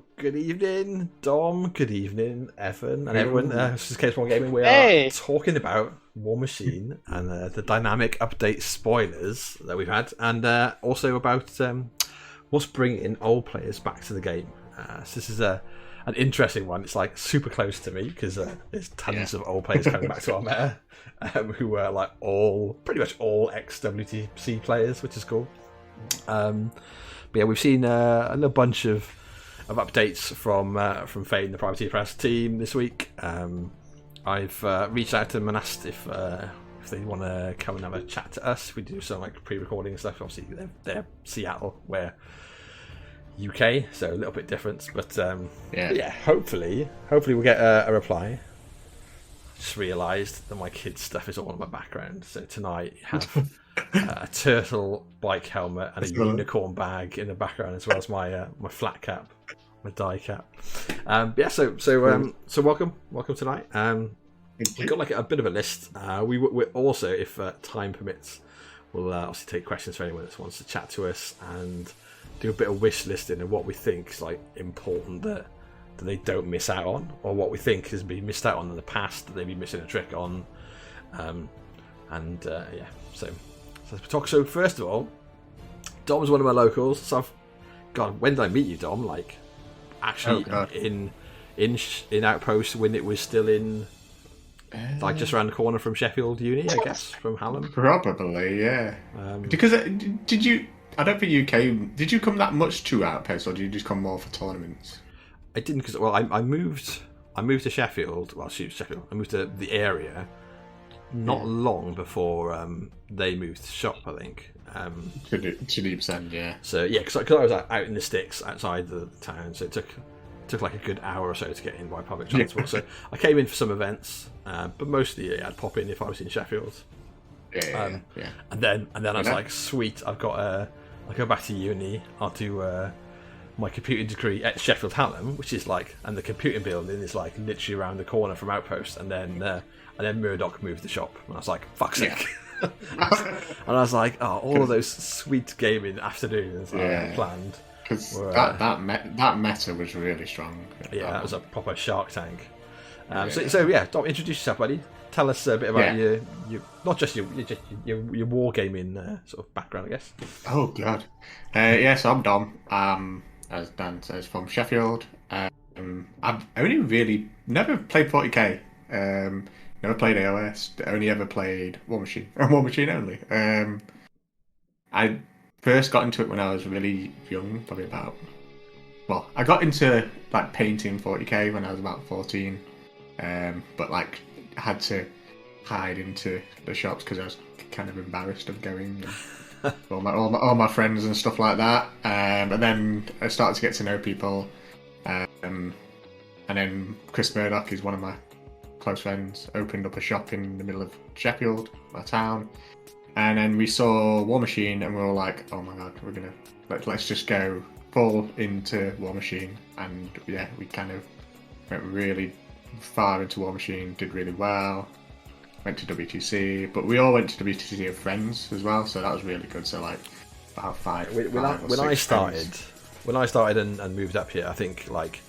So, good evening, Dom. Good evening, Evan, and everyone. This is Case1 Gaming. We Hey. are talking about Warmachine and the dynamic update spoilers that we've had, and also about what's bringing old players back to the game. So this is an interesting one. It's like super close to me because there's tons of old players coming back to our meta who are like pretty much all ex-WTC players, which is cool. But yeah, we've seen a little bunch of updates from Fane, the Privateer Press team this week. I've reached out to them and asked if they want to come and have a chat to us. We do some like pre-recording stuff. Obviously, they're Seattle, we're UK, so a little bit different. But yeah, hopefully we'll get a reply. Just realised that my kids' stuff is all in my background, so tonight you have a turtle bike helmet and a unicorn bag in the background, as well as my flat cap, my die cap. So welcome tonight. We've got like a bit of a list. We're also, if time permits, we'll obviously take questions for anyone that wants to chat to us and do a bit of wish listing of what we think is like important that they don't miss out on, or what we think has been missed out on in the past that they've been missing a trick on. So let's talk. So first of all, Dom's one of my locals. So when did I meet you, Dom? Like actually in Outpost when it was still in like just around the corner from Sheffield Uni, I guess, from Hallam. Probably, yeah. Because did you? I don't think you came. Did you come that much to Outpost, or did you just come more for tournaments? I didn't, because I moved to Sheffield. Well, Sheffield. I moved to the area not long before they moved to shop, I think. To the extent, yeah. So yeah, because I was out in the sticks outside the town, so it took like a good hour or so to get in by public transport. So I came in for some events, but mostly I'd pop in if I was in Sheffield. Yeah. And then I was like, sweet, I've got I'll go back to uni. I'll do my computing degree at Sheffield Hallam, which is like, and the computing building is like literally around the corner from Outpost, and then Murdoch moved the shop, and I was like, fuck's sake. And I was like, all of those sweet gaming afternoons I had planned. Because that meta was really strong. Yeah, that was a proper Shark Tank. So Dom, introduce yourself, buddy. Tell us a bit about your not just your wargaming sort of background, I guess. Oh god, so I'm Dom. As Dan says, from Sheffield. I've only really never played 40k. Never played AOS. Only ever played Warmachine. Warmachine only. I first got into it when I was really young, probably about. Well, I got into like painting 40k when I was about 14, but like I had to hide into the shops because I was kind of embarrassed of going. all my friends and stuff like that, and then I started to get to know people, and then Chris Murdoch is one of my close friends, opened up a shop in the middle of Sheffield, my town, and then we saw Warmachine and we were like, oh my god, we're gonna let's just go full into Warmachine, and yeah, we kind of went really far into Warmachine, did really well. Went to WTC, but we all went to WTC of friends as well, so that was really good. So like about when I started and moved up here, I think like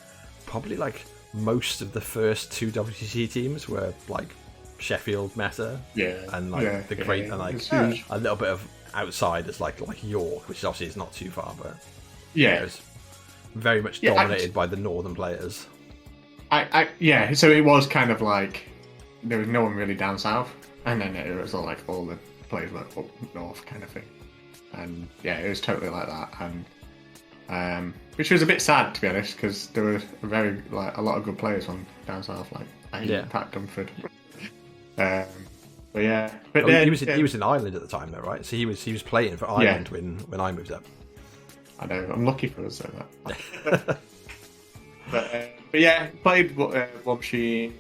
probably like most of the first two WTC teams were like Sheffield meta, and like and like a little bit of outside as like York, which obviously is not too far, but it was very much dominated by the northern players. So it was kind of like. There was no one really down south, and then it was all the players were up north kind of thing, and it was totally like that, and which was a bit sad to be honest, because there were a lot of good players from down south, like Pat Dunford. But then he was in Ireland at the time though, right? So he was playing for Ireland when I moved up. I know, I'm lucky for us though. That. but played Warmachine.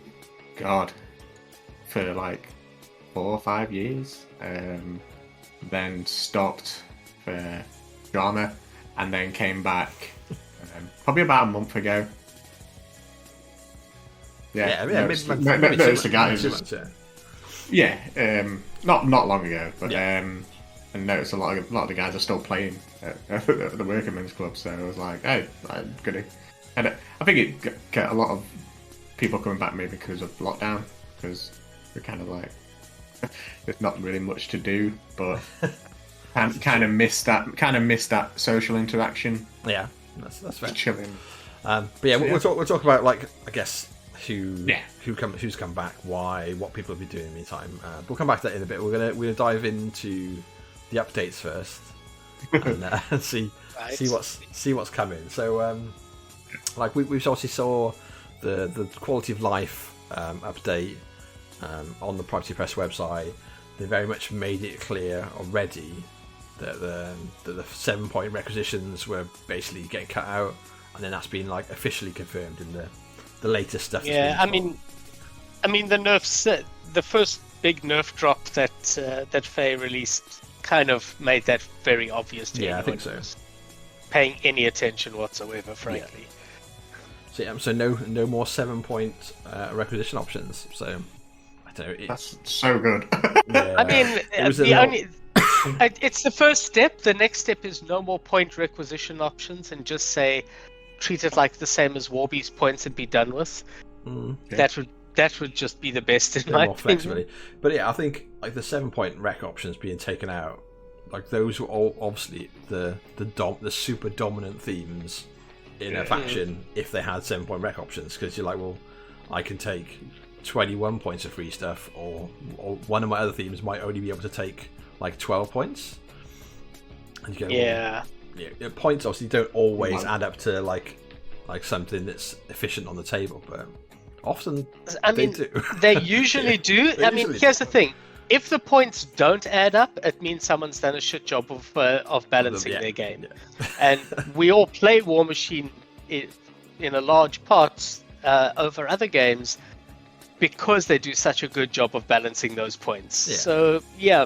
God. For like 4 or 5 years, then stopped for drama, and then came back probably about a month ago. Noticed the guys. Not long ago, but and noticed a lot of the guys are still playing at the Workingmen's Club. So I was like, hey, I'm gonna And I think it get a lot of people coming back maybe because of lockdown, because we're kind of like there's not really much to do, but kind of miss that social interaction. Yeah, that's fair. Just chilling. But yeah, we'll talk about, like, I guess who's come back, why, what people have been doing in the meantime. We'll come back to that in a bit. We're gonna dive into the updates first and see what's coming. So like we obviously saw the quality of life update on the Privacy Press website. They very much made it clear already that the 7-point requisitions were basically getting cut out, and then that's been, like, officially confirmed in the latest stuff. Yeah, I mean the nerfs, the first big nerf drop that Faye released kind of made that very obvious to anyone. I think so. Paying any attention whatsoever, frankly. Yeah. So no more 7-point requisition options. So I don't know. That's so good. Yeah, I mean, it's the first step. The next step is no more point requisition options, and just say treat it like the same as Warby's points and be done with. Okay. That would just be the best in my opinion. Flexibility. But yeah, I think, like, the 7-point rec options being taken out, like, those were all obviously the super dominant themes in a faction if they had 7-point rec options, because you're like, well, I can take 21 points of free stuff, or one of my other themes might only be able to take, like, 12 points. And you go, yeah. Well, points obviously don't always add up to like something that's efficient on the table, but often they do. They usually do. Here's the thing: if the points don't add up, it means someone's done a shit job of balancing their game. Yeah. And we all play War Machine in a large part over other games because they do such a good job of balancing those points. Yeah. So yeah.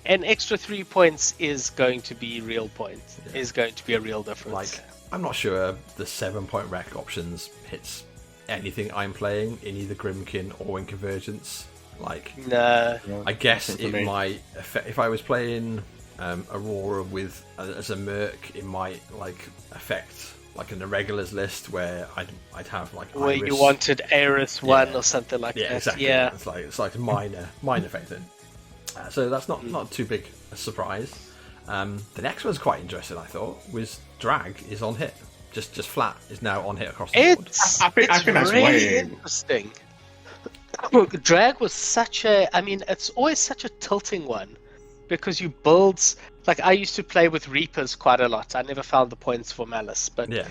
An extra 3 points is going to be real points. Yeah. Is going to be a real difference. Like, I'm not sure the 7-point rec options hits anything I'm playing in either Grimkin or in Convergence. Like, no. I guess it might affect, if I was playing Aurora with as a merc, it might, like, affect, like, an irregulars list where I'd have, like, where Iris. You wanted Aerith 1 or something like that. Exactly. Yeah, it's like a minor effect then. So that's not too big a surprise. The next one's quite interesting, I thought, was Drag is on hit. Just flat is now on hit across the board. I think that's really interesting. Drag was it's always such a tilting one, because you build, like, I used to play with Reapers quite a lot. I never found the points for Malice, but yeah.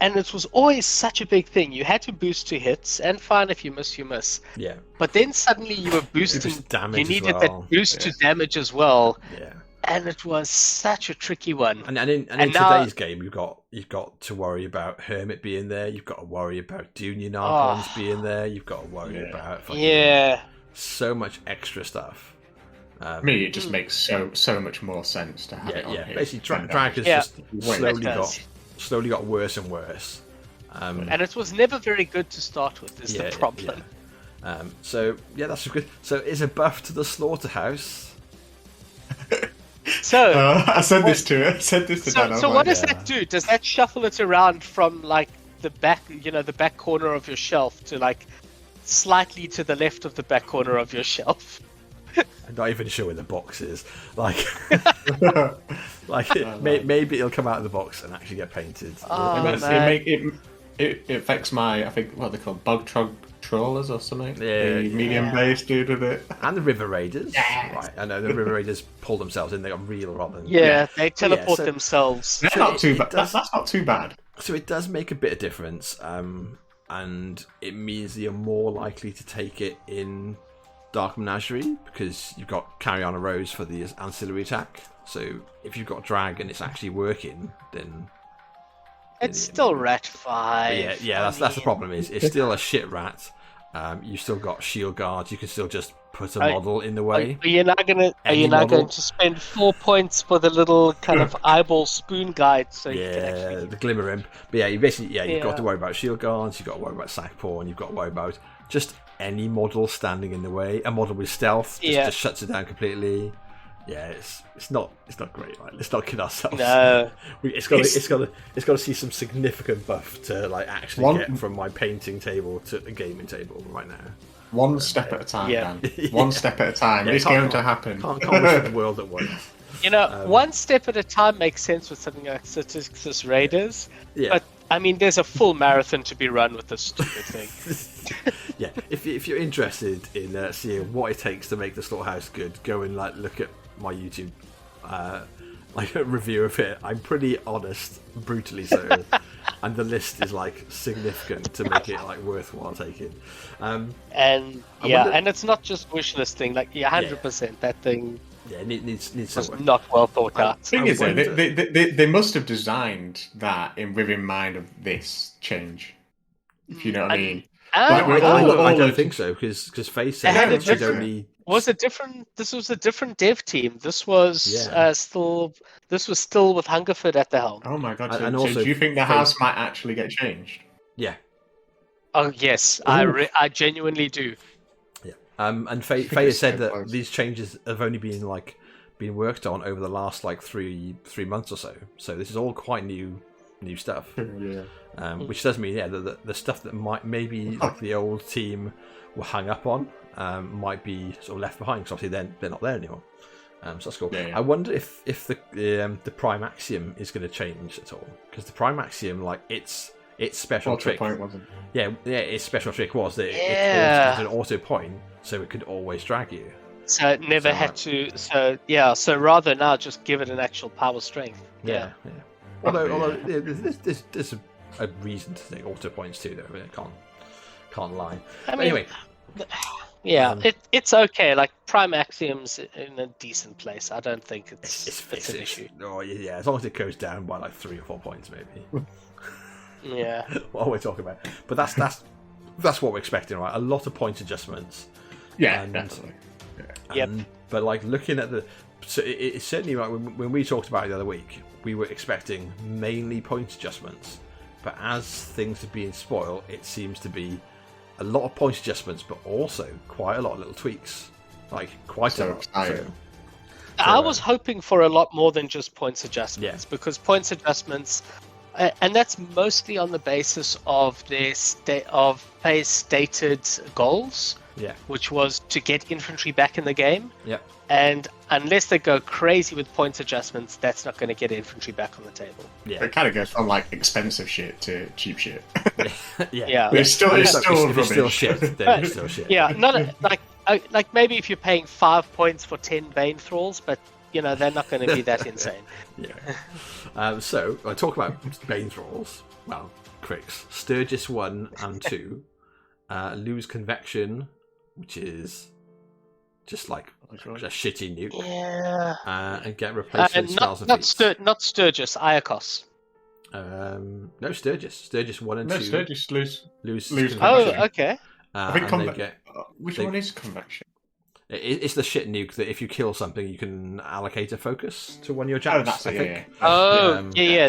And it was always such a big thing. You had to boost to hits, and fine, if you miss, you miss. Yeah. But then suddenly you were boosting damage. You needed that boost to damage as well. Yeah. And it was such a tricky one. And in today's game, you've got to worry about Hermit being there. You've got to worry about Union Archons being there. You've got to worry about so much extra stuff. To me, it just makes so much more sense to have it on here. Basically, Drag has just slowly got worse and worse. And it was never very good to start with, is the problem. Yeah. So, yeah, that's good. So, is a buff to the Slaughterhouse? So I said this to Dan. So what does that do? Does that shuffle it around from, like, the back corner of your shelf to, like, slightly to the left of the back corner of your shelf? I'm not even sure where the box is. Like, maybe it'll come out of the box and actually get painted. It affects my, I think, what they call bug trawlers or something. Yeah, the medium base dude with it. And the River Raiders. Yes. Right, I know the River Raiders pull themselves in. They got real rather than they teleport themselves. That's not too bad. That's not too bad. So it does make a bit of difference, and it means that you're more likely to take it in Dark Menagerie, because you've got Carry On a Rose for the ancillary attack. So if you've got Drag and it's actually working, then it's still Rat 5. Yeah, that's the problem. Is it's still a shit rat. You still got shield guards. You can still just put a model in the way. Are you not going to spend 4 points for the little kind of eyeball spoon guide? So you can actually... the Glimmer Imp. But you've got to worry about shield guards. You've got to worry about sack pawn. You've got to worry about just any model standing in the way. A model with stealth just shuts it down completely. Yeah, it's not great. Like, let's not kid ourselves. No, it's got to see some significant buff to like actually get from my painting table to the gaming table right now. One step at a time, Dan. Yeah. One step at a time. It's going to happen. Can't wish for the world at once. You know, one step at a time makes sense with something like Statistics Raiders. Yeah. But I mean, there's a full marathon to be run with this stupid thing. Yeah, if you're interested in seeing what it takes to make the slaughterhouse good, go and like look at my YouTube like a review of it. I'm pretty honest, brutally so, and the list is like significant to make it like worthwhile taking. And it's not just wish listing. Like 100%, that thing. Yeah, it needs was some work. not well thought out. The thing is, they must have designed that in mind of this change. If you know what I mean. I don't think so, because Faye said that she'd only... This was a different dev team. This was still with Hungerford at the helm. Oh my god! And So also, do you think the house might actually get changed? Yeah. Oh yes, I genuinely do. Yeah. And Faye has said that these changes have only been worked on over the last like three months or so. So this is all quite new stuff. Yeah. Which does mean the stuff that might maybe like the old team were hung up on might be sort of left behind, because obviously they're not there anymore. So that's cool. Yeah. I wonder if the Prime Axiom is going to change at all, because the Prime Axiom, like its special Auto trick, point wasn't. yeah, its special trick was that it was an auto point, so it could always drag you. So it never had to. So rather now just give it an actual power strength. Yeah. Although there's a reason to think auto points too, though. I can't lie. Anyway. Yeah, it's okay. Like Prime Axiom's in a decent place. I don't think it's an issue. Oh yeah, as long as it goes down by like 3 or 4 points, maybe. Yeah. What we're talking about, but that's what we're expecting, right? A lot of point adjustments. Yeah, definitely. Yep. But like looking at it's certainly like when we talked about it the other week, we were expecting mainly point adjustments, but as things have been spoiled, it seems to be a lot of point adjustments, but also quite a lot of little tweaks, like quite a lot. I was hoping for a lot more than just points adjustments, because points adjustments, and that's mostly on the basis of their Faye's stated goals. Yeah. Which was to get infantry back in the game. Yeah. And unless they go crazy with points adjustments, that's not going to get infantry back on the table. Yeah. It kind of goes from like expensive shit to cheap shit. Yeah. But it's still shit, then it's still shit. Yeah. Not like maybe if you're paying 5 points for 10 Bane Thralls, but you know they're not going to be that insane. Yeah. So I talk about Bane Thralls. Well, cricks. Sturgis 1 and 2 lose convection, which is just like a shitty nuke. Yeah. And get replacement spells and feats. Not Sturgis, Iacos. No, Sturgis. Sturgis 1 and 2. No, Sturgis lose convection. Oh, okay. I think which one is convection? It's the shit nuke that if you kill something, you can allocate a focus to one of your jabs. Oh, that's I think.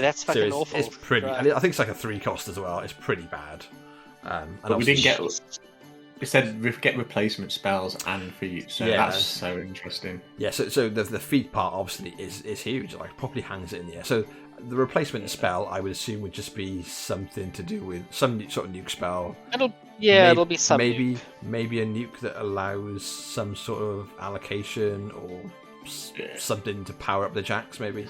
That's fucking awful. It's pretty. Right. I think it's like a 3 cost as well. It's pretty bad. But we didn't get. It said we get replacement spells and feats, so that's so interesting. Yeah, so the feat part obviously is huge. Like properly hangs it in the air. So the replacement spell, I would assume, would just be something to do with some sort of nuke spell. It'll be some maybe a nuke that allows some sort of allocation or something to power up the jacks, maybe.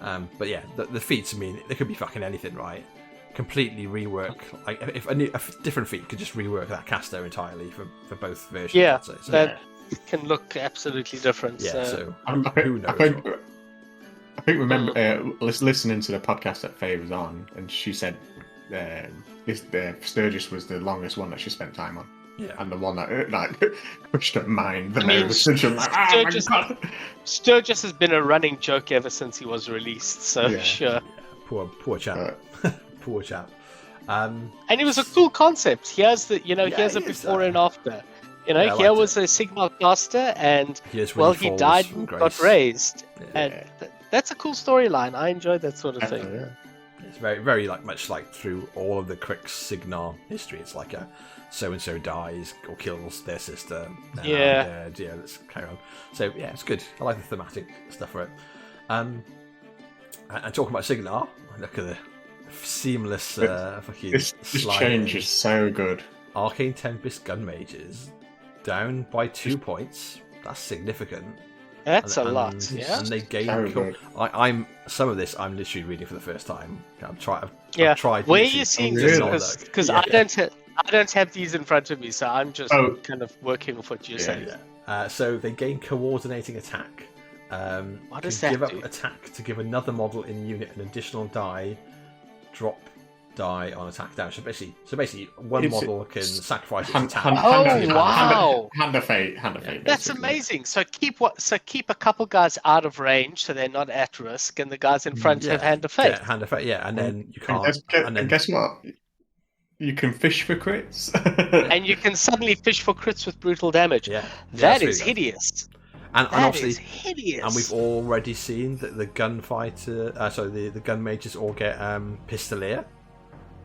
But yeah, the feats. I mean, they could be fucking anything, right? Completely rework, like if a different feat could just rework that caster entirely for both versions. Yeah, I'd say. So, that can look absolutely different. Yeah, so who knows? I think remember listening to the podcast that Faye was on, and she said Sturgis was the longest one that she spent time on. Yeah, and the one that like pushed her mind the most. Sturgis has been a running joke ever since he was released. So sure. Yeah, poor chap. Poor chap. And it was a cool concept. Here's a before and after. Here was a Signal caster, and he died and got raised. Yeah. And that's a cool storyline. I enjoyed that sort of thing. It's very, very much like through all of the Crick's Signar history. It's like a so and so dies or kills their sister. Yeah. Let's carry on. So yeah, it's good. I like the thematic stuff for it. And talking about Signar, look at the seamless fucking This change is so good. Arcane Tempest gun mages down by 2 points. That's significant. That's a lot. Yeah. And they gain. I'm some of this. I'm literally reading for the first time. I've tried. Where are you seeing this? Because I don't have these in front of me, so I'm just kind of working with what you're saying. Yeah. So they gain coordinating attack. What does that give do? up attack to give another model in the unit an additional drop die on attack damage. So basically, one model can sacrifice its attack. Wow! Hand of fate. That's amazing. So keep a couple guys out of range, so they're not at risk, and the guys in front have hand of fate. Yeah, hand of fate. Yeah, and then you can't. And guess what? You can fish for crits. And you can suddenly fish for crits with brutal damage. Yeah, that is hideous. And obviously, is hideous. And we've already seen that the gunfighter, the gun mages all get Pistolier,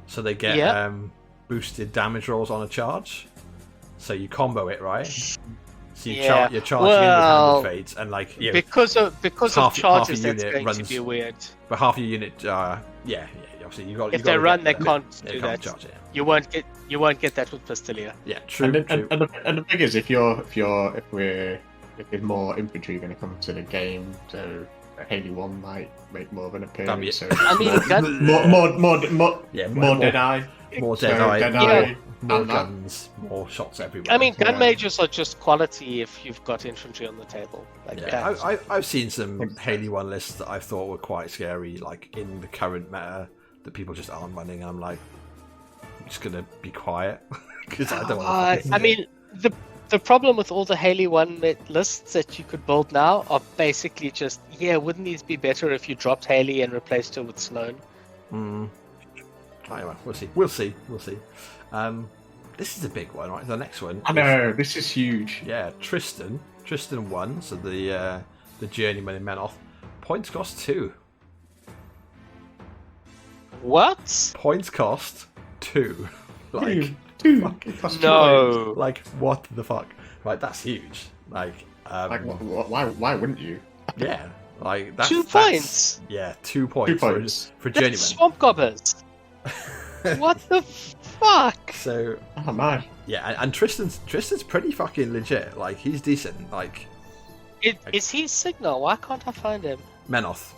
so they get boosted damage rolls on a charge. So you combo it, right? So you're charging in with hand of fate, and because of charges, that's going to be weird. But half your unit, obviously you got. If they run, they can't do that. Charge, yeah. You won't get that with Pistolier. Yeah, true. And the thing is, if there's more infantry going to come to the game, so Haley 1 might make more of an appearance. So more Deadeye. More Deadeye. More guns, more shots everywhere. I mean, gun mages are just quality if you've got infantry on the table. I've seen some Haley 1 lists that I thought were quite scary, like in the current meta, that people just aren't running. I'm like, I'm just going to be quiet, because I don't want to... I mean, the problem with all the Haley 1 lists that you could build now are basically just, wouldn't these be better if you dropped Haley and replaced her with Sloane? Anyway, we'll see. This is a big one, right? The next one. I know, this is huge. Yeah, Tristan 1, so the journeyman in Menoth. Points cost 2. What? Points cost 2. Like... No. Like, what the fuck? Right, that's huge. Why wouldn't you? Yeah, like that's 2 points. Yeah, 2 points. For journeyman. Swamp gobbers. What the fuck? So, oh man. Yeah, and Tristan's pretty fucking legit. Like, he's decent. Like, is he Signal? Why can't I find him? Menoth.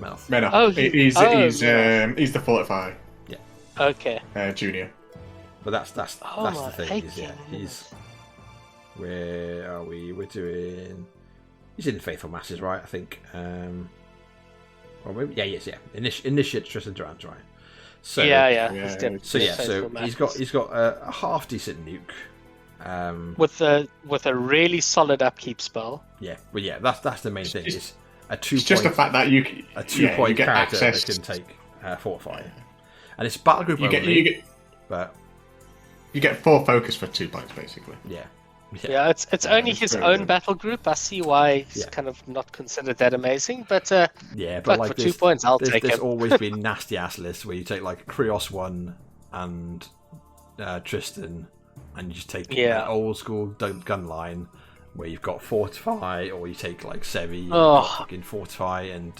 Oh, he's the Fortify. Yeah. Okay. Junior. But that's the thing. He's. Where are we? We're doing. He's in Faithful Masses, right? I think. Or maybe, he is. Yeah. Initiate Tristan Durant, right? So So he's got a half decent nuke. With a really solid upkeep spell. Yeah, but that's the main thing. Is a 2 It's just the fact that you a 2 point character that can take Fortify, and it's battle group only. But you get 4 focus for 2 points, basically. Yeah, it's only his own battle group. I see why he's kind of not considered that amazing, but like, for 2 points, I'll take him. There's always been nasty ass lists where you take like Krios 1 and Tristan, and you just take an old school gun line where you've got Fortify, or you take like Sevi, fucking Fortify, and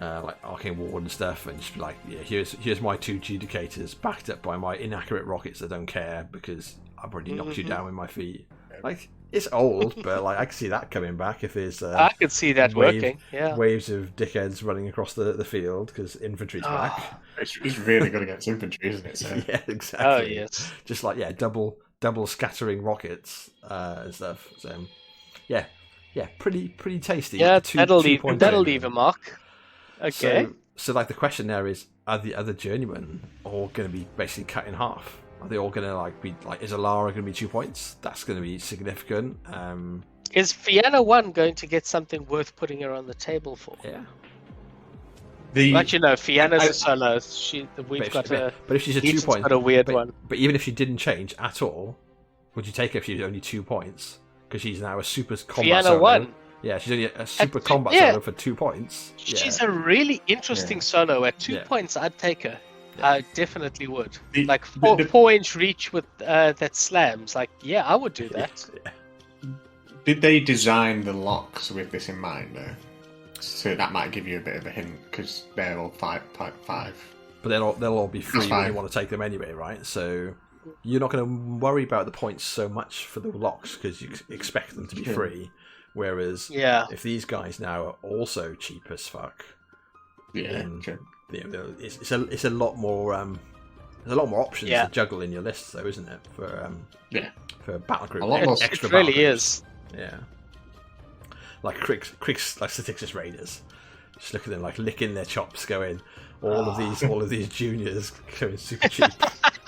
like Arcane Ward and stuff, and just be like, here's my 2 Judicators backed up by my inaccurate rockets that don't care because I've already knocked you down with my feet. Like, it's old, but like I can see that coming back if there's I could see that working. Yeah, waves of dickheads running across the field because infantry's back. It's really good against infantry, isn't it? So. Yeah, exactly. Oh yes, just like double scattering rockets and stuff. So pretty tasty. Yeah, that'll leave a mark. Okay. So like the question there is, are the other journeymen all going to be basically cut in half? Are they all going to be is Alara going to be 2 points? That's going to be significant. Is Fianna 1 going to get something worth putting her on the table for? Yeah. But Fianna's a solo. But if she's a 2 point, got a weird one. But even if she didn't change at all, would you take her if she was only 2 points? Because she's now a super combat Fianna solo. 1. Yeah, she's only a super combat solo for 2 points. She's a really interesting solo. At 2 points, I'd take her. I definitely would. The- Like the- 4-inch reach with that slams. Like, yeah, I would do that. Did they design the locks with this in mind, though? So that might give you a bit of a hint, because they're all 5. But they'll all be free when fine. you want to take them anyway, right? So you're not going to worry about the points so much for the locks because you expect them to be free. Whereas if these guys now are also cheap as fuck, then it's a lot more. There's a lot more options to juggle in your list, though, isn't it? For battle group, a lot more. Extra It really battle groups. is. Yeah, like Krieg's like Statixis Raiders. Just look at them like licking their chops, going all of these juniors going super cheap.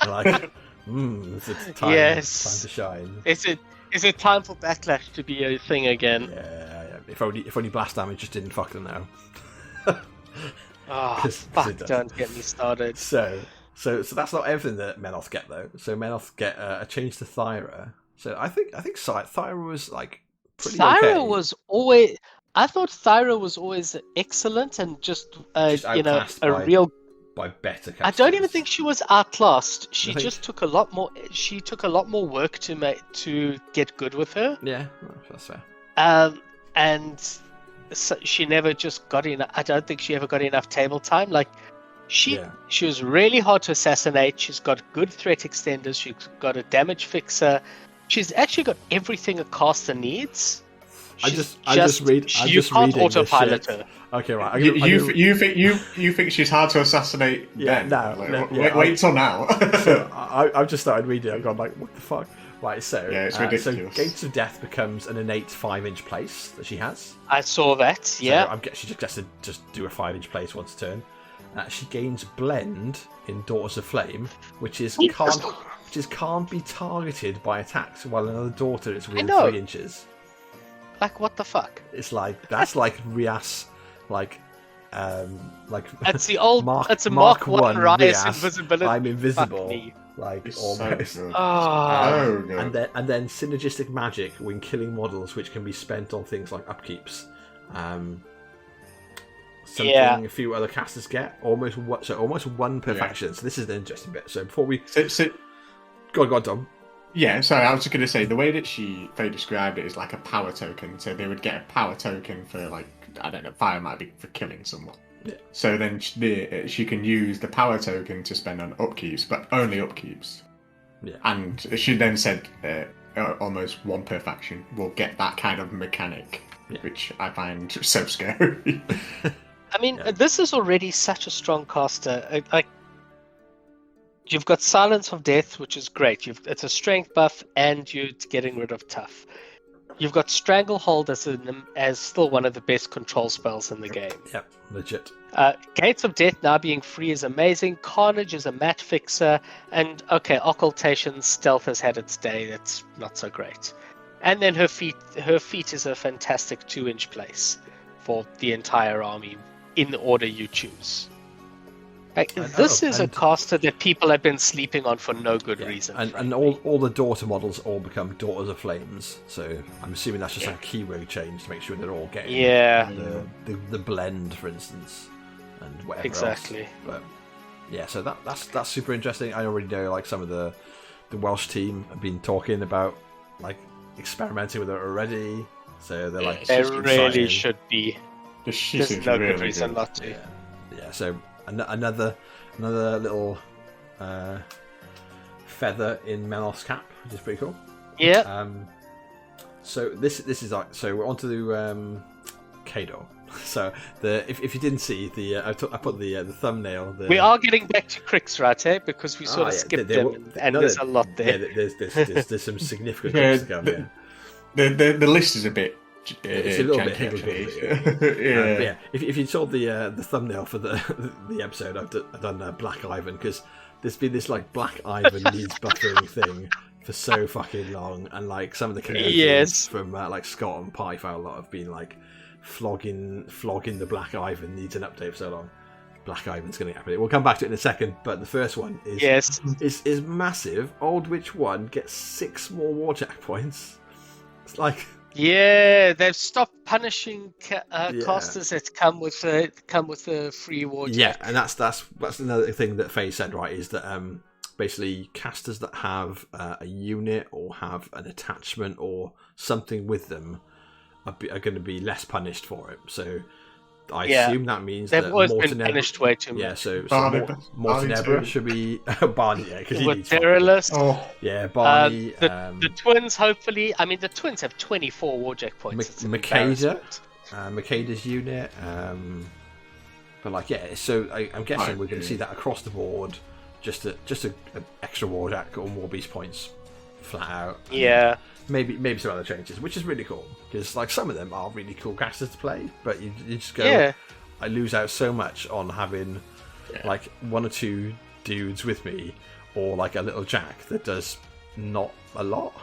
Like, it's a time to shine. Is it time for Backlash to be a thing again? Yeah. If only blast damage just didn't fuck them now. Fuck! Don't get me started. So that's not everything that Menoth get though. So Menoth get a change to Thyra. So I think Thyra was like pretty okay. was always. I thought Thyra was always excellent and just outclassed a real. By better casters. I don't even think she was outclassed. She just took a lot more. She took a lot more work to get good with her. Yeah, that's fair. And so she never just got enough. I don't think she ever got enough table time. Like she was really hard to assassinate. She's got good threat extenders. She's got a damage fixer. She's actually got everything a caster needs. You can't autopilot her. Okay, right. You think she's hard to assassinate? Yeah, wait till now. So I've just started reading. I've gone like, what the fuck? Right, so it's ridiculous. So Gates of Death becomes an innate 5-inch place that she has. I saw that. Yeah, so she just has to just do a 5-inch place once a turn. She gains Blend in Daughters of Flame, which can't be targeted by attacks while another daughter is within 3 inches. Like, what the fuck? It's like that's like Rias, like that's the old. That's a Mark 1 Rias invisibility. I'm invisible. Like almost. So and then synergistic magic when killing models, which can be spent on things like upkeeps. Something a few other casters get almost one per faction. So this is the interesting bit. So before we go on, Tom. Yeah, sorry, I was just going to say, the way that they described it is like a power token. So they would get a power token for, like, I don't know, fire might be for killing someone. Yeah. So then she can use the power token to spend on upkeeps, but only upkeeps. Yeah. And she then said almost one per faction will get that kind of mechanic, which I find so scary. I mean, this is already such a strong caster. You've got Silence of Death, which is great. It's a strength buff, and you're getting rid of tough. You've got Stranglehold as still one of the best control spells in the game. Yep, legit. Gates of Death now being free is amazing. Carnage is a match fixer, and Occultation Stealth has had its day. That's not so great. And then her feet is a fantastic 2-inch place for the entire army in the order you choose. This is a caster that people have been sleeping on for no good reason. And all the daughter models all become Daughters of Flames. So I'm assuming that's just a keyword change to make sure they're all getting the blend, for instance, and whatever else. But so that's super interesting. I already know like some of the Welsh team have been talking about like experimenting with it already. So they're like they really should be. There's no good reason not to. Yeah. So. Another little feather in Menoth's cap, which is pretty cool. Yeah. So this is like we're on to Kado. So if you didn't see I put the thumbnail. We are getting back to Crix, right? Because we sort of skipped them, and there's a lot there. Yeah, there's some significant Crix to come. The list is a bit. It's a little bit higgledy. If you saw the thumbnail for the episode, I've done Black Ivan because there's been this like Black Ivan needs buffering thing for so fucking long, and like some of the Canadians from like Scott and Party Foul lot have been like flogging the Black Ivan needs an update for so long. Black Ivan's going to happen. We'll come back to it in a second, but the first one is massive. Old Witch 1 gets 6 more Warjack points. It's like. Yeah, they've stopped punishing casters that come with the free war jack. Yeah, and that's another thing that Faye said, right? Is that basically casters that have a unit or have an attachment or something with them are going to be less punished for it. So I assume that means they've that always Morton been punished way too much. Yeah, so Morton Ebra should be Barney, because he needs Derelist. Yeah, Barney. The twins, hopefully. I mean, the twins have 24 warjack points. Makeda's unit. But like, yeah, so I'm guessing we're going to see that across the board. Just a extra warjack or more beast points, flat out. Yeah. Maybe some other changes, which is really cool, because like some of them are really cool casters to play, but you just go, I lose out so much on having like one or two dudes with me, or like a little jack that does not a lot.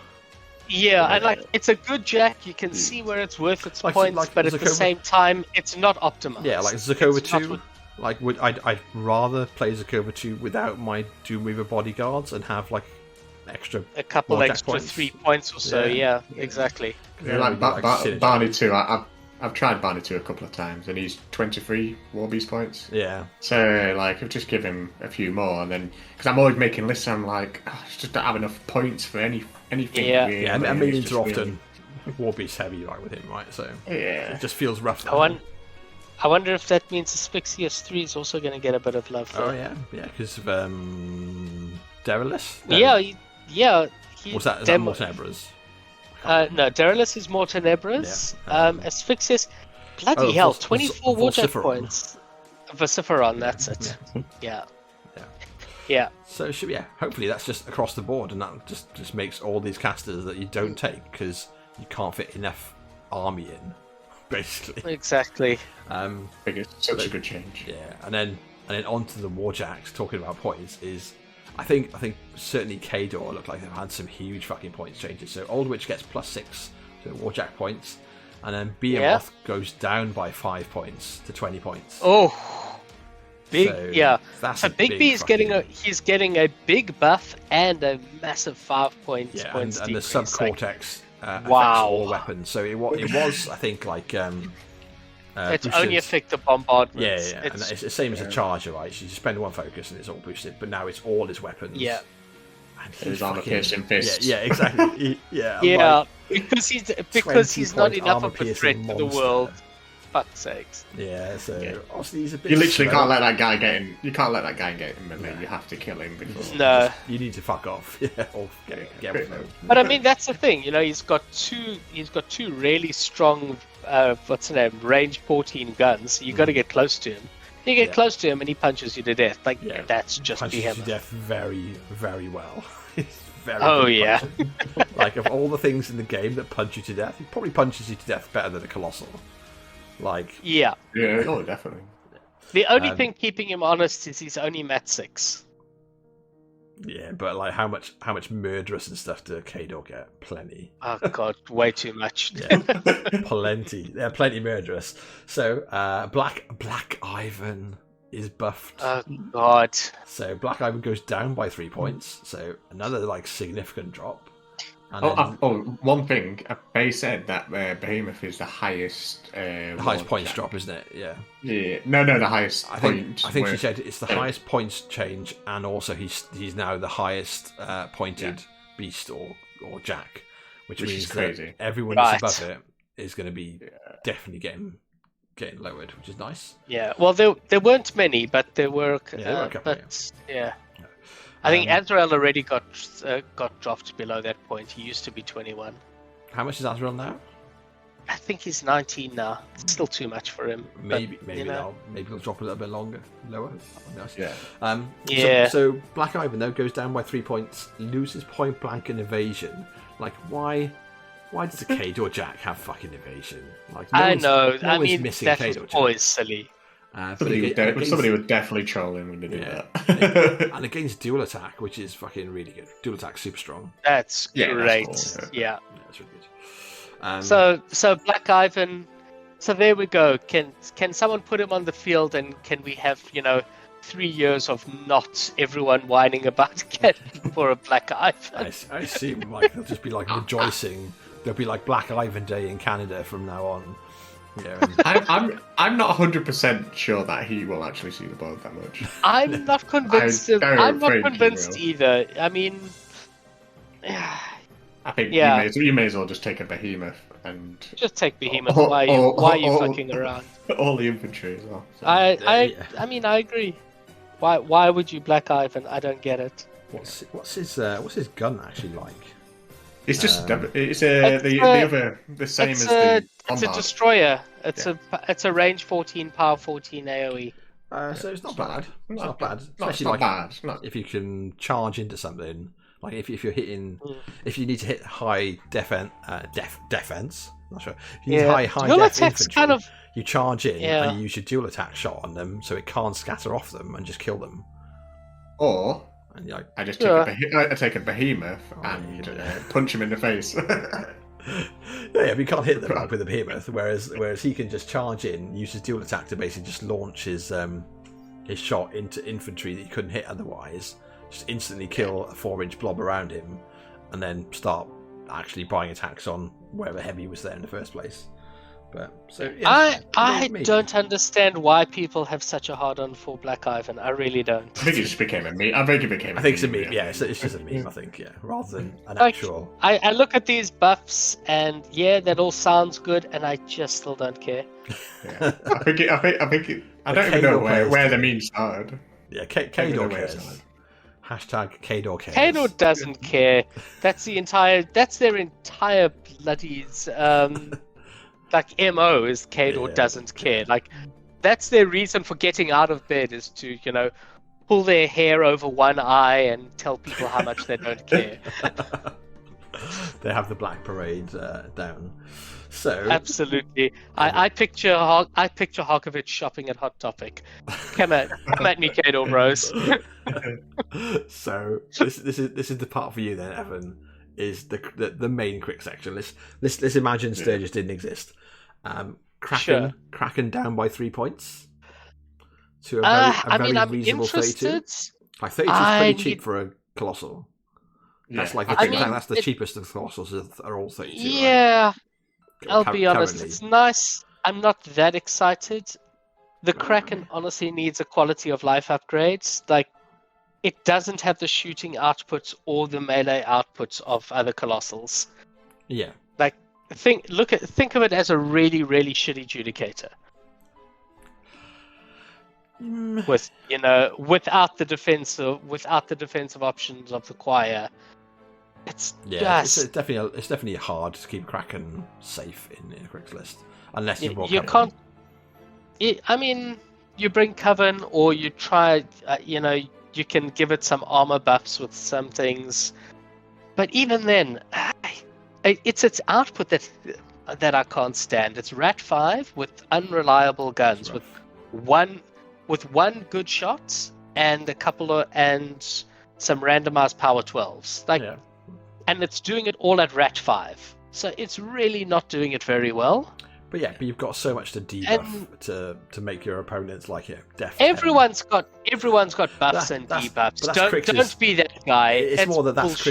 And like it's a good jack, you can see where it's worth its points, but at the same time it's not optimized. Yeah, like Zakova 2, like I'd rather play Zakova 2 without my Doomweaver bodyguards and have like a couple extra points. 3 points or so. Yeah, exactly. Yeah, like Barney 2, I've tried Barney 2 a couple of times, and he's 23 war beast points. Yeah. So like, I've just give him a few more, and then because I'm always making lists, I'm like, I just don't have enough points for anything. Yeah, really, and minions are often war beast heavy, right, with him, right? So it just feels rough. I wonder if that means Asphyxious 3 is also going to get a bit of love. Oh yeah, because Derelist. Yeah. What's that? Is that Morton Ebra's? No, Derelist is Morton Ebra's. Asphyxious, bloody hell, 24 warjack points. Vociferon, that's it. Yeah. So hopefully that's just across the board, and that just makes all these casters that you don't take because you can't fit enough army in, basically. Exactly. It's such a good change. Yeah, and then onto the warjacks. Talking about points is. I think certainly Kador looked like they've had some huge fucking points changes. So Old Witch gets +6 to warjack points, and then Behemoth goes down by 5 points to 20 points. Oh, big! So so Big B is getting a big buff and a massive 5 points. Yeah, points and the subcortex affects wow. all weapons. So it was I think like. It's only affect the bombardment. Yeah. And it's the same as a charger, right? So you spend one focus and it's all boosted, but now it's all his weapons. Yeah. And his armor piercing fists. Yeah, exactly. Like, because he's not enough of a threat to the world. Fuck's sakes. Yeah. So obviously he's a bit. You literally can't let that guy get in. You can't let that guy get in melee. You have to kill him before. No. You need to fuck off. Yeah. Or get with him. But I mean, that's the thing. You know, he's got two really strong. What's the name? Range 14 guns. You got to get close to him. You get close to him, and he punches you to death. Like that's just punches you to death very, very well. It's very. Oh yeah. Like of all the things in the game that punch you to death, he probably punches you to death better than a colossal. Like. Yeah. Oh, definitely. The only thing keeping him honest is he's only Mat 6. Yeah, but like how much murderous and stuff do Kador get? Plenty. Oh god, way too much. Plenty. They're plenty murderous. So Black Ivan is buffed. Oh god. So Black Ivan goes down by 3 points. So another like significant drop. And one thing. Bay said that Behemoth is the highest. The highest points drop, isn't it? Yeah. Yeah. No, the highest. I think she said it's the highest points change, and also he's now the highest pointed beast or jack, which means that everyone that's above it is going to be definitely getting lowered, which is nice. Yeah. Well, there weren't many, but there were. A couple, I think Azrael already got dropped below that point. He used to be 21. How much is Azrael now? I think he's 19 now. It's still too much for him. Maybe they'll drop a little bit lower. Nice. Yeah. So Black Ivan though goes down by 3 points, loses point blank and evasion. Like why does a Kador Jack have fucking evasion? Like I know. I mean that is always silly. Somebody was definitely trolling when they did that. And against dual attack, which is fucking really good. Dual attack super strong. That's great. That's cool. Yeah. That's really good. So Black Ivan. So there we go. Can someone put him on the field, and can we have 3 years of not everyone whining about getting for a Black Ivan. I assume like they'll just be like rejoicing. There'll be like Black Ivan Day in Canada from now on. Yeah, I'm not 100% sure that he will actually see the board that much. I'm not convinced. I'm not convinced either. I mean, I think you may as well just take a behemoth and just take behemoth. Why are you fucking around? All the infantry as well. So. I mean, I agree. Why would you Black Ivan? I don't get it. What's his gun actually like? It's just the same as the It's a destroyer. It's a range 14, power 14 AOE. So it's not bad. It's not bad. Especially not like bad. if you can charge into something. Like if you're hitting, if you need to hit high defense. Not sure. If you need high def infantry, you charge in and you use your dual attack shot on them, so it can't scatter off them and just kill them. Or I just take a behemoth and punch him in the face. But you can't hit them with a behemoth. Whereas he can just charge in, use his dual attack to basically just launch his shot into infantry that he couldn't hit otherwise. Just instantly kill a 4-inch blob around him, and then start actually buying attacks on wherever heavy was there in the first place. But I don't understand why people have such a hard on for Black Ivan. I really don't. I think it just became a meme. I think it's a meme. Yeah, it's just a meme. I think rather than an actual. I look at these buffs and that all sounds good, and I just still don't care. Yeah. I think I don't even know where the meme started. Yeah, Kador cares. Hashtag Kador cares. Kador doesn't care. That's their entire bloody MO is Kador doesn't care. Like that's their reason for getting out of bed is to, pull their hair over one eye and tell people how much they don't care. They have the Black Parade down. So absolutely, I picture Hokovich shopping at Hot Topic. Come at me, Kador bros. So this is the part for you then, Evan. Is the main quick section. Let's imagine Sturgis didn't exist. Kraken down by 3 points to a very reasonable 32. Like 32 is pretty cheap for a colossal. That's that's the cheapest of the colossals are all 32. Yeah. Right? I'll be honest, it's nice. I'm not that excited. The Kraken honestly needs a quality of life upgrades. Like, it doesn't have the shooting outputs or the melee outputs of other colossals. Yeah. Like, think of it as a really, really shitty judicator. With without the defensive options of the choir. It's definitely hard to keep Kraken safe in a quick list unless you can't. You bring Coven or you try. You can give it some armor buffs with some things, but even then, it's its output that I can't stand. It's Rat 5 with unreliable guns with one good shot and and some randomized power 12s. And it's doing it all at Rat 5. So it's really not doing it very well. But you've got so much to debuff to make your opponents death. Everyone's got buffs and debuffs. Don't be that guy. It's more that's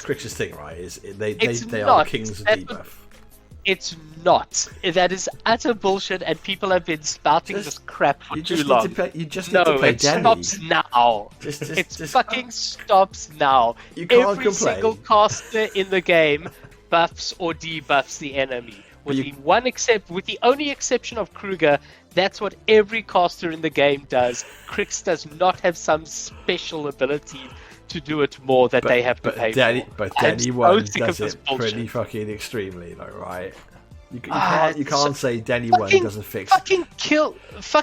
Crix's thing, right? They are the kings of debuff. It's not. That is utter bullshit, and people have been spouting this crap for too long. You just need to play Denny. Stops now. It fucking stops now. You can't Every single caster in the game buffs or debuffs the enemy. With the only exception of Kruger, that's what every caster in the game does. Crix does not have some special ability to do it more that they have to pay for. But Denny one does it pretty fucking extremely, though, right? You can't say Denny one doesn't fix.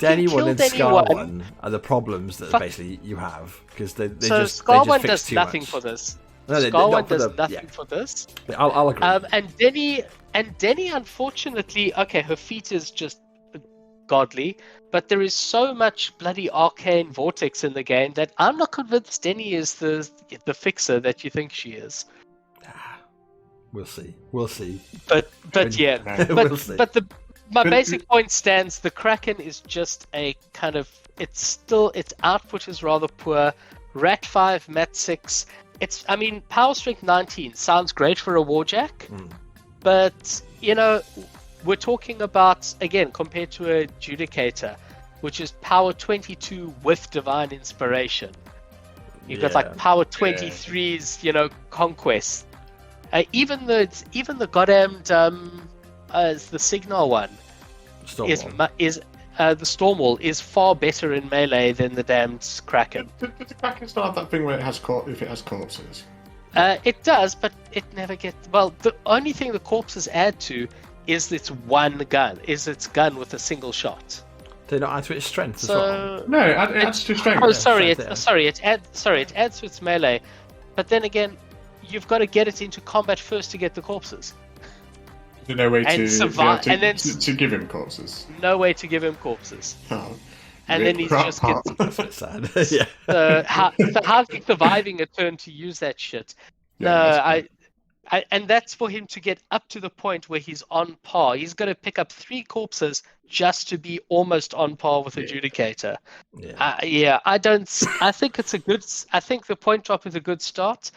Denny one and Scar one are the problems that basically you have because they just Scar one fix does too nothing much. for this. No, Scar one does nothing for this. I'll agree. And Denny, unfortunately, her feat is just godly, but there is so much bloody arcane vortex in the game that I'm not convinced Denny is the fixer that you think she is. We'll see. We'll see. My basic point stands. The Kraken is just a kind of its output is rather poor. Rat 5, Mat 6. Power Strength 19 sounds great for a Warjack, but we're talking about, again, compared to a Judicator, which is power 22 with Divine Inspiration. You've got like power 23's, Conquest. Even the goddamned the Signal one the Stormwall is far better in melee than the damned Kraken. Does the Kraken still have that thing where it has corpses? It does, but it never gets. Well, the only thing the corpses add to is its one gun. Is its gun with a single shot. Do they not add to its strength as well? No, it adds to strength. Oh, it adds to its melee. But then again, you've got to get it into combat first to get the corpses. There's no way to survive, to give him corpses. No way to give him corpses. Oh, and then he's just gets. That's sad. Yeah. How's he surviving a turn to use that shit? Yeah, and that's for him to get up to the point where he's on par. He's got to pick up 3 corpses just to be almost on par with Adjudicator. I think it's a good. I think the point drop is a good start.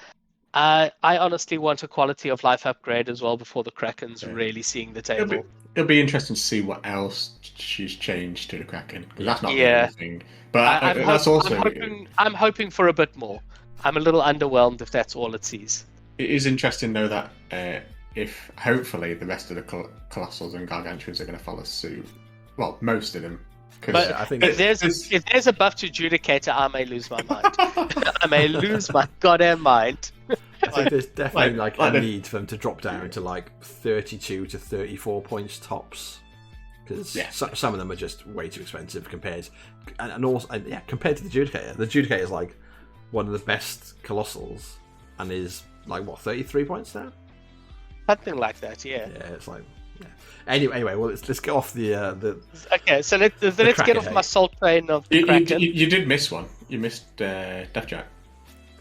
I honestly want a quality of life upgrade as well before the Kraken's really seeing the table. It'll be interesting to see what else she's changed to the Kraken, because that's not the only thing. But I'm hoping for a bit more. I'm a little underwhelmed if that's all it sees. It is interesting though that if hopefully the rest of the Colossals and Gargantuans are going to follow suit. Well, most of them. But I think if there's a buff to Judicator, I may lose my mind. I may lose my goddamn mind. I think there's definitely a need for them to drop down to like 32 to 34 points tops, because some of them are just way too expensive compared, compared to the Judicator. The Judicator is like one of the best Colossals, and is like 33 points now. Something like that, yeah. Yeah, it's like. Yeah. Anyway, well, let's get off the. Okay, so let's get off my salt train of the Kraken. You did miss one. You missed Deathjack.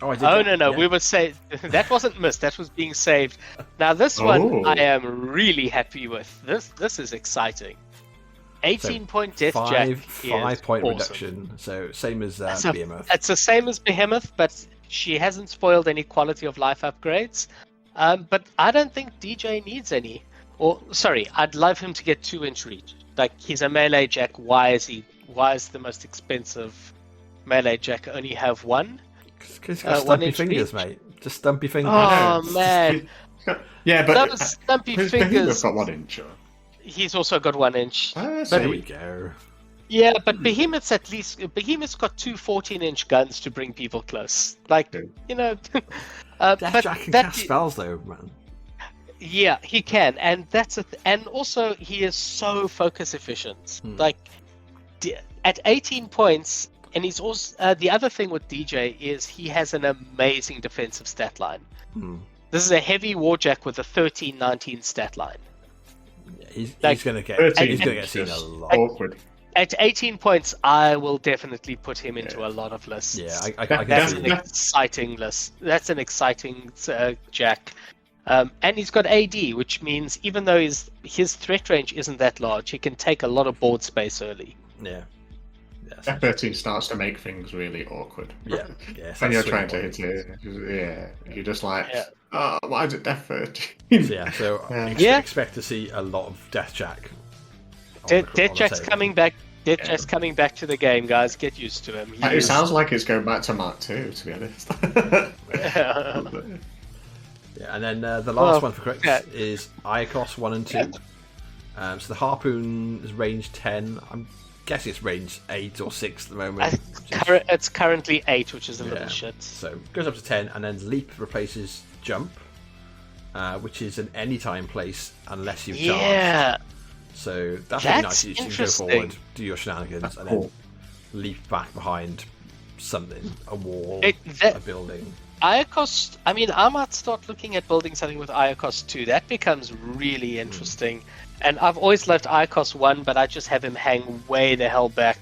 Oh, I did. Oh no, we were saved. That wasn't missed. That was being saved. Now this one, I am really happy with. This is exciting. 18-point Deathjack. 5-point awesome. Reduction. So same as Behemoth. It's the same as Behemoth, but she hasn't spoiled any quality of life upgrades. But I don't think DJ needs any. I'd love him to get 2-inch reach. Like, he's a melee jack. Why is the most expensive melee jack only have 1? Because he's got stumpy fingers, mate. Just stumpy fingers. Oh man. Yeah, but those stumpy fingers. Behemoth's got 1 inch. He's also got 1 inch. There we go. Yeah, but Behemoth's got 2 14-inch guns to bring people close. Like, Deathjack can cast spells though, man. Yeah, he can, and and also he is so focus efficient. Like at 18 points, and he's also the other thing with DJ is he has an amazing defensive stat line. This is a heavy Warjack with a 13-19 stat line. Yeah, he's going to get seen a lot. Awkward. At 18 points, I will definitely put him into a lot of lists. Yeah, that's an exciting list. That's an exciting Jack. And he's got AD, which means even though his threat range isn't that large, he can take a lot of board space early. Yeah. F13 starts to make things really awkward. Yeah. When you're trying to hit it, you're just like, why is it F13? Expect to see a lot of Deathjack. Deathjack's coming back. Deathjack's coming back to the game, guys. Get used to him. It sounds like it's going back to Mark 2, to be honest. Yeah, and then the last one for crits is Iacos 1 and 2. So the Harpoon is range 10. I'm guessing it's range 8 or 6 at the moment. It's currently 8, which is a little shit. So it goes up to 10, and then Leap replaces Jump, which is an anytime place unless you've charged. Yeah. So that's really nice. You can go forward, do your shenanigans, and then leap back behind something, a wall, a building. Iacos, I might start looking at building something with Iacos 2. That becomes really interesting. And I've always loved Iacos 1, but I just have him hang way the hell back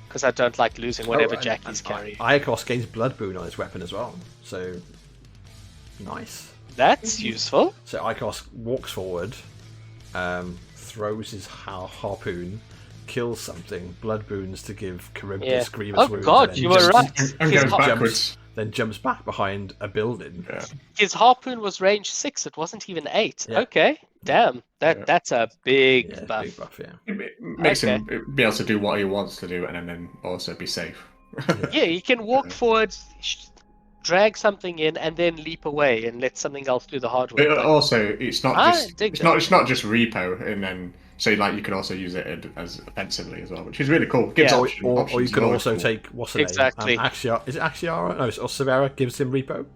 because I don't like losing whatever Jack he's carrying. Iacos gains Blood Boon on his weapon as well. So, nice. That's useful. So Iacos walks forward, throws his harpoon, kills something, blood boons to give Charybdis grievous Oh wounds. god, you were right. And goes backwards. Then jumps back behind a building. Yeah. His harpoon was range 6. It wasn't even 8. Yeah. Okay, damn, that's a big buff. Big buff, yeah. It makes him be able to do what he wants to do, and then also be safe. Yeah, he can walk forward, drag something in, and then leap away and let something else do the hard work. But also, it's not just it's not just repo, and then so like you can also use it as offensively as well, which is really cool. Gives options, or you can also cool. take what's the Exactly. name? Is it Axiara? No, or Severa gives him repo.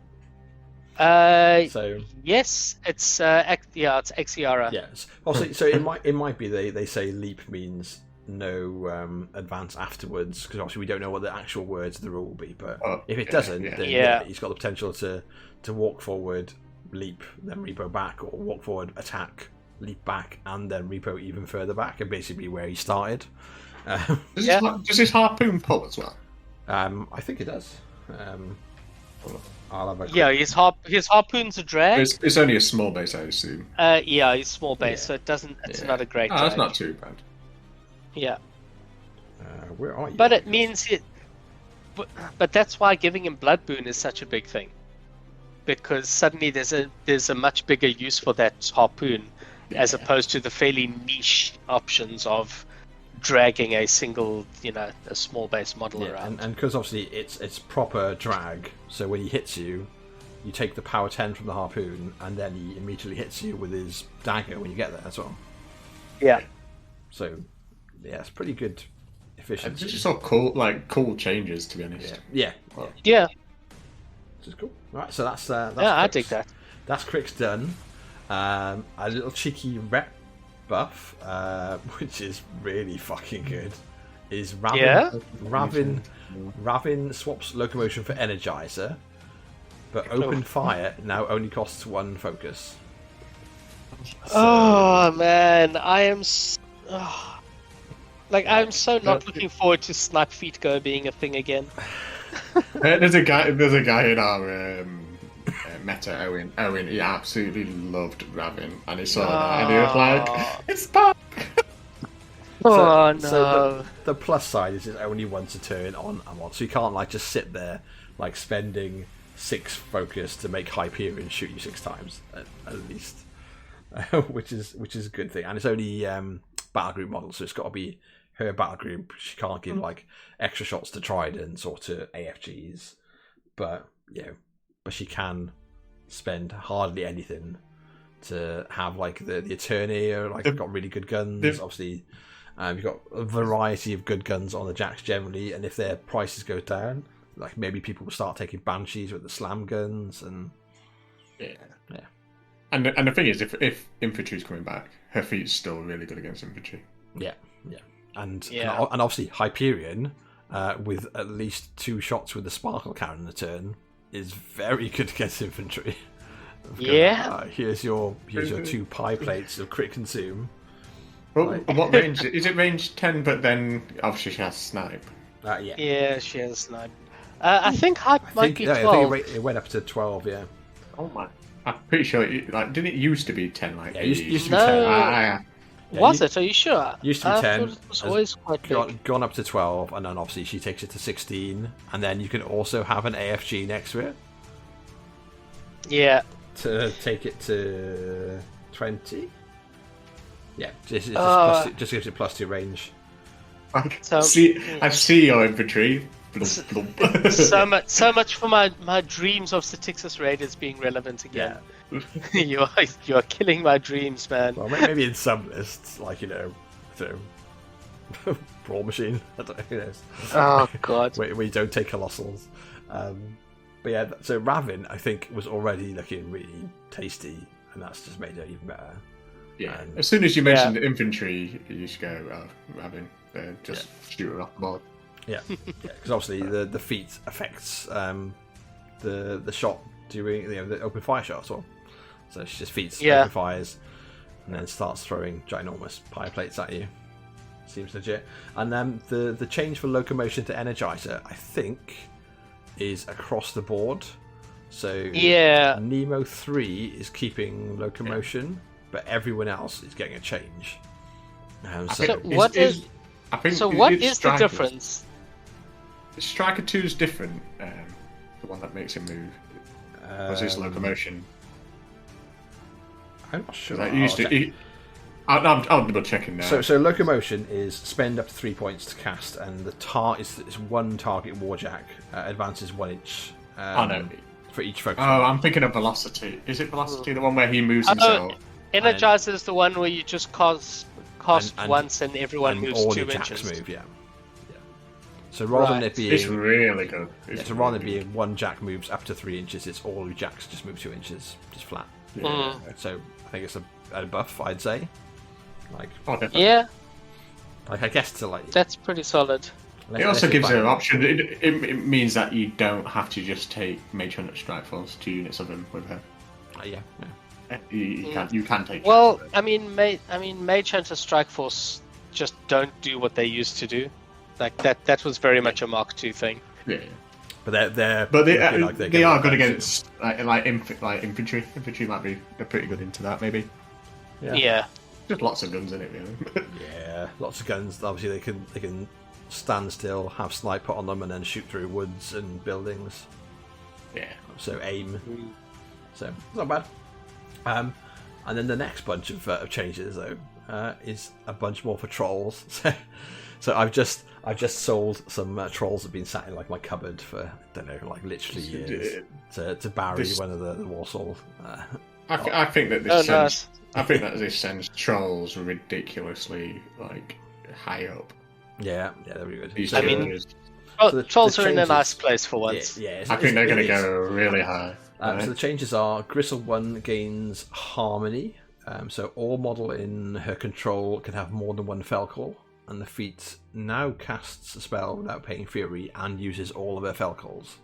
So Yes, it's it's Axiara. yes. Also, so it might be they say leap means no advance afterwards, because obviously we don't know what the actual words of the rule will be. But if it doesn't, then he's got the potential to walk forward, leap, then repo back, or walk forward, attack, leap back, and then repo even further back, and basically where he started. Does his harpoon pull as well? I think it does. I'll have a his harpoon's a drag. It's only a small base, I assume. He's small base, so it doesn't. It's not a great. That's not too bad. Yeah. Where are you? But it means it. But that's why giving him blood boon is such a big thing, because suddenly there's a much bigger use for that harpoon, as opposed to the fairly niche options of dragging a single, a small base model around. And because obviously it's proper drag, so when he hits you, you take the power 10 from the harpoon, and then he immediately hits you with his dagger when you get there as well. Yeah. So yeah, it's pretty good efficiency. It's just all cool changes, to be honest. Yeah. Which is cool. Right, so that's I dig that. That's Crick's done. A little cheeky rep buff, which is really fucking good, is Ravin. Ravin swaps locomotion for Energizer, but open fire now only costs 1 focus. Oh man, I am. I'm so not looking forward to Snipe Feet Go being a thing again. There's a guy in our meta, Owen. He absolutely loved Ravin, and he saw that, and he was like, "It's back!" No. So the plus side is it's only once a turn on Amon, so you can't just sit there spending 6 focus to make Hyperion shoot you 6 times at least, which is a good thing. And it's only battle group model, so it's got to be her battle group. She can't give extra shots to Tridents or to AFGs, but she can spend hardly anything to have the Attorney got really good guns. Obviously, you've got a variety of good guns on the Jacks generally, and if their prices go down, maybe people will start taking Banshees with the slam guns and And the thing is, if infantry's coming back, her feet's still really good against infantry. And obviously Hyperion with at least 2 shots with the Sparkle Cannon in the turn is very good against infantry. Here's your 2 pie plates of crit consume. Well, what range is it? Range 10, but then obviously she has snipe. Yeah, she has snipe. I think Hype might be 12. I think it went up to 12. Yeah. Oh my! I'm pretty sure. Didn't it used to be 10? It used to be 10. Was it? Are you sure? Used to be 10. It was always quite big. Gone up to 12, and then obviously she takes it to 16, and then you can also have an AFG next to it. Yeah. To take it to 20. Yeah, just gives it +2 range. I see your infantry. so much for my dreams of Statixis Raiders being relevant again. Yeah. you're killing my dreams, man. Well, maybe in some lists, Brawl Machine. I don't know who knows. Oh god. where you don't take colossals. But yeah, so Ravin I think was already looking really tasty, and that's just made it even better. Yeah. As soon as you mentioned infantry, you just go Ravin, shoot her off the board. Yeah, because obviously the feat affects the shot during the open fire shot as well. So she just feats open fires and then starts throwing ginormous pie plates at you. Seems legit. And then the change for locomotion to Energizer, I think, is across the board. So Nemo 3 is keeping locomotion, but everyone else is getting a change. I think. So what is the Striker. difference? Striker 2 is different. The one that makes him move. Was his locomotion? I'm not sure. That used to. I'm double checking now. So locomotion is spend up to 3 points to cast, and the is one target warjack advances 1 inch. No. For each focus. Oh, I'm thinking of velocity. Is it velocity, the one where he moves himself? Energize is the one where you just cost once and everyone moves all 2 your jacks inches. move, yeah. So rather than it being, it's really good. So rather than being one jack moves up to 3 inches, it's all your jacks just move 2 inches, just flat. Yeah. So I think it's a buff, I'd say. Like, yeah, like I guess to like. That's pretty solid. It also gives you an option. It means that you don't have to just take Mage Hunter Strike Force 2 units of him with her. Yeah. You can take. Well, I mean, Mage Hunter Strike Force just don't do what they used to do. Like that was very much a Mark II thing. Yeah. But they are good against infantry. Infantry might be pretty good into that, maybe. Yeah. Just lots of guns in it, really. Yeah, lots of guns. Obviously, they can stand still, have snipe put on them, and then shoot through woods and buildings. Yeah. So aim. So not bad. And then the next bunch of changes though is a bunch more for trolls. So I've just sold some trolls that have been sat in like my cupboard for I don't know, like literally years to Barry, one of the Warsaw. I think that this sends. I think that this sends trolls ridiculously like high up. Yeah, they're really good. I mean, So trolls the are in a changes- nice place for once. Yeah, I think they're going to go really high. So the changes are Gristle 1 gains Harmony. So all model in her control can have more than one Felcall, and the feat now casts a spell without paying Fury and uses all of her Felcalls.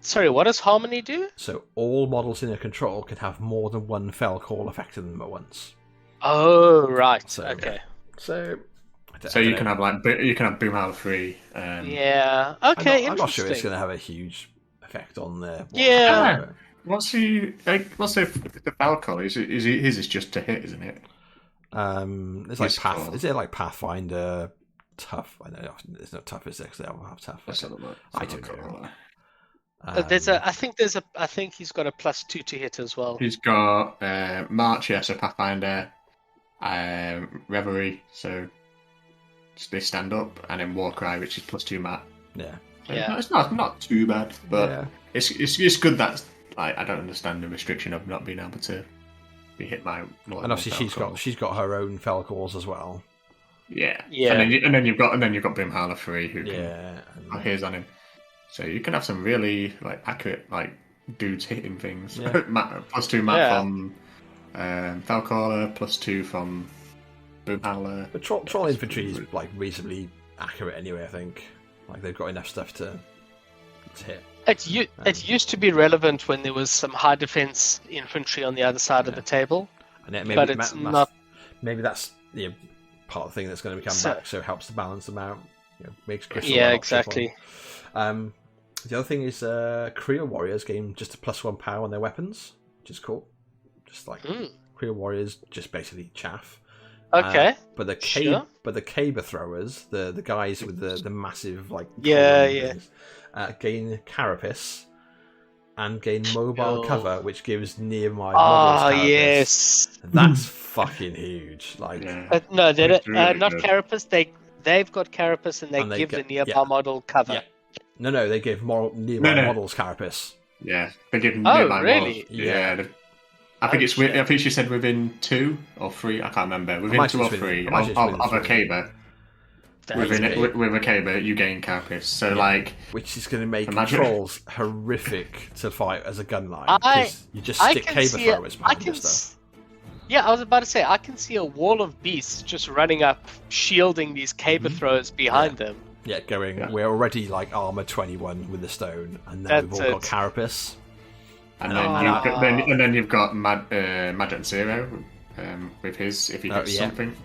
Sorry, what does Harmony do? So all models in her control can have more than one Felcall affecting them at once. Oh, right. So, okay. So You can have Boomhowler 3. Yeah. Okay. I'm not sure it's going to have a huge effect on the. Yeah. What's the Falcon? Is his is just to hit, isn't it? It's like is it like Pathfinder tough? I know there's no tough, is there? Because they all have tough. I don't know. I think he's got a +2 to hit as well. He's got March, so Pathfinder, Reverie, so they stand up, and then Warcry, which is +2 mat. Yeah. It's not too bad, but it's good that I don't understand the restriction of not being able to be hit by. And obviously she's got her own Felcalls as well. Yeah. And then you've got Brimhala 3 who can have his on him. So you can have some really accurate dudes hitting things. Yeah. +2 mat from Falcaller, +2 from Boomhandler. But troll infantry is reasonably accurate anyway. I think they've got enough stuff to hit. It used to be relevant when there was some high defense infantry on the other side of the table, and but it's not. Maybe that's part of the thing that's going to become back, so it helps to balance them out. Makes Crystal. Yeah, exactly. The other thing is Korea Warriors gain just a +1 power on their weapons, which is cool. Just Korea Warriors, just basically chaff. Okay. But the caber throwers, the guys with the massive gain Carapace and gain mobile cover, which gives nearby models Carapace. Yes. That's fucking huge. No, they don't, not Carapace. They've got Carapace and they give the nearby model cover. Yeah. No, they give nearby models Carapace. Yeah, they give nearby really? models. Yeah. I think I think she said within 2 or 3. I can't remember. Within 2 or 3 of a caber. With a caber, you gain Carapace. So which is going to make controls horrific to fight as a gun line because you just stick caber throwers behind your stuff. Yeah, I was about to say I can see a wall of beasts just running up, shielding these caber throwers behind them. Yeah, we're already armor 21 with the stone, and then we've all got Carapace. And then you've got Madrak Zero with his if he gets something.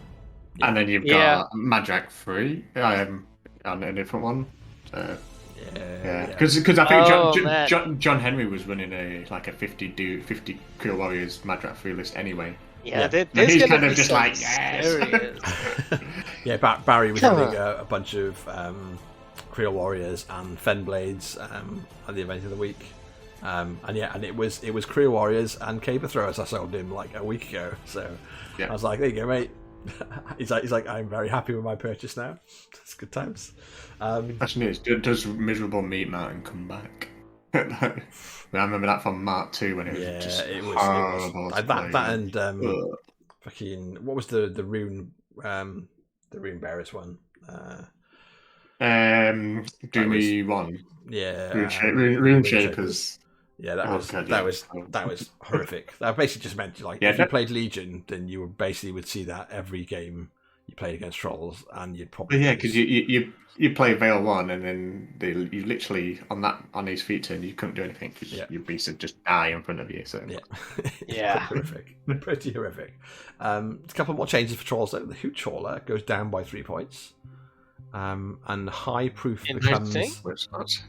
Yeah. And then you've got Madrak 3 on a different one. Because I think John Henry was running a 50 Korea Warriors Madrak 3 list anyway. Yeah, Yeah. there's He's gonna kind of be just some like, yes. serious- Yeah, Barry was having a bunch of Creel Warriors and Fen Blades at the event of the week. And it was Creel Warriors and Caber Throwers I sold him like a week ago. So Yeah. I was like, there you go, mate. he's like, I'm very happy with my purchase now. It's good times. Question is, does Miserable Meat Mountain come back? I remember that from Mark 2 when it was just horrible. Like that and fucking what was the rune bearers one? Doomy 1. Yeah, Rune Shapers. Yeah, that was horrific. That basically just meant like if you played Legion, then you would see that every game you played against trolls, and you'd probably because you play Veil 1, and then you literally on his feet turn you couldn't do anything because your beast would just die in front of you. So yeah, pretty horrific. A couple more changes for trolls. Though. The Hoot Trawler goes down by 3 points. And high proof becomes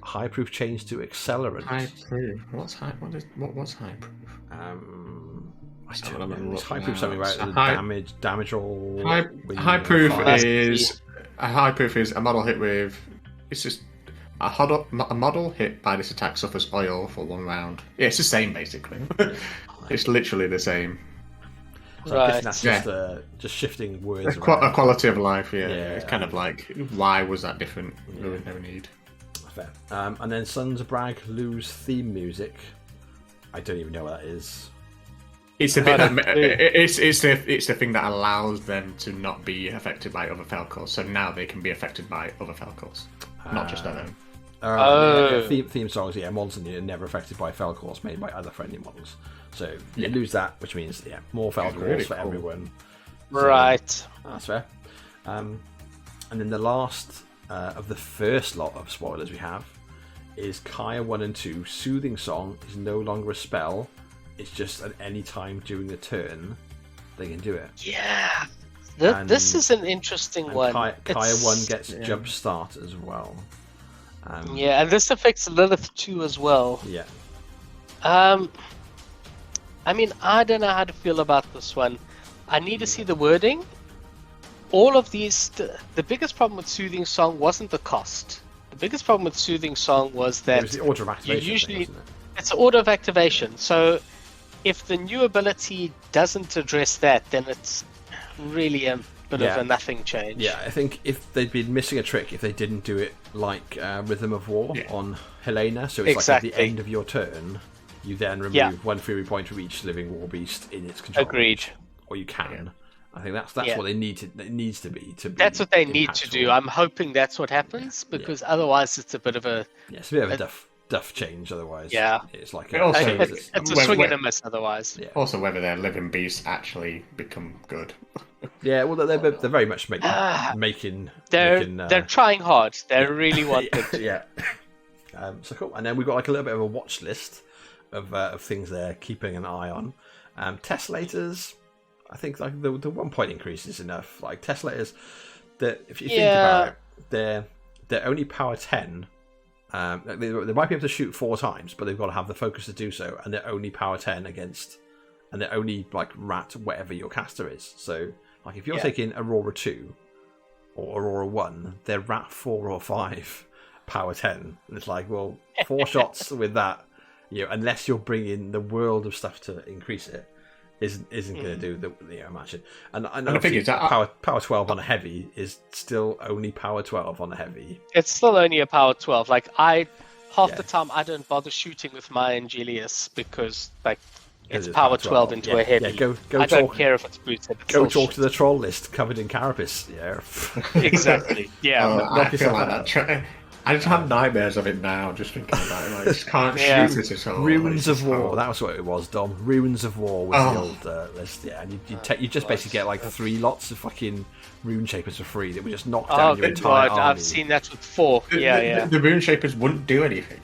high proof change to accelerant. High proof. What's high? What's high proof? I don't know. It's high proof something about damage or high proof is a model hit with. It's just a model hit by this attack suffers oil for 1 round. Yeah, it's the same basically. It's literally the same. So I guess that's just shifting words. A quality of life, It's kind of like, why was that different? No need. Fair. And then Sons of Brag lose theme music. I don't even know what that is. It's the bit it's the thing that allows them to not be affected by other Falcors. So now they can be affected by other Falcors, not just their own. Theme songs, models are never affected by Falcors made by other friendly models. So you lose that, which means more Falcors really for everyone. Right. So, that's fair. And then the last of the first lot of spoilers we have is Kaya 1 and 2. Soothing Song is no longer a spell. It's just at any time during the turn they can do it. Yeah. This is an interesting one. Kaya 1 gets Jump Start as well. And this affects Lilith 2 as well. Yeah. I mean, I don't know how to feel about this one. I need to see the wording. All of these, the biggest problem with Soothing Song wasn't the cost. The biggest problem with Soothing Song was that it was the order of activation it's an order of activation. So if the new ability doesn't address that, then it's really a bit of a nothing change. Yeah, I think if they'd been missing a trick, if they didn't do it like Rhythm of War on Helena, so it's like at the end of your turn, you then remove 1 fury point from each living war beast in its control. Agreed. Or you can. I think that's what they need to. It needs to be That's what they need to do. I'm hoping that's what happens because otherwise it's a bit of a. Yeah, it's a bit of a duff change. Otherwise, it's like it's a swing and a miss. Otherwise, also whether their living beasts actually become good. Yeah, well, they're very much making. They're trying hard. They really want it. Yeah. So cool, and then we've got like a little bit of a watch list of things they're keeping an eye on. Teslators. I think like the 1 point increase is enough. Like Teslators, that if you think about it, they're only power 10. They might be able to shoot 4 times, but they've got to have the focus to do so, and they're only power 10 against, and they're only like rat whatever your caster is. So like if you're taking Aurora 2 or Aurora 1, they're rat 4 or 5 power 10, and it's like, well, 4 shots with that, unless you're bringing the world of stuff to increase it, isn't going to do the match. And the thing is that power 12 on a heavy is still only power 12 on a heavy. It's still only a power 12. Like half the time I don't bother shooting with my Angelius because like it's power 12 into a heavy. Go I don't care if it's booted. Go talk to the troll list covered in carapace. Yeah. Exactly. Yeah. I feel like that. I just have nightmares of it now, just thinking about it. Like, I just can't shoot it at all. Runes of War, that was what it was, Dom. Runes of War was the old list, and you just basically get like 3 lots of fucking Rune Shapers for free that would just knock down your entire army. I've seen that with 4. The Rune Shapers wouldn't do anything.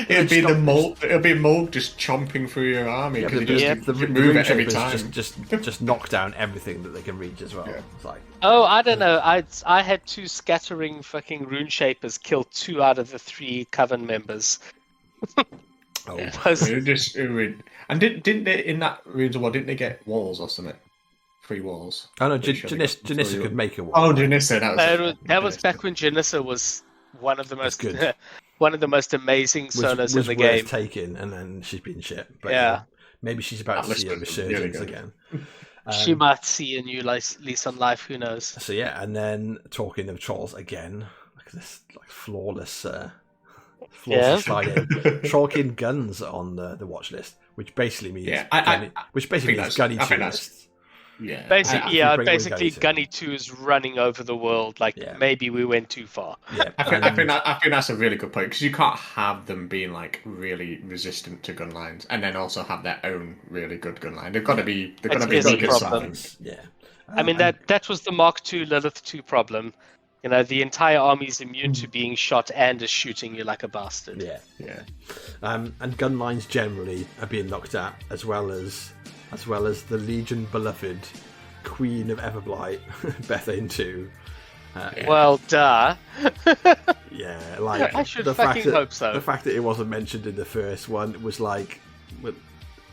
It'd be the mold. It'll be mold just chomping through your army because the Rune Shapers just knock down everything that they can reach as well. Yeah. It's like, I don't know. I had 2 scattering fucking Rune Shapers kill 2 out of the 3 Coven members. Oh, Yeah. Was- And didn't they in that Runes of War? Didn't they get walls or something? 3 walls. Oh no, Pretty sure they got Janissa 3 could make a wall. Oh, Janissa, that was back when Janissa was one of the most good. one of the most amazing solos was in the worth game. taking, and then she's been shit. But Yeah. maybe she's about to see a That looks really resurgence good. again. She might see a new lease on life. Who knows? So yeah, and then talking of trolls again, like this like flawless sliding Trollkin guns on the watch list, which basically means Gunny 2 lists. Yeah. Basically, Gunny 2 is running over the world. Like maybe we went too far. Yeah, I think that's a really good point, because you can't have them being like really resistant to gun lines and then also have their own really good gun line. They've got to be good at something. Yeah. I mean that was the Mark II Lilith 2 problem. You know, the entire army is immune to being shot and is shooting you like a bastard. Yeah. And gun lines generally are being looked at, as well as the Legion beloved Queen of Everblight, Bethane 2. Well, duh. Yeah, like I should fucking hope so. The fact that it wasn't mentioned in the first one was like with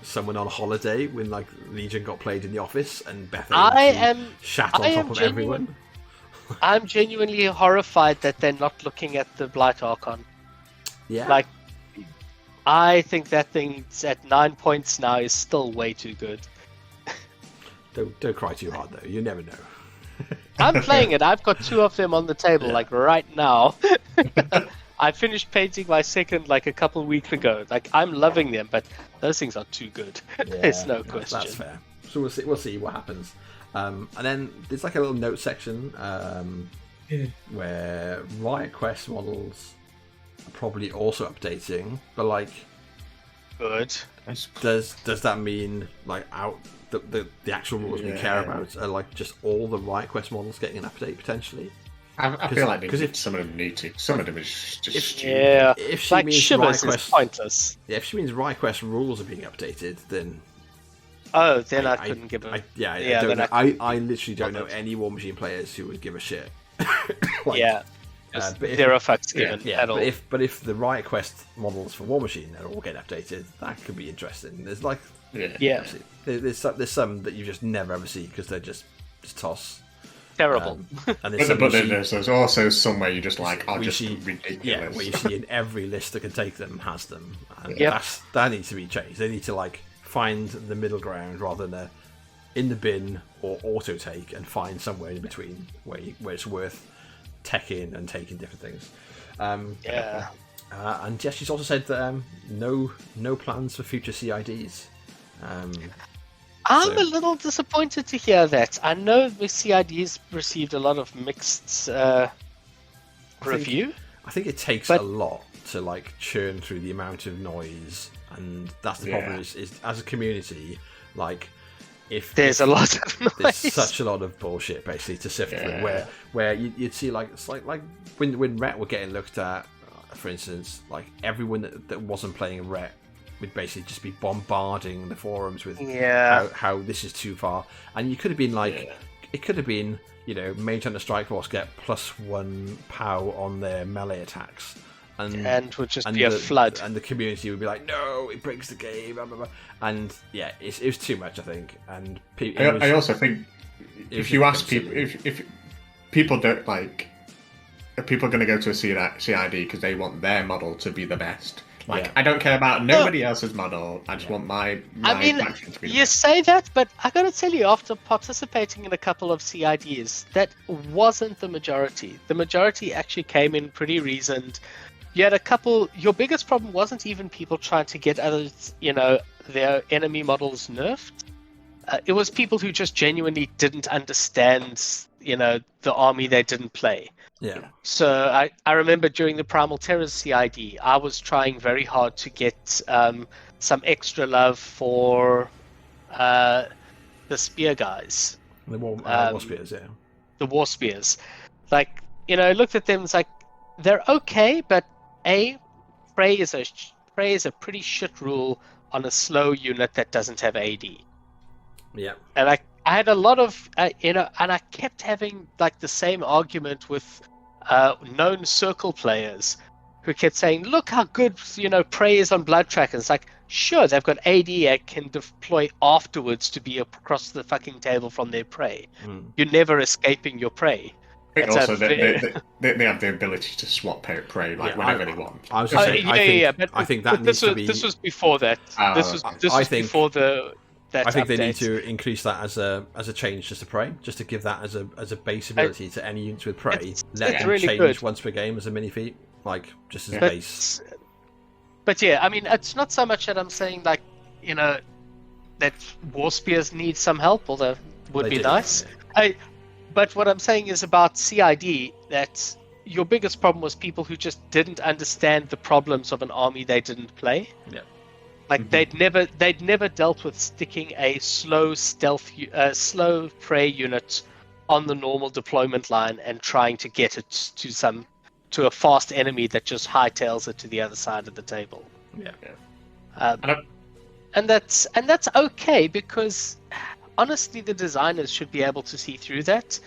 someone on holiday when like Legion got played in the office and Bethane shat on top of everyone. I'm genuinely horrified that they're not looking at the Blight Archon. Yeah. Like, I think that thing's at 9 points now is still way too good. Don't cry too hard though. You never know. I'm playing it. I've got 2 of them on the table, like right now. I finished painting my second like a couple weeks ago. Like I'm loving them, but those things are too good. There's no question. That's fair. So we'll see what happens. And then there's like a little note section where Riot Quest models are probably also updating, but like, good. Does that mean like the actual rules we care about are like just all the Riot Quest models getting an update potentially? I feel like some of them need to. Some of them is just stupid. Yeah, if she like means Shivers Riot is pointless. Yeah, if she means Riot Quest rules are being updated, then I couldn't give a... I literally don't know any War Machine players who would give a shit. But zero fucks given at all. But if the Riot Quest models for War Machine are all getting updated, that could be interesting. There's like there's some that you just never ever see because they're just toss. Terrible. And there's also somewhere you just like are just ridiculous. Yeah, where you see in every list that can take them has them. And that needs to be changed. They need to like find the middle ground rather than in the bin or auto take, and find somewhere in between where it's worth teching and taking different things. And she's also said that no plans for future CIDs. I'm a little disappointed to hear that. I know the CIDs received a lot of mixed review. I think it takes a lot to like churn through the amount of noise, and that's the problem. Is as a community, like if a lot of noise. There's such a lot of bullshit basically to sift through. Where you'd see like it's like when Ret were getting looked at, for instance, like everyone that wasn't playing Ret would basically just be bombarding the forums with how this is too far, and you could have been like it could have been Mage Hunter Strike Force get +1 POW on their melee attacks, and would just be a flood, and the community would be like, no, it breaks the game, blah, blah, blah. And it was too much, I think. And I also think if you ask people, if people don't like, are people going to go to a CID because they want their model to be the best? Like, I don't care about nobody else's model. I just want my faction to be the best. Say that, but I gotta tell you, after participating in a couple of CIDs, that wasn't the majority. The majority actually came in pretty reasoned. You had a couple. Your biggest problem wasn't even people trying to get others, their enemy models nerfed. It was people who just genuinely didn't understand, the army they didn't play. Yeah. So I remember during the Primal Terrors CID, I was trying very hard to get some extra love for the spear guys. The war spears, yeah. The war spears. Like, looked at them, it's like, they're okay, but Prey is a pretty shit rule on a slow unit that doesn't have AD. Yeah. And I had a lot of, and I kept having like the same argument with known circle players who kept saying, "Look how good Prey is on Blood Track." And it's like, sure, they've got AD that can deploy afterwards to be across the fucking table from their Prey. You're never escaping your Prey. I think also they have the ability to swap out Prey whenever they want. I was just saying, I think that needs to be. This was before that. This was before the. I think they need to increase that as a change just to Prey, just to give that as a base ability to any units with Prey. Let them change good. Once per game as a mini feat, just as base. But yeah, I mean, it's not so much that I'm saying that War Spears need some help, although would be nice. Yeah. But what I'm saying is about CID that your biggest problem was people who just didn't understand the problems of an army they didn't play. Yeah. They'd never dealt with sticking a slow Prey unit on the normal deployment line and trying to get it to a fast enemy that just hightails it to the other side of the table. Yeah. And that's okay, because honestly, the designers should be able to see through that.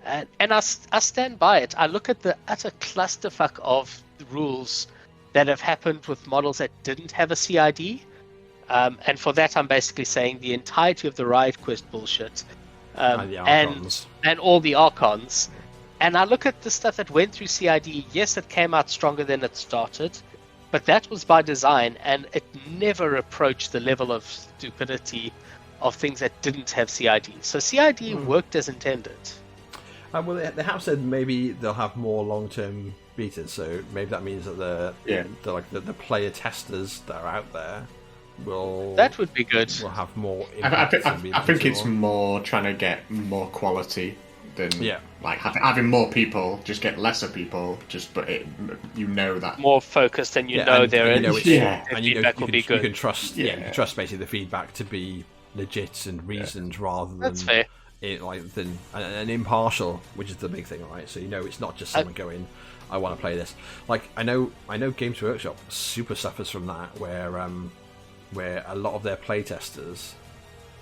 And I stand by it. I look at the utter clusterfuck of rules that have happened with models that didn't have a CID. And for that, I'm basically saying the entirety of the Riot Quest bullshit. And all the Archons. And I look at the stuff that went through CID. Yes, it came out stronger than it started. But that was by design, and it never approached the level of stupidity of things that didn't have CID. So CID worked as intended. Well, they have said maybe they'll have more long-term beaters, so maybe that means that the player testers that are out there will. That would be good. Will have more. I think it's more trying to get more quality than having more people just get lesser people. But that more focused, and feedback will be good. You can trust. Yeah, you can trust basically the feedback to be legit and reasoned rather than. That's fair. An impartial, which is the big thing, right? So it's not just someone going, "I want to play this." I know Games Workshop super suffers from that, where a lot of their playtesters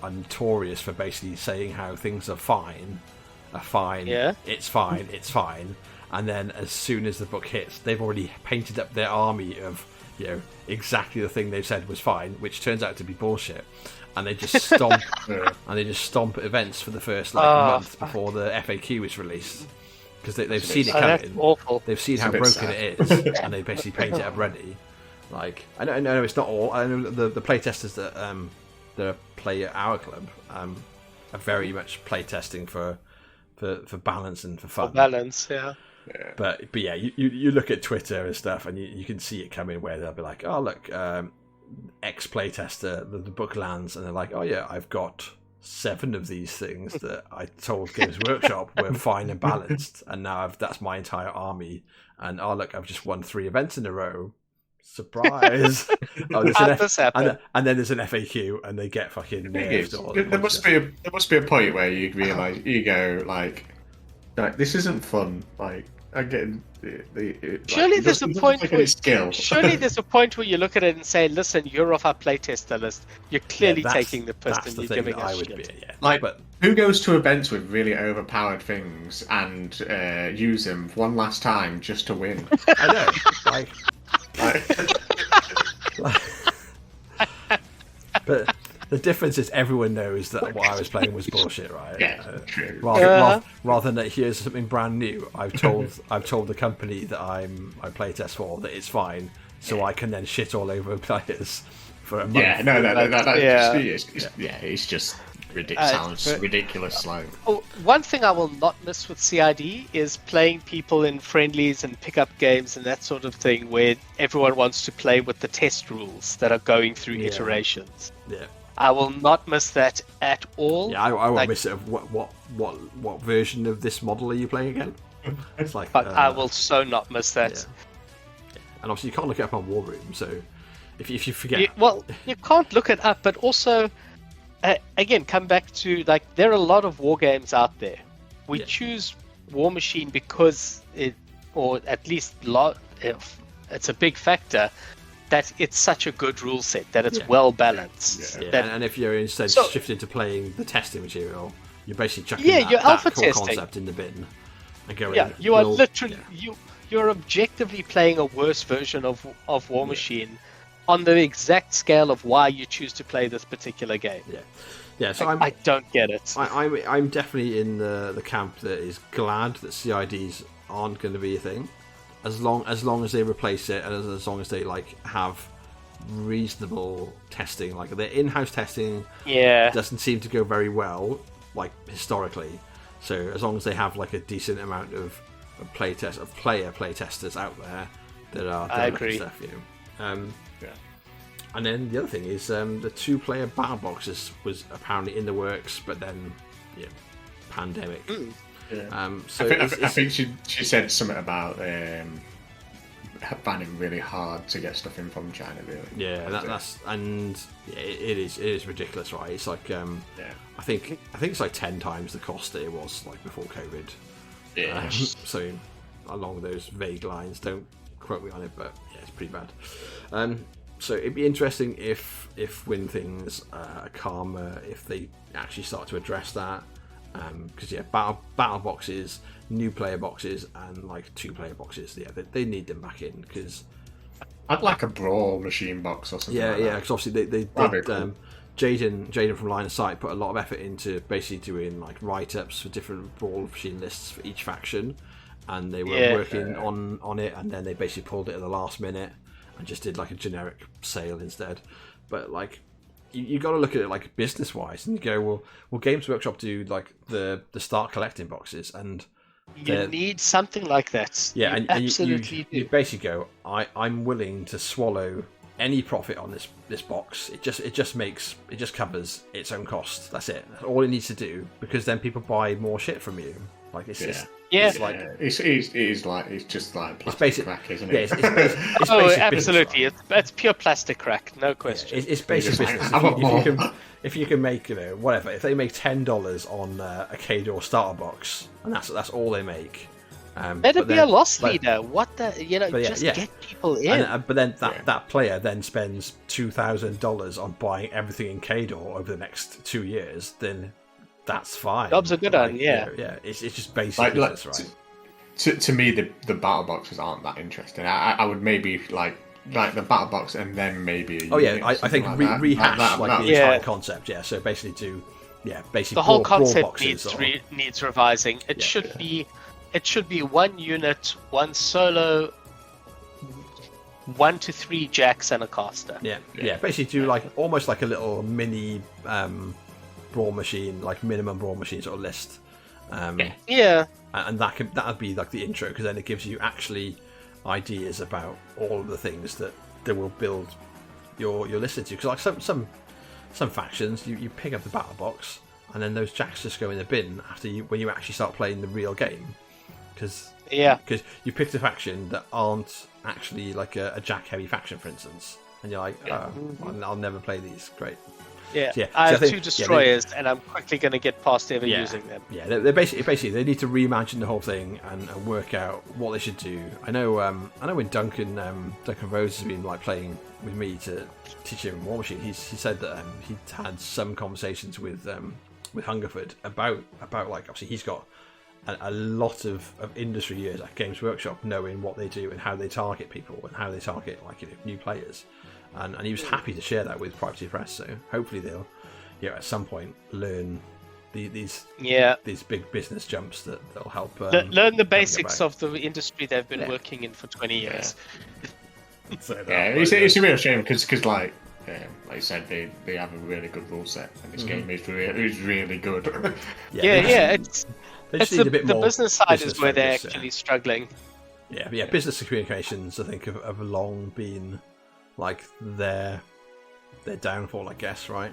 are notorious for basically saying how things are fine, it's fine, and then as soon as the book hits, they've already painted up their army of exactly the thing they've said was fine, which turns out to be bullshit. And they just stomp at events for the first month before the FAQ is released, because they've seen it coming. Awful. They've seen how broken it is, and they basically paint it up ready. I know it's not all. I know the playtesters that play at our club are very much playtesting for balance and for fun. For balance, yeah. But yeah, you look at Twitter and stuff, and you can see it coming where they'll be like, "Oh look." Ex playtester, the book lands, and they're like, "Oh yeah, I've got 7 of these things that I told Games Workshop were fine and balanced, and now that's my entire army. And oh look, I've just won 3 events in a row. Surprise!" And then there's an FAQ, and they get fucking nerfed. There must be a point where you realise you go like, this isn't fun. I get surely there's a point. Surely there's a point where you look at it and say, "Listen, you're off our playtester list. You're clearly taking the piss, and you're giving us shit." Who goes to events with really overpowered things and use them one last time just to win? I know. But the difference is everyone knows that what I was playing was bullshit, right? Yeah, true. Rather than that, here's something brand new. I've told the company that I playtest for that it's fine, so I can then shit all over players for a month. Yeah, it's just ridiculous. One thing I will not miss with CID is playing people in friendlies and pickup games and that sort of thing, where everyone wants to play with the test rules that are going through iterations. Yeah. I will not miss that at all. Yeah, I won't miss it. What version of this model are you playing again? It's like, I will so not miss that. Yeah. And obviously you can't look it up on War Room, so if you forget... you can't look it up, but also, again, come back to, there are a lot of war games out there. We choose War Machine because or at least it's a big factor, that it's such a good rule set, that it's well balanced. Yeah. And if you're instead shifted to playing the testing material, you're basically chucking your that alpha core testing concept in the bin. and going. Yeah, you are literally you're objectively playing a worse version of Warmachine on the exact scale of why you choose to play this particular game. Yeah. So I don't get it. I'm definitely in the camp that is glad that CIDs aren't going to be a thing, as long as they replace it, and as long as they like have reasonable testing. Like their in-house testing doesn't seem to go very well, like historically. So as long as they have like a decent amount of player play testers out there that are doing stuff, And then the other thing is the 2-player battle boxes was apparently in the works, but then pandemic. So I think she said something about finding it really hard to get stuff in from China. Really, it is ridiculous, right? It's like I think it's like 10 times the cost that it was like before COVID. So along those vague lines, don't quote me on it, but it's pretty bad. So it'd be interesting if when things are calmer, if they actually start to address that. Because battle boxes, new player boxes, and like 2-player boxes, they need them back in. Because I'd like a brawl machine box or something. Because obviously they cool. Jaden from Line of Sight put a lot of effort into basically doing like write-ups for different brawl machine lists for each faction, and they were working on it, and then they basically pulled it at the last minute and just did like a generic sale instead. But like you got to look at it like business wise, and you go, well, Games Workshop do like the start collecting boxes, and you need something like that. Yeah, you absolutely you basically go, I'm willing to swallow any profit on this box. It just covers its own cost. That's it. That's all it needs to do, because then people buy more shit from you. Like it's just it's like it's just like plastic crack, isn't it? It's basic absolutely. Business, right? It's pure plastic crack, no question. It's basic business. If you can make whatever, if they make $10 on a Kador starter box, and that's all they make. Let it be a loss leader. What the get people in. But then that player then spends $2,000 on buying everything in Kador over the next 2 years. Then that's fine. Jobs are good on, It's just basic business, right? To me, the battle boxes aren't that interesting. I would maybe like the battle box, and then maybe I think rehash the entire concept. Yeah, so basically basically the whole concept boxes needs revising. It should be one unit, one solo, 1 to 3 jacks and a caster. Basically do like almost like a little mini brawl machine, like minimum brawl machine sort of list. And that'd be like the intro, because then it gives you actually ideas about all of the things that will build your list into. Because like some factions, you pick up the battle box, and then those jacks just go in the bin when you actually start playing the real game. Because you picked a faction that aren't actually like a jack heavy faction, for instance, and you're like, I'll never play these. Great. I have 2 destroyers, and I'm quickly going to get past ever using them. They're basically they need to reimagine the whole thing and work out what they should do. I know when Duncan Rose has been like playing with me to teach him War Machine, he said that he'd had some conversations with Hungerford about like, obviously he's got a lot of industry years at Games Workshop, knowing what they do and how they target people and how they target new players. And he was happy to share that with Privacy Press, so hopefully they'll at some point learn these big business jumps that'll help learn the basics of the industry they've been working in for 20 years. It's a real shame, because like you said, they have a really good rule set, and this game is really good. It's the business side is where they're actually struggling. Business communications, I think, have long been like their downfall, I guess, right?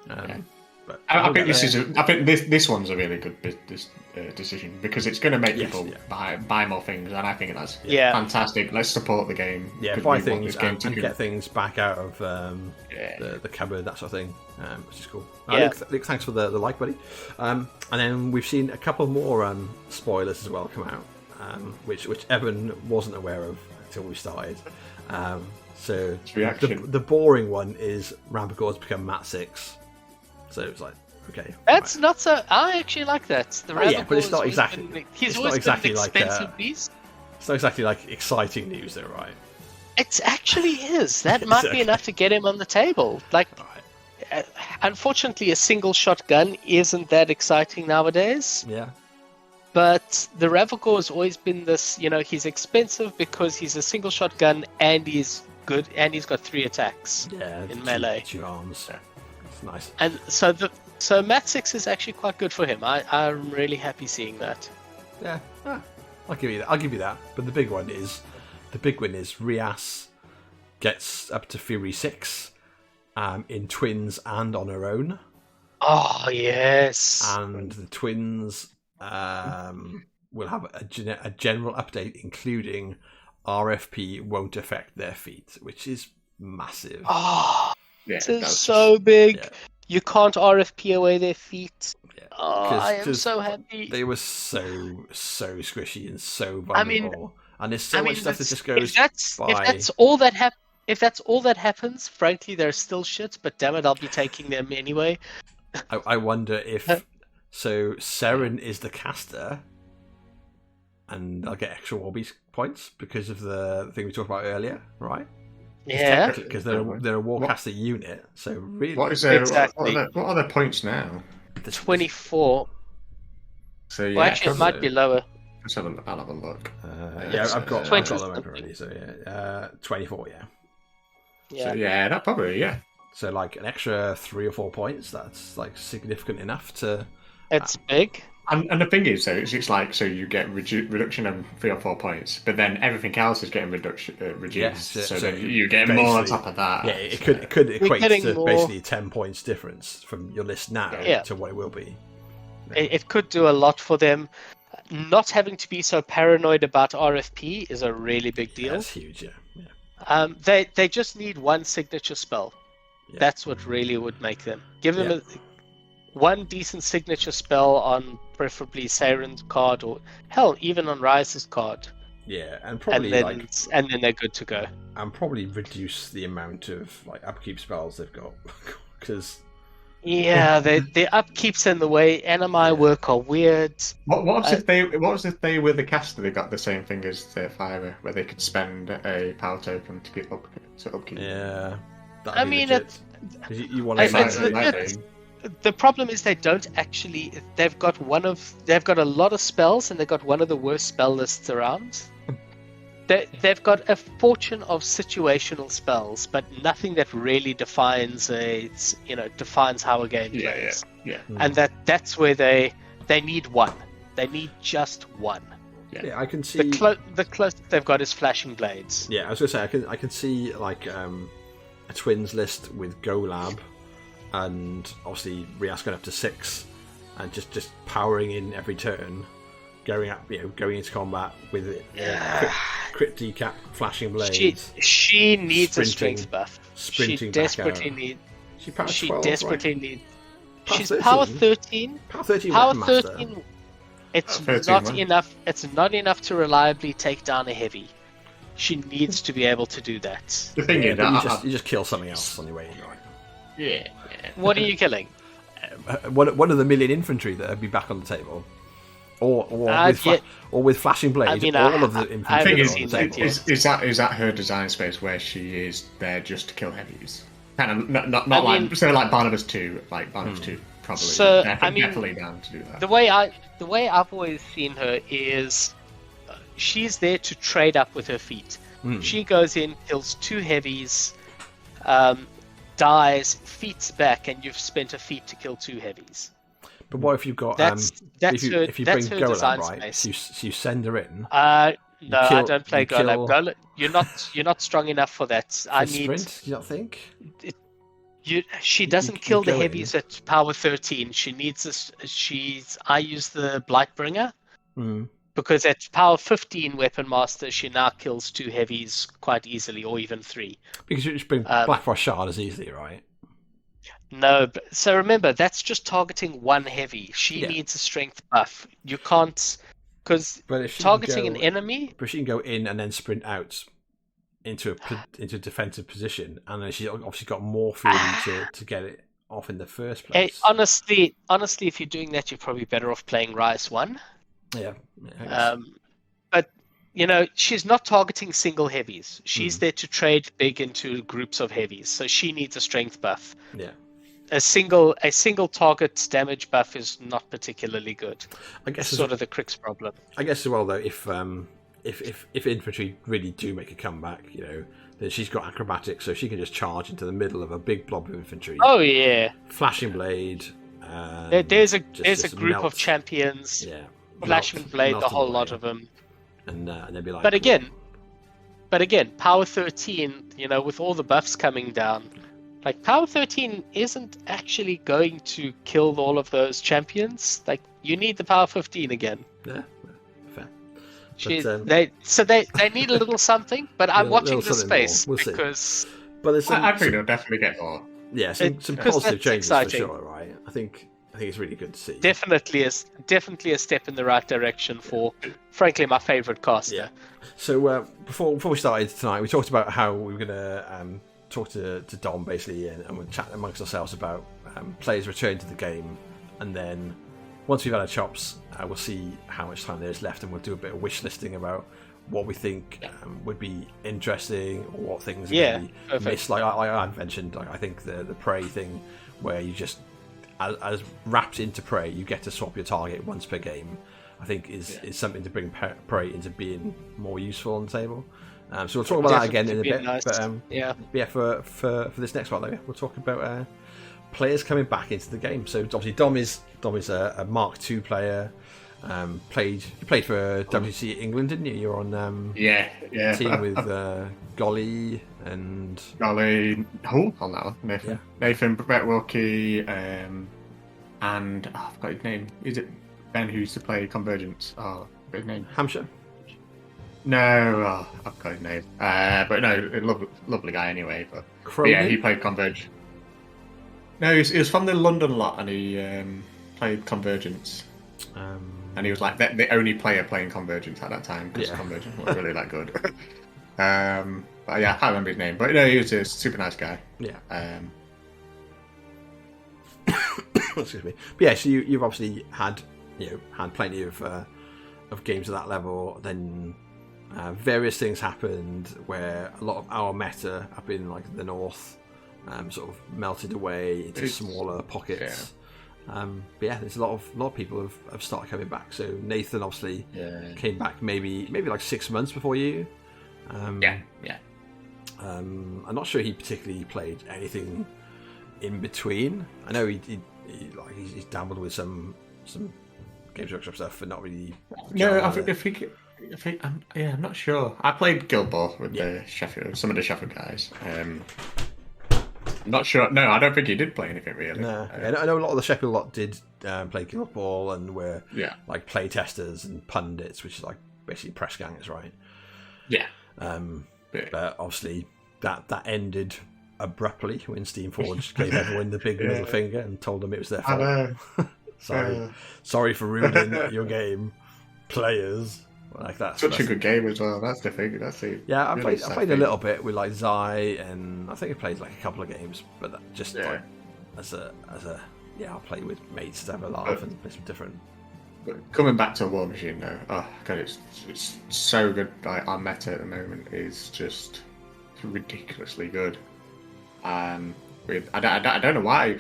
But I think this one's a really good business decision, because it's going to make people buy more things, and I think that's fantastic. Let's support the game. Buy things and get things back out of the cupboard, that sort of thing, which is cool. Luke, thanks for the like, buddy. And then we've seen a couple more spoilers as well come out, which Evan wasn't aware of until we started. So the boring one is Rampagor's become Mat 6. So it's like, Okay. That's right. not so. I actually like that. The yeah, but it's not exactly. He's it's always not exactly been an like. expensive beast. It's not exactly like exciting news, though, right? It actually is. That might be enough to get him on the table. Like, unfortunately, a single shotgun isn't that exciting nowadays. Yeah. But the Ravagor has always been this, he's expensive because he's a single shotgun and he's good and he's got 3 attacks in melee. 2 arms. Yeah. It's nice. And so Mat 6 is actually quite good for him. I'm really happy seeing that. Yeah. I'll give you that. But the big one is Rias gets up to Fury 6 in twins and on her own. Oh yes. And the twins will have a general update, including RFP won't affect their feet, which is massive. Oh, this is so big. Yeah. You can't RFP away their feet. Yeah. I am so happy. They were so squishy and so vulnerable. And there's so much stuff that just goes by. If that's all that happens, frankly, they're still shit. But damn it, I'll be taking them anyway. I wonder if. So Seren is the caster, and I'll get extra Warby points because of the thing we talked about earlier, right? Yeah. Because they're a Warcaster unit, so really. What is there? Exactly. What are their points now? 24. So yeah, well, actually, it might be lower. I'll have a look. I've got them already. So 24. Yeah. So, that probably So like an extra 3 or 4 points. That's like significant enough to. It's big. And the thing is, so it's like you get reduction of 3 or 4 points, but then everything else is getting reduced. Yeah, so you get more on top of that. Yeah, it could equate to basically 10 points difference from your list now to what it will be. It could do a lot for them. Not having to be so paranoid about RFP is a really big deal. That's huge, yeah. They just need one signature spell. Yeah. That's what really would make them. Give them one decent signature spell on preferably Seren's card, or hell, even on Rise's card. Yeah, and probably and then they're good to go. And probably reduce the amount of upkeep spells they've got, because. Yeah, the upkeeps in the way Animi work are weird. What was if they were the caster? They got the same thing as the Fiver, where they could spend a power token to get upkeep. Yeah, I mean, you want to. The problem is they don't actually. They've got a lot of spells, and they've got one of the worst spell lists around. They've got a fortune of situational spells, but nothing that really defines how a game plays. Yeah. And that's where they need one. They need just one. Yeah, I can see the closest they've got is Flashing Blades. Yeah, I was gonna say I can see like a twins list with Golab, and obviously Rias going up to 6, and just powering in every turn, going into combat with it. Crit decap, Flashing Blades. She needs a strength buff. Sprinting. She desperately needs. She desperately needs. She's power 13. Power 13. Power 13. It's not enough. It's not enough to reliably take down a heavy. She needs to be able to do that. The thing is, you just kill something else on your way in, right? Yeah. What are you killing? One of the million infantry that would be back on the table. Or with Flashing Blades, I mean, all of the infantry on the table. Is that her design space where she is there just to kill heavies? Kind of not like Barnabas 2, Barnabas 2 probably. So definitely down to do that. The way I've always seen her is, she's there to trade up with her feet. She goes in, kills 2 heavies, dies, feats back, and you've spent a feat to kill 2 heavies. But what if you've got if you bring Golab, right? So you send her in. I don't play Golab. You're not strong enough for that. I need. Sprint, do you not think? She doesn't kill the heavies at power 13. She needs this. I use the Blightbringer because at power 15 Weapon Master, she now kills 2 heavies quite easily, or even 3. Because you just bring Blackfrost Shard as easily, right? No, so remember, that's just targeting 1 heavy. She needs a strength buff. You can't, because targeting an enemy. But she can go in and then sprint out into a defensive position, and then she's obviously got more fury to get it off in the first Hey, place. honestly, if you're doing that, you're probably better off playing Rise 1. Yeah. I guess. But, she's not targeting single heavies. She's there to trade big into groups of heavies, so she needs a strength buff. Yeah. A single target damage buff is not particularly good. I guess it's sort of the Crick's problem. I guess as well though, if infantry really do make a comeback, then she's got acrobatics, so she can just charge into the middle of a big blob of infantry. Oh yeah, flashing blade. There's a group of champions. Yeah, flashing blade, the whole lot of them. And they'd be like. But again, power 13. With all the buffs coming down. Like, power 13 isn't actually going to kill all of those champions. Like, you need the power 15 again. Yeah, fair. They need a little something, but I'm watching the space because... But I think they'll definitely get more. Yeah, some positive changes for sure, right? I think it's really good to see. Definitely a step in the right direction for, frankly, my favourite caster. Yeah. So before we started tonight, we talked about how we were going to... talk to Dom basically, and we'll chat amongst ourselves about players returning to the game, and then once we've had our chops, we'll see how much time there is left, and we'll do a bit of wish listing about what we think would be interesting or what things are going to be missed. Like I mentioned, I think the prey thing, where you just as wrapped into prey, you get to swap your target once per game. I think is something to bring prey into being more useful on the table. So we'll talk about that again in a bit. Nice. But for this next one, though, we'll talk about players coming back into the game. So obviously Dom is a Mark II player. You played for WTC England, didn't you? You're on team with Golly and on that one. Nathan Brett Wilkie, and I've got his name. Is it Ben who used to play Convergence? Oh, his name Hampshire. No, I've got his name. But no, lovely guy anyway. But yeah, he played Converge. No, he was from the London lot, and he played Convergence. And he was like the only player playing Convergence at that time, because Convergence wasn't really that good. But yeah, I can't remember his name. But he was a super nice guy. Yeah. Excuse me. But yeah, so you've obviously had plenty of games at that level. Then various things happened where a lot of our meta up in like the north sort of melted away into smaller pockets. But yeah, there's a lot of people have started coming back. So Nathan obviously came back maybe like 6 months before you. I'm not sure he particularly played anything in between. I know he's dabbled with some Games Workshop stuff, but not really. No, I think I'm not sure. I played Guild Ball with some of the Sheffield guys. I'm not sure. No, I don't think he did play anything really. No, I know a lot of the Sheffield lot did play Guild Ball and were like play testers and pundits, which is like basically press gangers, right? Yeah. But obviously that ended abruptly when Steamforged gave everyone the big middle finger and told them it was their fault. Sorry for ruining your game, players. Like that's such a good game as well. That's the thing. I played a little bit with like Zai, and I think I played like a couple of games, but that just like as a I'll play with mates to have a laugh and play some different. But coming back to Warmachine though, oh god, it's so good. Like, our meta at the moment is just ridiculously good. I don't know why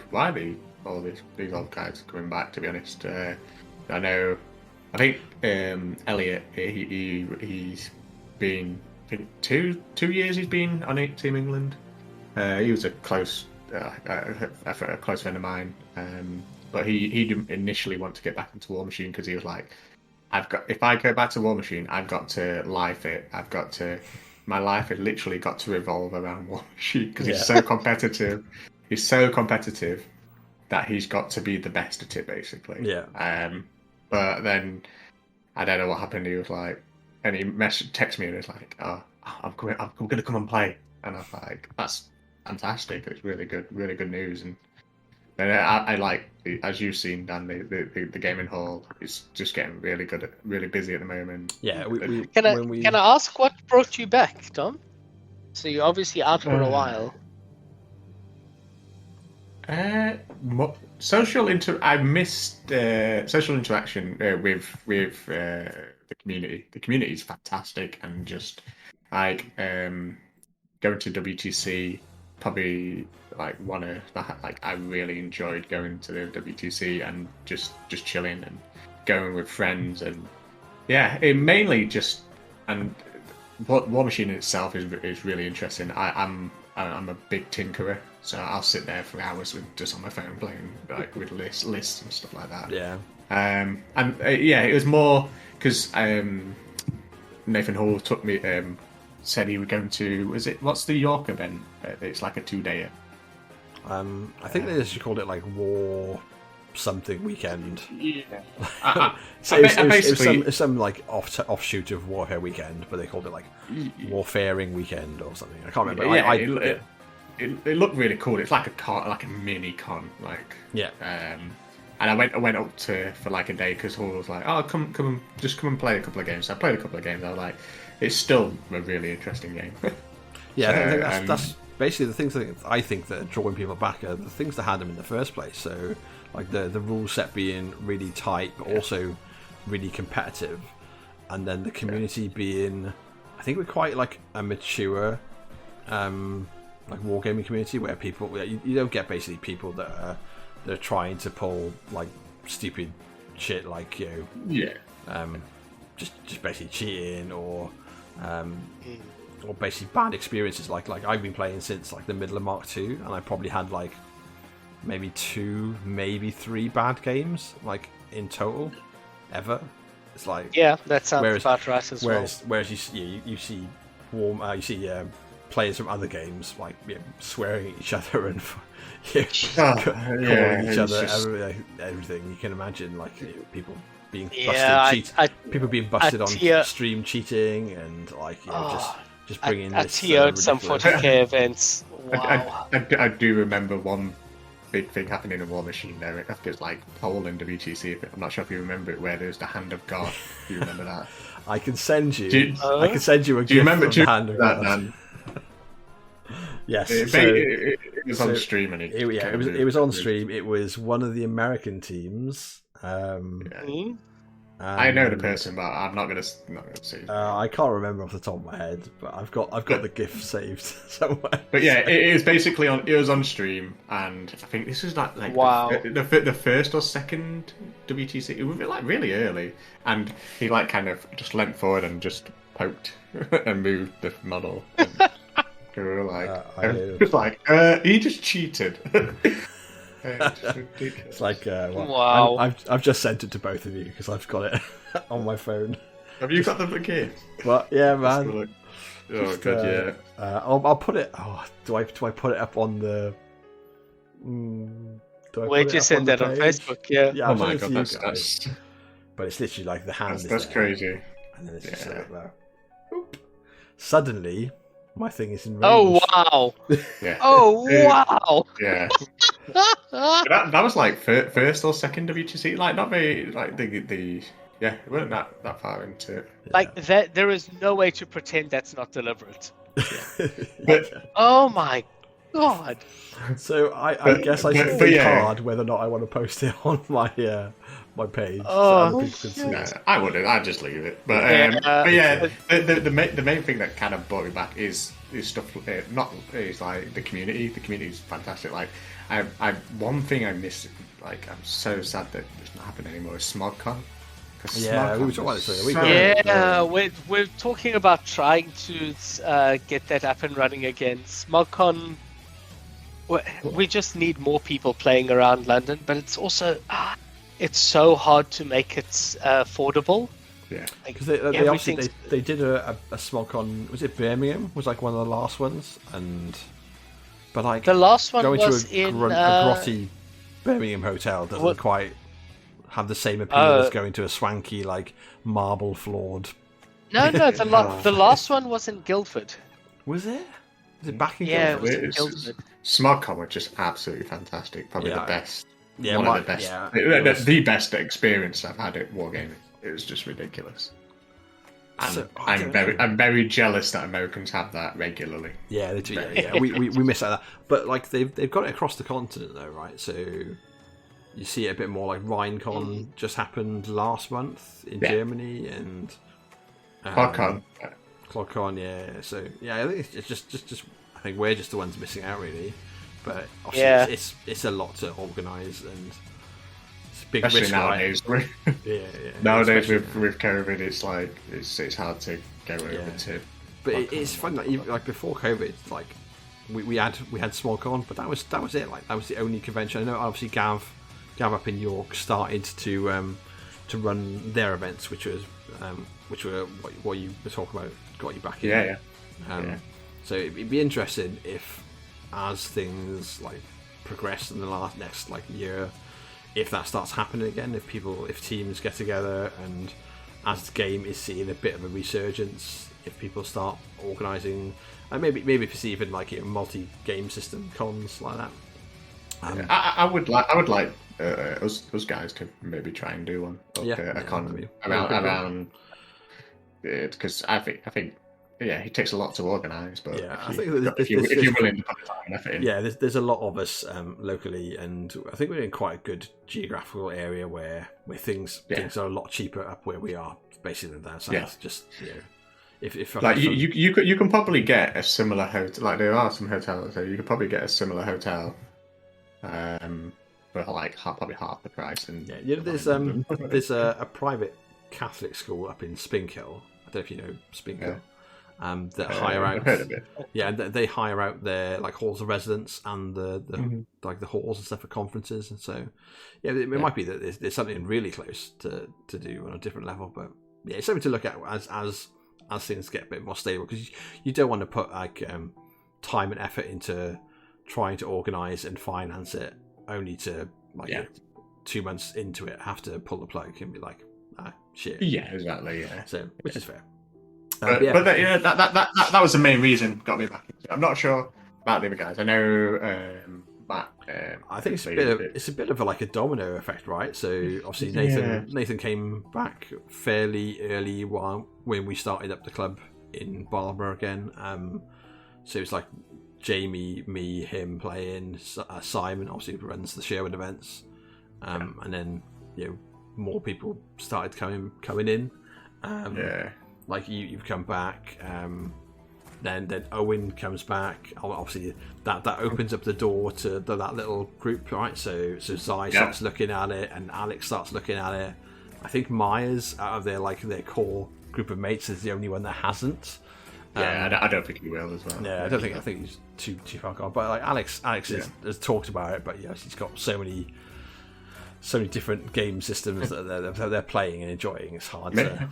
all these old guys are coming back. To be honest, I think Elliot he's been two years he's been on Team England. He was a close friend of mine. But he didn't initially want to get back into Warmachine because he was like, if I go back to Warmachine, I've got to life it. My life has literally got to revolve around Warmachine because he's so competitive. He's so competitive that he's got to be the best at it, basically. Yeah. But then I don't know what happened. He was like, and he texted me and he was like, "Oh, I'm going to come and play." And I was like, "That's fantastic! It's really good news." And I like, as you've seen, Dan, the gaming hall is just getting really good, really busy at the moment. Yeah. Can I ask what brought you back, Tom? So you're obviously out for a while. I missed social interaction with the community. The community is fantastic, and just like going to WTC, probably like I really enjoyed going to the WTC and just chilling and going with friends, and yeah, it mainly just, and Warmachine itself is really interesting. I'm a big tinkerer, so I'll sit there for hours just on my phone playing like with lists and stuff like that. Yeah. It was more because Nathan Hall took me. Said he was going to. What's the York event? It's like a 2-day. I think they just called it like War something weekend. Yeah. It was some like offshoot of Warfare Weekend, but they called it like Warfaring Weekend or something. I can't remember. Yeah, it looked really cool. It's like a con, like a mini con, like yeah. And I went up for like a day because Hall was like, "Oh, come and play a couple of games." So I played a couple of games. I was like, "It's still a really interesting game." Yeah, I think that's basically the things that I think that are drawing people back are the things that had them in the first place. So, like the rule set being really tight, but also really competitive, and then the community being, I think we're quite like a mature, like wargaming community where people you don't get basically people that are trying to pull like stupid shit like just basically cheating or basically bad experiences like I've been playing since like the middle of Mark II, and I probably had like maybe 2 maybe 3 bad games like in total ever. It's like that sounds about right as well. Whereas you see players from other games like swearing at each other and calling each other everything you can imagine, like people being busted, people being busted on stream cheating and like just bringing I TO'd some 40k events. Wow. I do remember one big thing happening in Warmachine there. I think it's like Poland WTC. I'm not sure if you remember it, where there's the Hand of God. Do you remember that? I can send you. I can send you a. Do you remember the Hand of God? Man? Yes, it was on stream, and it was on stream. It was one of the American teams. I know the person, but I'm not gonna say. I can't remember off the top of my head, but I've got the GIF saved somewhere. But yeah, it was basically on. It was on stream, and I think this was like wow. the first or second WTC. It was like really early, and he like kind of just leant forward and just poked and moved the model. And we were like, he just cheated. It's like wow. I've just sent it to both of you because I've got it on my phone. Have you got them again? Well, yeah, man. Oh, good, yeah. I'll put it. Oh, do I put it up on the? Where'd you send that on Facebook? Yeah. Yeah. Oh my god, that's. But it's literally like the hand. That's crazy. And then it's just like that. Suddenly, my thing is in range. Oh wow! Yeah. Oh wow! Yeah. that was like first or second WTC. Like not very like the it wasn't that far into it. Like that, there is no way to pretend that's not deliberate. Oh my god! So I guess I should think hard whether or not I want to post it on my my page. Oh, no, I wouldn't. I'd just leave it. But the main thing that kind of brought me back is stuff. Is like the community. The community is fantastic. Like one thing I miss. Like I'm so sad that it's not happening anymore. Is SmogCon. Yeah, we were talking about this a week ago. We're talking about trying to get that up and running again. SmogCon. We just need more people playing around London, but it's also it's so hard to make it affordable. Yeah, because they did a SmogCon. Was it Birmingham? Was like one of the last ones, but like the last one going was to a in grotty Birmingham hotel doesn't quite have the same appeal as going to a swanky like marble floored. No, the last one was in Guildford. Was it? Was it back in Guildford? Guildford? It was in Guildford. SmogCon were just absolutely fantastic. Probably the best. Yeah, one of the best. Yeah, the best experience I've had at Wargaming. It was just ridiculous. And I'm very jealous that Americans have that regularly. Yeah, they do. Yeah. We miss out that, but like they've got it across the continent though, right? So you see it a bit more. Like RhineCon just happened last month in Germany, and ClogCon, yeah. So yeah, I think it's just I think we're just the ones missing out really. But obviously it's a lot to organise, and it's a big especially risk, nowadays. Right? Nowadays with COVID, it's like it's hard to go over to. But it's fun. Like before COVID, like we had SmallCon, but that was it. Like that was the only convention. I know obviously Gav up in York started to run their events, which were what you were talking about, got you back in. So it'd be interesting as things like progress in the next like year, if that starts happening again, if teams get together, and as the game is seeing a bit of a resurgence, if people start organising, and maybe if it's even like multi-game system cons like that. I would like us guys to maybe try and do one, a con around because I think. Yeah, it takes a lot to organise, but if you're willing to put the time and effort in. Yeah, there's a lot of us locally, and I think we're in quite a good geographical area where things are a lot cheaper up where we are, basically down south. Yeah. Just if like you can probably get a similar hotel. Like there are some hotels, so you could probably get a similar hotel, for like probably half the price. And there's a private Catholic school up in Spinkhill. I don't know if you know Spinkhill. Yeah. That hire out. I've heard of it. Yeah, they hire out their like halls of residence and the like the halls and stuff for conferences, and so it might be that there's something really close to do on a different level, but it's something to look at as things get a bit more stable, because you don't want to put like time and effort into trying to organise and finance it only to 2 months into it have to pull the plug and be like shit. Yeah, exactly. Yeah, so which is fair. But that was the main reason got me back into it. I'm not sure about the other guys. I know Matt. I think it's a bit of like a domino effect, right? So obviously Nathan came back fairly early when we started up the club in Barbara again. So it's like Jamie, me, him playing. Simon obviously runs the Sherwood events, and then more people started coming in. Like you've come back, then Owen comes back. Obviously, that opens up the door to that little group, right? So Zai starts looking at it, and Alex starts looking at it. I think Myers, out of their core group of mates, is the only one that hasn't. I don't think he will as well. Yeah, I think he's too far gone. But like Alex has talked about it, but he's got so many different game systems that they're playing and enjoying. It's hard to.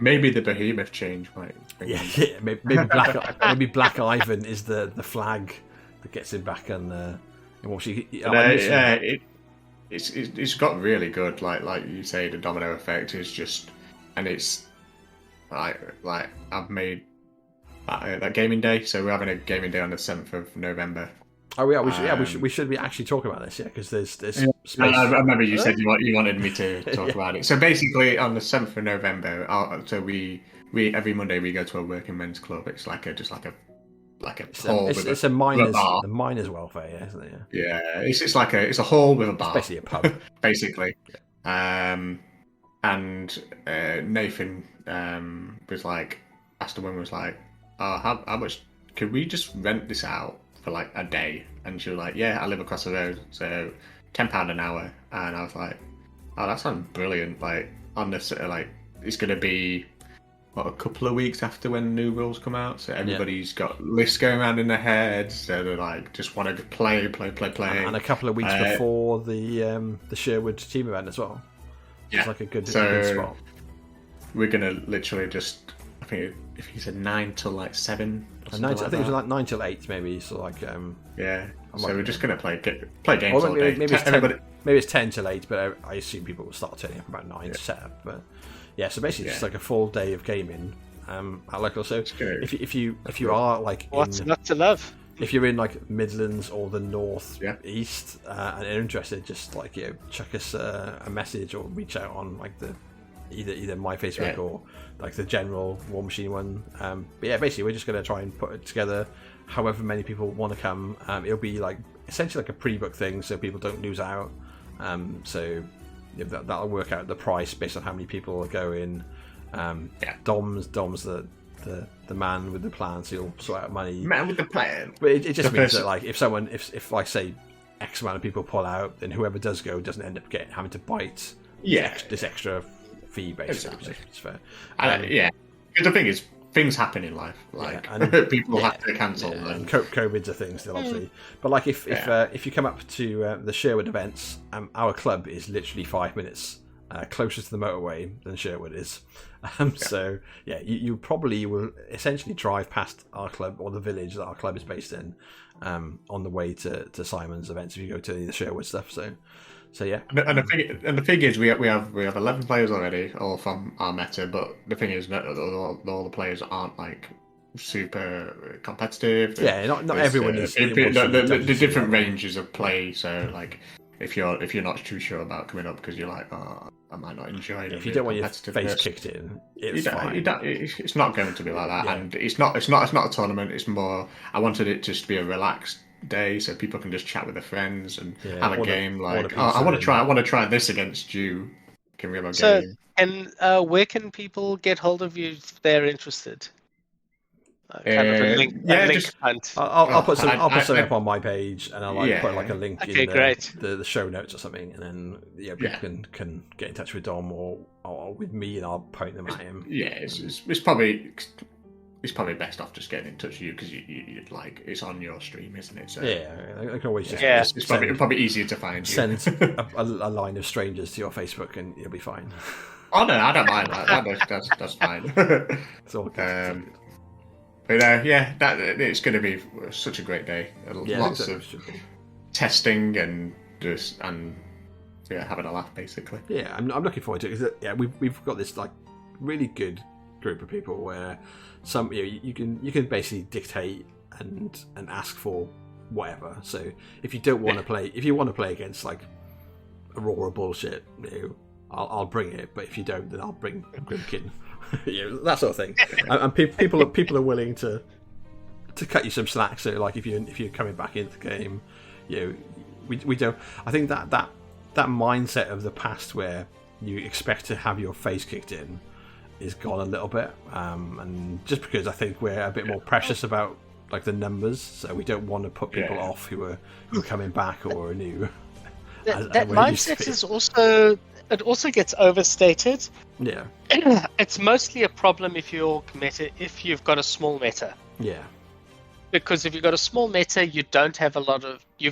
Maybe the behemoth change might. Maybe Black Ivan is the flag that gets him back on. It's got really good. Like you say, the domino effect is just, and it's like I've made that gaming day. So we're having a gaming day on the 7th of November. Oh yeah, we should be actually talking about this, because there's space. I remember you said you wanted me to talk about it. So basically, on the 7th of November, we every Monday we go to a working men's club. It's like a hall. It's a miners' welfare, isn't it? Yeah, it's a hall with a bar. It's basically a pub, basically. And Nathan was like, asked the woman, was like, how much could we just rent this out for like a day? And she was like, I live across the road, so £10 an hour. And I was like, that sounds brilliant. Like on this, like it's gonna be a couple of weeks after when new rules come out, so everybody's got lists going around in their heads, so they're like just want to play, and a couple of weeks before the Sherwood team event as well. It's like a good spot. We're gonna literally just, I think if he said 9 till like 7. I think it was like 9 till 8 maybe. So like so we're just gonna play games all day. Maybe it's 10 till 8, but I assume people will start turning up about 9 to set up. But so basically it's like a full day of gaming at local. So if you are like what's not to love? If you're in like Midlands or the North East and are interested, just like chuck us a message or reach out on like the either my Facebook or like the general War Machine one. But yeah, basically we're just going to try and put it together however many people want to come. It'll be like essentially like a pre-book thing, so people don't lose out. So that'll work out the price based on how many people are going. Dom's the man with the plan, so he'll sort out money. Man with the plan. But it just means that like if like say X amount of people pull out, then whoever does go doesn't end up having to bite this extra fee basically. Exactly. It's fair. Because the thing is, things happen in life. Like people have to cancel. And COVID's a thing still, obviously. But like if you come up to the Sherwood events, our club is literally 5 minutes closer to the motorway than Sherwood is. So you probably will essentially drive past our club or the village that our club is based in on the way to Simon's events if you go to the Sherwood stuff. So yeah. And the thing is, we have 11 players already, all from our meta. But the thing is, not all the players aren't like super competitive. Yeah, not everyone is. The different ranges of play. So like, if you're not too sure about coming up because you're like, oh, I might not enjoy it. If you don't want your face kicked in, it's fine. It's not going to be like that, and it's not a tournament. It's more. I wanted it just to be a relaxed day so people can just chat with their friends and have a game. Like, I want to try this against you. Can we have a game? And where can people get hold of you if they're interested? Kind of a link hunt. I'll put something up on my page, and I'll put like a link in the show notes or something, and then people can get in touch with Dom or with me, and I'll point them at him. Yeah, it's probably best off just getting in touch with you because you'd like it's on your stream, isn't it? So I can always just it's probably easier to find. Send a line of strangers to your Facebook, and you'll be fine. Oh no, I don't mind that. That's fine. It's all good. But it's going to be such a great day. Lots of testing and having a laugh basically. Yeah, I'm looking forward to it because we've got this like really good group of people where some you can basically dictate and ask for whatever. So if you don't want to play, if you want to play against like Aurora bullshit, I'll bring it. But if you don't, then I'll bring Grimkin. That sort of thing. And people are willing to cut you some slack. So like if you're coming back into the game, we don't. I think that mindset of the past where you expect to have your face kicked in is gone a little bit. And just because I think we're a bit more precious about like the numbers, so we don't want to put people off who are coming back or are new. That mindset is also. It also gets overstated. Yeah. It's mostly a problem if you've got a small meta. Yeah. Because if you've got a small meta, you've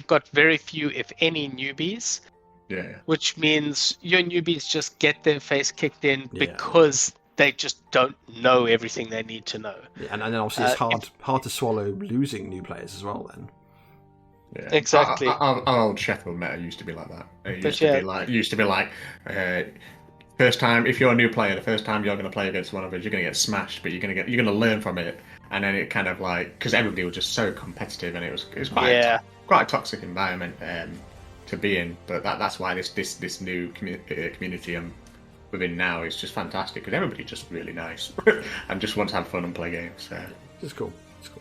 got very few, if any, newbies. Yeah. Which means your newbies just get their face kicked in because they just don't know everything they need to know. Yeah, and then obviously it's hard to swallow losing new players as well then. Yeah. Exactly. Our old Sheffield meta used to be like that. It used to be like, first time if you're a new player, the first time you're going to play against one of us, you're going to get smashed, but you're going to learn from it, and then it kind of like because everybody was just so competitive, and it was quite a toxic environment to be in. But that's why this new community I'm within now is just fantastic because everybody's just really nice and just wants to have fun and play games. So. It's cool.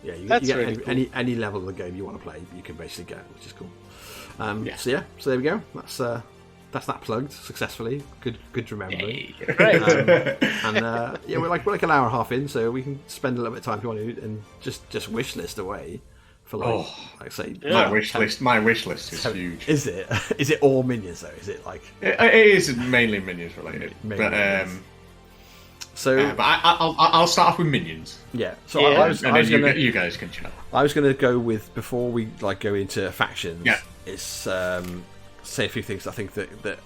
Yeah, you That's get really cool. any level of the game you want to play, you can basically get, which is cool. So there we go. That's that plugged successfully. Good to remember. Great. We're like an hour and a half in, so we can spend a little bit of time if you want to, and just wish list away for my wish list is huge. Is it? Is it all minions though? Is it like? It is mainly minions related, So, but I'll start off with minions. Yeah. So you guys can chat. I was going to go with before we go into factions. Yeah. Is say a few things I think that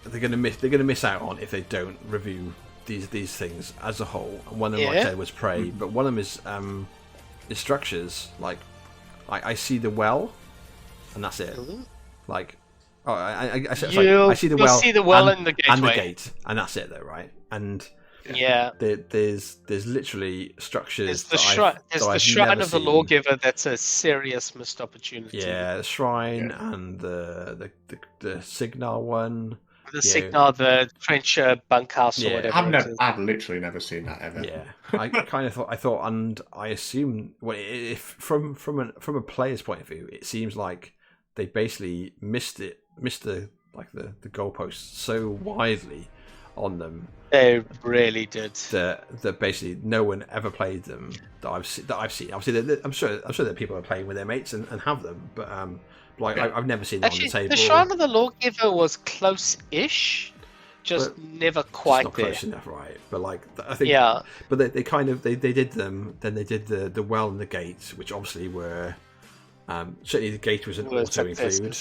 they're going to miss out on if they don't review these things as a whole. And one of them, like I said, was prey, but one of them is structures. Like I see the well, and that's it. Like I see the well. See the well and the gateway. And the gate, and that's it though, right? And there's literally structures. There's the shrine of the lawgiver. That's a serious missed opportunity. Yeah, the shrine and the signal one. the signal, the trench bunkhouse or whatever. I've literally never seen that ever. Yeah, I thought, and I assume, well, if from a player's point of view, it seems like they basically missed the goalposts so widely on them. They really did. That basically no one ever played them that I've seen. Obviously, I'm sure that people are playing with their mates and have them, but I've never seen them on the table. The Shrine of the Lawgiver was close-ish, just never quite not there. Close enough, right? But I think, yeah. But they kind of they did them. Then they did the well and the gate, which obviously were certainly the gate was an auto include.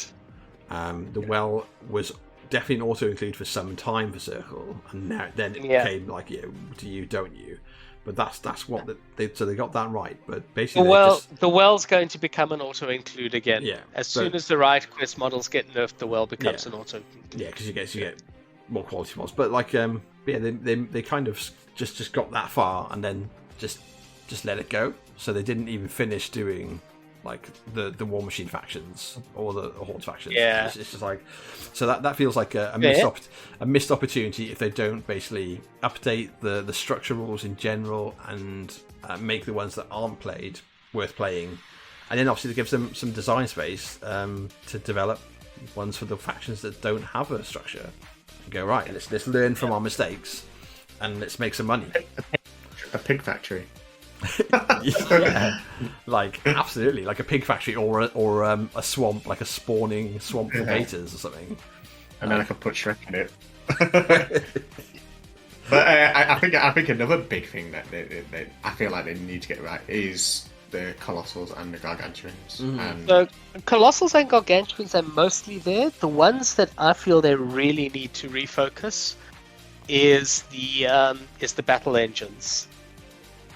The well was definitely an auto include for some time for Circle, and then it became do you, don't you? But that's what they got that right. But basically, the well's going to become an auto include again. Yeah, as soon as the right quest models get nerfed, the well becomes an auto include. Yeah, because you get more quality mods. But they kind of just got that far and then just let it go. So they didn't even finish doing the Warmachine factions or the Hordes factions. Yeah, it's just so that feels like a missed opportunity if they don't basically update the structure rules in general and make the ones that aren't played worth playing, and then obviously it gives them some design space to develop ones for the factions that don't have a structure. And go right, let's learn from our mistakes and let's make some money. A pig factory. Yeah, absolutely, like a pig factory or a swamp, like a spawning swamp for gators or something. And then I could put Shrek in it. But I think another big thing that I feel like they need to get right is the Colossals and the Gargantuans. The Colossals and Gargantuans are mostly there. The ones that I feel they really need to refocus is the battle engines.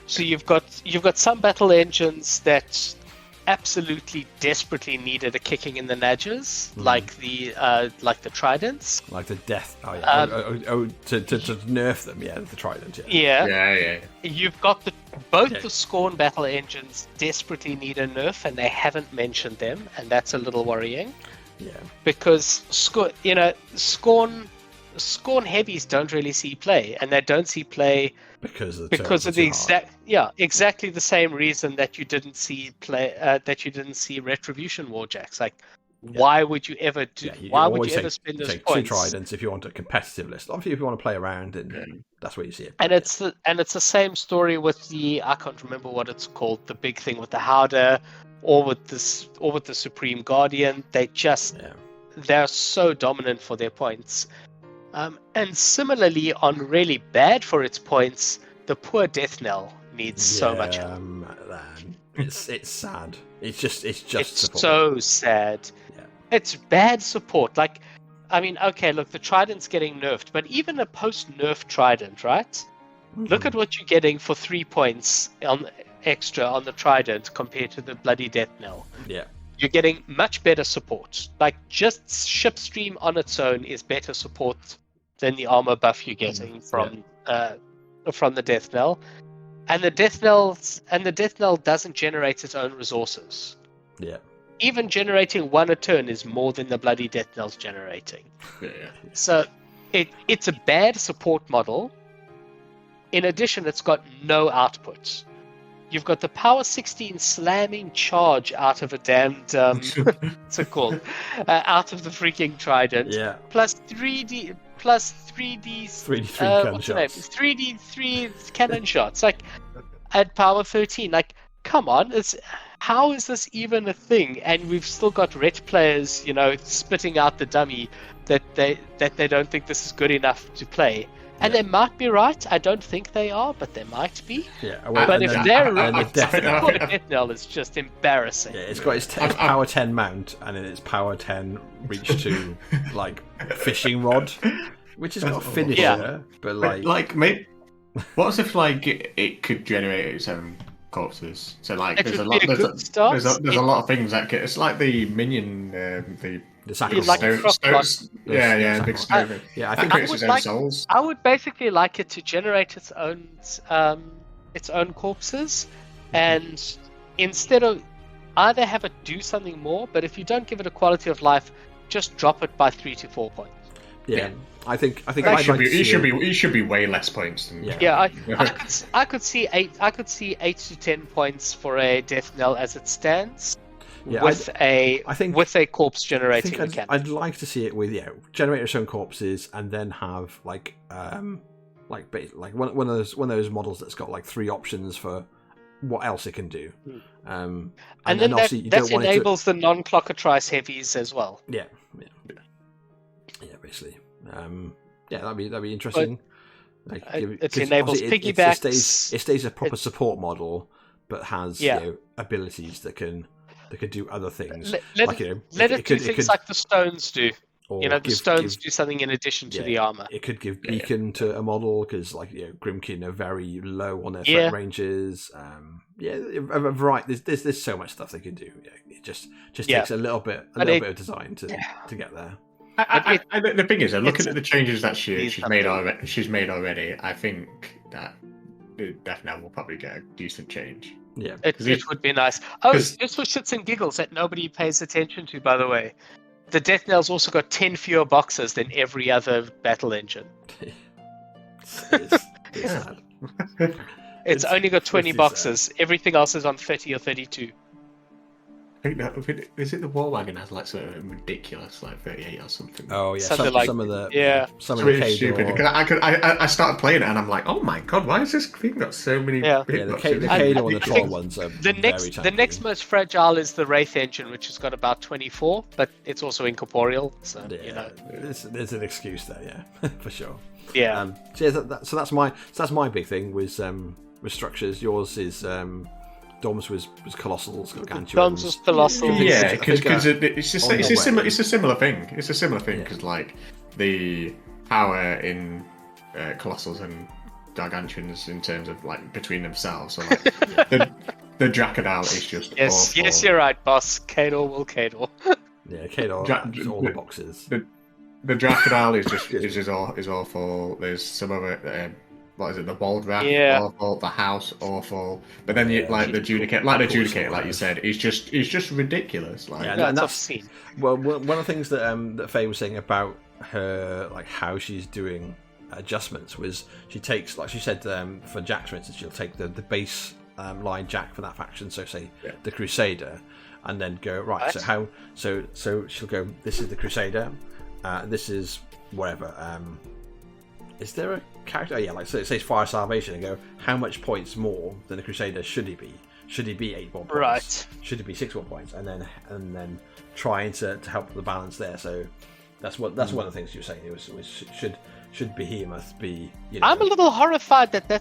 So you've got some battle engines that absolutely desperately needed a kicking in the nadges, like the tridents, like the death. Oh yeah, to nerf them. Yeah, the trident. Yeah. You've got the Scorn battle engines desperately need a nerf, and they haven't mentioned them, and that's a little worrying. Yeah, because Scorn heavies don't really see play, and they don't see play because of the exactly the same reason that you didn't see Retribution Warjacks. Why would you ever why would you ever spend those points? Two tridents if you want a competitive list. Obviously, if you want to play around, and that's where you see it. And it's the same story with the, I can't remember what it's called, the big thing with the Howder, or with the Supreme Guardian. They're so dominant for their points. And similarly, on really bad for its points, the poor Death Knell needs so much help. Man. It's sad. It's just so sad. Yeah. It's bad support. The Trident's getting nerfed, but even a post-nerf Trident, right? Mm-hmm. Look at what you're getting for 3 points extra on the Trident compared to the bloody Death Knell. Yeah. You're getting much better support. Just Shipstream on its own is better support than the armor buff you're getting from the Death Knell. And the Death Knell doesn't generate its own resources. Yeah. Even generating one a turn is more than the bloody Death Knell's generating. Yeah. So it's a bad support model. In addition, it's got no output. You've got the Power 16 slamming charge out of a damned what's it called? Out of the freaking Trident. Yeah. Plus 3D what's the name? 3D cannon shots. At Power 13. Come on, how is this even a thing? And we've still got ret players, spitting out the dummy that they don't think this is good enough to play. And they might be right. I don't think they are, but they might be. Yeah, but if they're right, Death Knell is just embarrassing. Yeah, it's got its power 10 mount, and then its power 10 reach to fishing rod, which is got a finisher, but maybe. What if it could generate its own corpses? So there's a lot of things that it's like the minion the sacrifice. Big stone. I think it's its own souls. I would basically like it to generate its own corpses, and instead of either have it do something more, but if you don't give it a quality of life, just drop it by 3 to 4 points. Yeah. I think he should be way less points than. I could see 8 to 10 points for a Death Knell as it stands. Yeah, with a corpse generating mechanic. I'd like to see it with generate its own corpses and then have like one of those models that's got like 3 options for what else it can do. And then that enables the non-clockatrice heavies as well. Yeah, basically. That'd be interesting. It enables piggybacks. It stays a proper support model, but has abilities that can do other things. Let it do things like the stones do. The stones do something in addition to the armor. It could give beacon to a model because, Grimkin are very low on their threat ranges. A variety. There's so much stuff they can do. It just takes a little bit of design to get there. The thing is, looking at the changes that she's made already, I think that Death Knell will probably get a decent change. Yeah, it would be nice. Oh, just for shits and giggles that nobody pays attention to, by the way. The Death Knell's also got 10 fewer boxes than every other battle engine. It's only got 20 boxes. Everything else is on 30 or 32. I think is it the War Wagon has like sort of ridiculous 38 or something. Oh yeah, some of the really stupid. Because I started playing it and I'm like, oh my god, why is this thing got so many? The Kado and the Troll ones are the next most fragile is the Wraith engine, which has got about 24, but it's also incorporeal. So there's an excuse there, for sure. Yeah. So that's my big thing with structures. Yours is. Dom's was colossal. Dom's was colossal. Yeah, because it's a similar thing. It's a similar thing because like the power in colossals and gargantuans in terms of like between themselves. So like the Dracodile is just awful. Yes, you're right, boss. Kador will Kador. Yeah, Kador has all the boxes. The Dracodile is awful. There's some other. What is it? The Bald Wrath, awful. The House, awful. But then the Judicator, like you said, is just ridiculous. Like, and that's obscene. Well, one of the things that Faye was saying about her, like how she's doing adjustments, was she takes, like she said, for Jack, for instance, she'll take the base line Jack for that faction, so say the Crusader, and then go right. So she'll go. This is the Crusader. This is whatever. Is there a character? Oh, yeah, like so it says Fire Salvation and go, how much points more than the Crusader should he be? Should he be 8 more points? Right. Should he be 6 more points? And then trying to help the balance there. So that's one of the things you were saying. It was should Behemoth be? I'm a little horrified that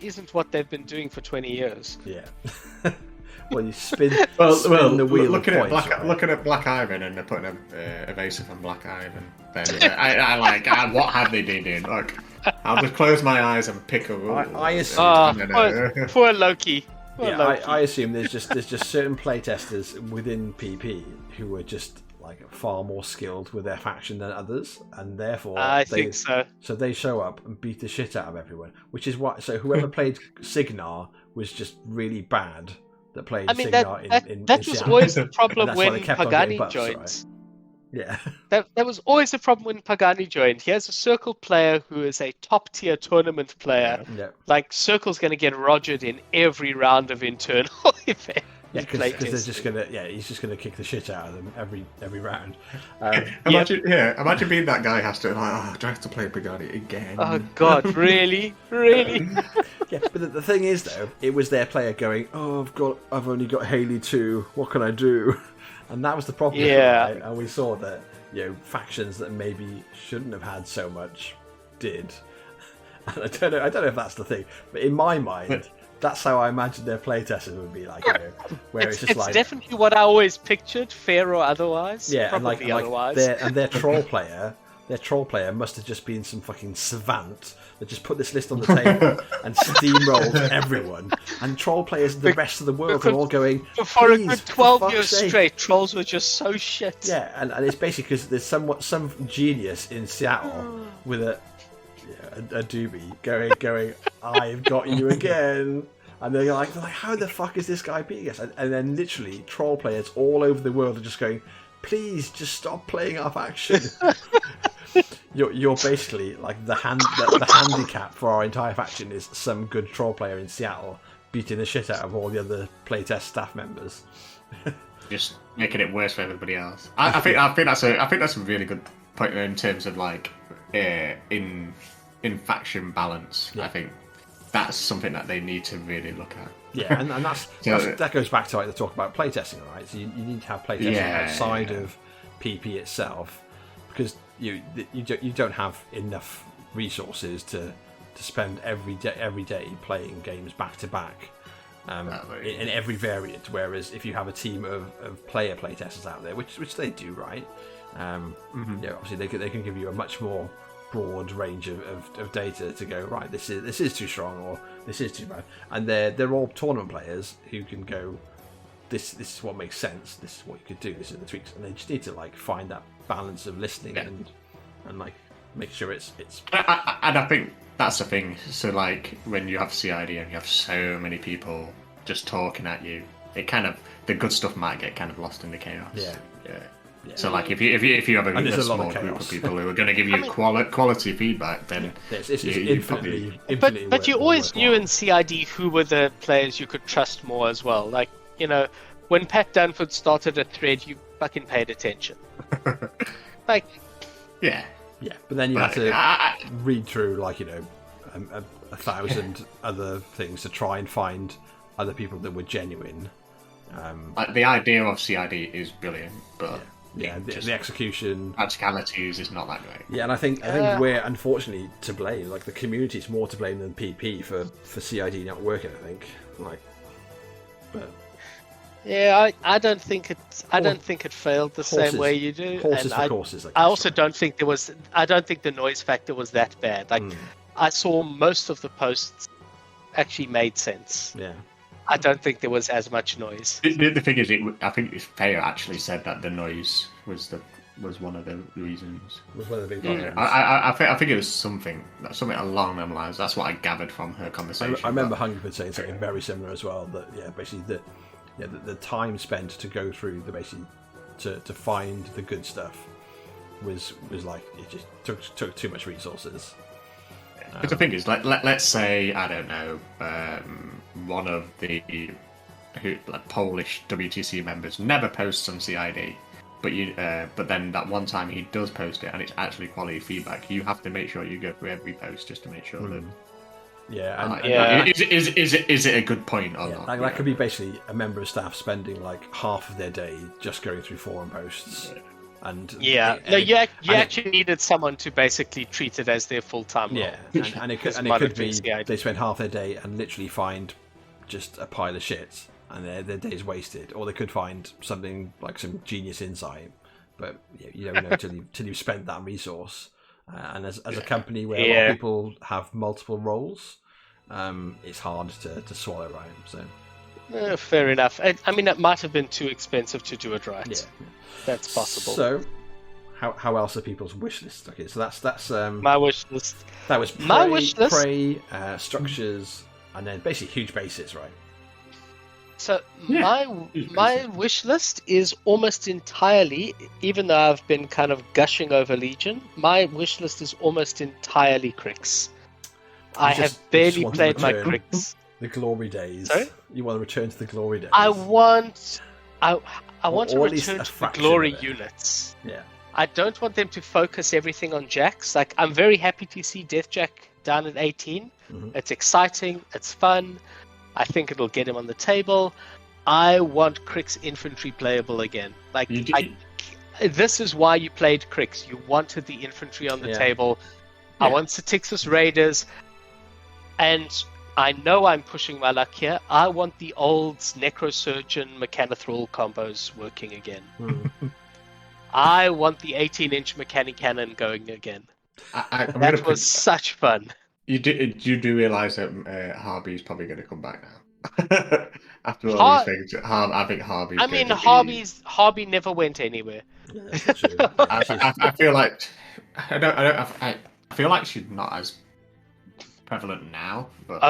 isn't what they've been doing for 20 years. Yeah. Well, you spin the wheel. Looking at Black Ivan and they're putting a evasive on Black Ivan. Then I what have they been doing? Look, I'll just close my eyes and pick a rule. I assume. Poor Loki. I assume there's just certain playtesters within PP who are just like far more skilled with their faction than others, and therefore I think so. So they show up and beat the shit out of everyone, which is why. So whoever played Signar was just just bad. That played Signar that was always the problem when Pagani joined. Right? Yeah. That was always the problem when Pagani joined. He has a Circle player who is a top tier tournament player. Yeah. Like Circle's going to get rogered in every round of internal event. Yeah, because they're just gonna. Yeah, he's just gonna kick the shit out of them every round. Imagine being that guy who has to do I have to play Pagani again. Oh God, really? Yeah, but the thing is though, it was their player going, I've only got Haley 2. What can I do? And that was the problem. Yeah. Right? And we saw that factions that maybe shouldn't have had so much did. And I don't know if that's the thing, but in my mind. That's how I imagine their playtesting would be like, where it's just like definitely what I always pictured, fair or otherwise. Yeah, probably otherwise. Their troll player must have just been some fucking savant that just put this list on the table and steamrolled everyone. And troll players, the rest of the world, are all going. For a good 12 years straight, trolls were just so shit. Yeah, and it's basically because there's some genius in Seattle with a doobie going, I've got you again. And they're like, how the fuck is this guy beating us? And then literally troll players all over the world are just going, please just stop playing our faction. You're basically like the handicap for our entire faction is some good troll player in Seattle beating the shit out of all the other playtest staff members. Just making it worse for everybody else. I think that's a really good point in terms of like in faction balance. Yeah. I think that's something that they need to really look at. Yeah, and that goes back to like the talk about playtesting, right? So you need to have playtesting outside of PP itself, because you don't have enough resources to spend every day playing games back to back in every variant. Whereas if you have a team of player playtesters out there, which they do, right? Obviously they can give you a much more broad range of data to go, right, this is too strong or this is too bad, and they're all tournament players who can go, this is what makes sense, this is what you could do, this is the tweaks, and they just need to like find that balance of listening and like make sure it's and I think that's the thing. So like when you have CID and you have so many people just talking at you, it kind of, the good stuff might get kind of lost in the chaos. Yeah. So like if you have a small group of people who are going to give you quality feedback, then it's infinitely. But you always knew in CID who were the players you could trust more as well. Like, you know, when Pat Dunford started a thread, you fucking paid attention. Like, yeah. But then you have to read through like, you know, 1,000 other things to try and find other people that were genuine. The idea of CID is brilliant, but. Yeah, the execution practicalities is not that great. Yeah, and I think we're unfortunately to blame. Like the community is more to blame than PP for CID not working. I think, but yeah, I don't think it failed the same way you do. Horses for courses. I also don't think there was. I don't think the noise factor was that bad. Like I saw most of the posts actually made sense. Yeah. I don't think there was as much noise. The thing is, I think Faye actually said that the noise was one of the reasons. Was one of the big problems. I think it was something along them lines. That's what I gathered from her conversation. I remember Hungerford saying something very similar as well. That basically the time spent to go through to find the good stuff was like it just took too much resources. But the thing is, let's say, I don't know, one of the Polish WTC members never posts on CID, but then that one time he does post it and it's actually quality feedback. You have to make sure you go through every post just to make sure that. Is it a good point or not? That could be basically a member of staff spending like half of their day just going through forum posts. You actually needed someone to basically treat it as their full-time role. Yeah, and it could be they spend half their day and literally find just a pile of shit, and their day's wasted. Or they could find something like some genius insight, but you don't know till you've spent that resource. And as a company where a lot of people have multiple roles, it's hard to swallow, right? So. Fair enough. I mean, it might have been too expensive to do it right. Yeah. That's possible. So, how else are people's wish lists? Okay, so that's my wish list. That was my wish list. Prey, structures, and then basically huge bases, right? So my wish list is almost entirely, even though I've been kind of gushing over Legion, my wish list is almost entirely Crix. I have barely played my Crix. The glory days. Sorry? You want to return to the glory days? I want to return to the glory units. Yeah. I don't want them to focus everything on Jacks. Like, I'm very happy to see Death Jack down at 18. Mm-hmm. It's exciting. It's fun. I think it'll get him on the table. I want Crix infantry playable again. Like, this is why you played Crix. You wanted the infantry on the table. Yeah. I want Satixus Raiders. And I know I'm pushing my luck here. I want the old Necrosurgeon Mechanothrall combos working again. I want the 18-inch Mechanic Cannon going again. That was such fun. You do realise that Harvey's probably going to come back now. After all these things, I think Harvey's. I mean, Harvey never went anywhere. Yeah, that's true. I feel like I feel like she's not as prevalent now. But,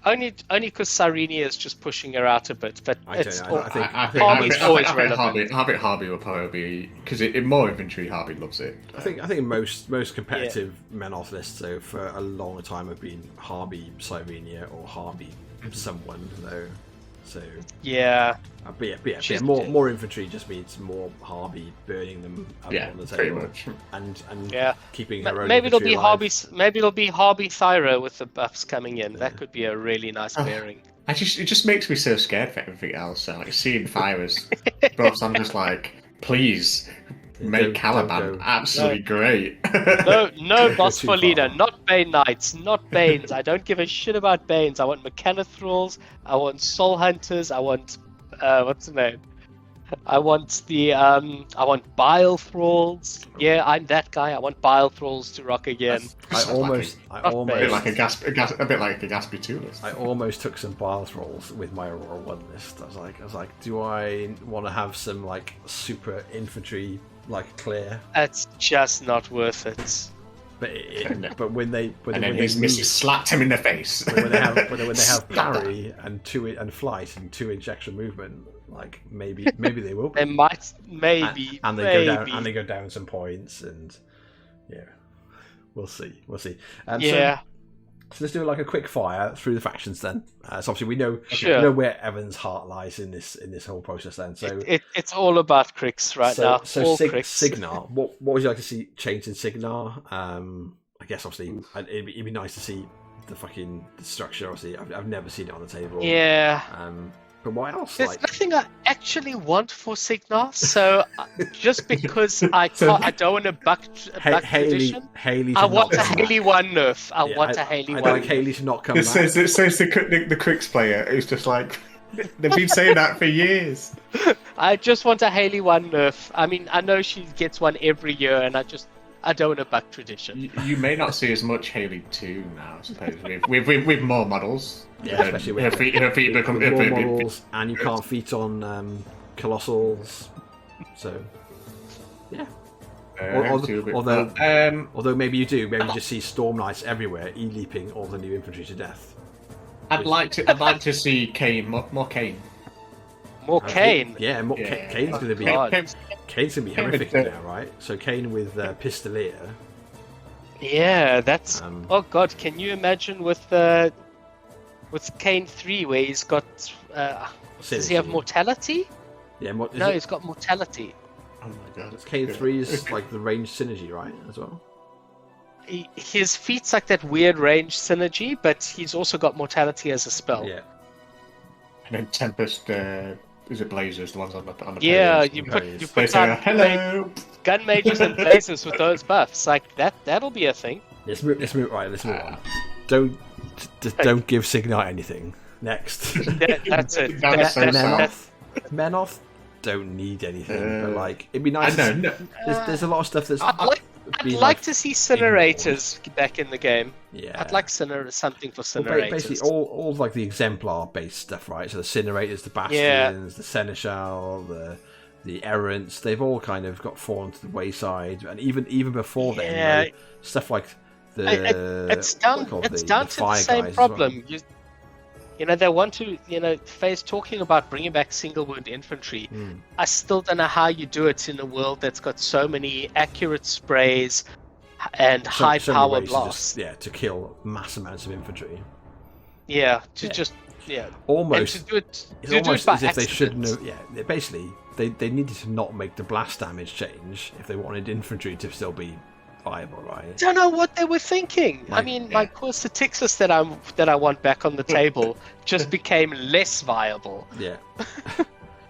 only because Cyrenia is just pushing her out a bit. But I think Harvey's always relevant. Harvey will probably be, because in more infantry, Harvey loves it. I think most competitive men off lists, so for a long time, have been Harvey Cyrenia or Harvey someone though. So yeah, more infantry just means more Harvey burning them up on the table, and keeping her own. Maybe it'll be alive. Harvey Thyra with the buffs coming in. That could be a really nice pairing. It just makes me so scared for everything else. So, like seeing Thyra's buffs, I'm just like, please. Make Caliban absolutely great. No boss for leader, not Bane Knights, not Banes. I don't give a shit about Banes. I want Mechanothralls, I want Soul Hunters, I want what's the name? I want Bile Thralls. Yeah, I'm that guy. I want Bile Thralls to rock again. A bit like a Gatsby 2 list. I almost took some Bile Thralls with my Aurora 1 list. I was like, do I want to have some like super infantry like clear? That's just not worth it. But when they slapped him in the face. when they have parry and flight and 2-inch extra movement, like maybe they will be. They might maybe and they go down some points, and we'll see. So let's do like a quick fire through the factions then. So obviously we know where Evan's heart lies in this whole process then. So it's all about Crix now. So Signar, what would you like to see changed in Signar? I guess obviously it'd be nice to see the structure. Obviously, I've never seen it on the table. Yeah. But what else? There's nothing I actually want for Signar, so just because I don't want a buck tradition. I want a Haley 1 nerf. I want a Haley 1. I like Haley to not come back. It says the Crix player who's just like, they've been saying that for years. I just want a Haley 1 nerf. I mean, I know she gets one every year, and I don't want a buck tradition. You may not see as much Haley 2 now, I suppose, with more models. Yeah, especially with her feet become more models, and you can't feat on Colossals. So, yeah. Although maybe you do, maybe you just see Storm Knights everywhere, leaping all the new infantry to death. I'd like to see Kane, more Kane. More Kane? Yeah, Kane's going to be horrific now, right? So Kane with Pistolier. Yeah, that's. Oh god, can you imagine with Kane 3 where he's got? Does he have mortality? Yeah, he's got mortality. Oh my god, it's Kane 3 is like the range synergy, right? As well. His feat's like that weird range synergy, but he's also got mortality as a spell. Yeah. And then Tempest. Is it Blazers, the ones on the yeah, players? you put hello gun mages and Blazers with those buffs, like that'll be a thing. Let's move on. Don't give Signar anything. Next. That's it. Menoth don't need anything, but like it'd be nice. There's a lot of stuff that's. I'd like to see Cinerators back in the game. Yeah, I'd like something for Cinerators. Basically, all like the exemplar-based stuff, right? So the Cinerators, the Bastions, the Seneschal, the Errants, they've all kind of got fallen to the wayside, and even before then, stuff like it's down to the same problem. Well. They want to, Faye's talking about bringing back single wound infantry. I still don't know how you do it in a world that's got so many accurate sprays and high power blasts. To kill mass amounts of infantry. Almost. And it's almost as if they should know. Yeah, basically, they needed to not make the blast damage change if they wanted infantry to still be viable, right? I don't know what they were thinking. My poor Statixis that I want back on the table just became less viable. Yeah.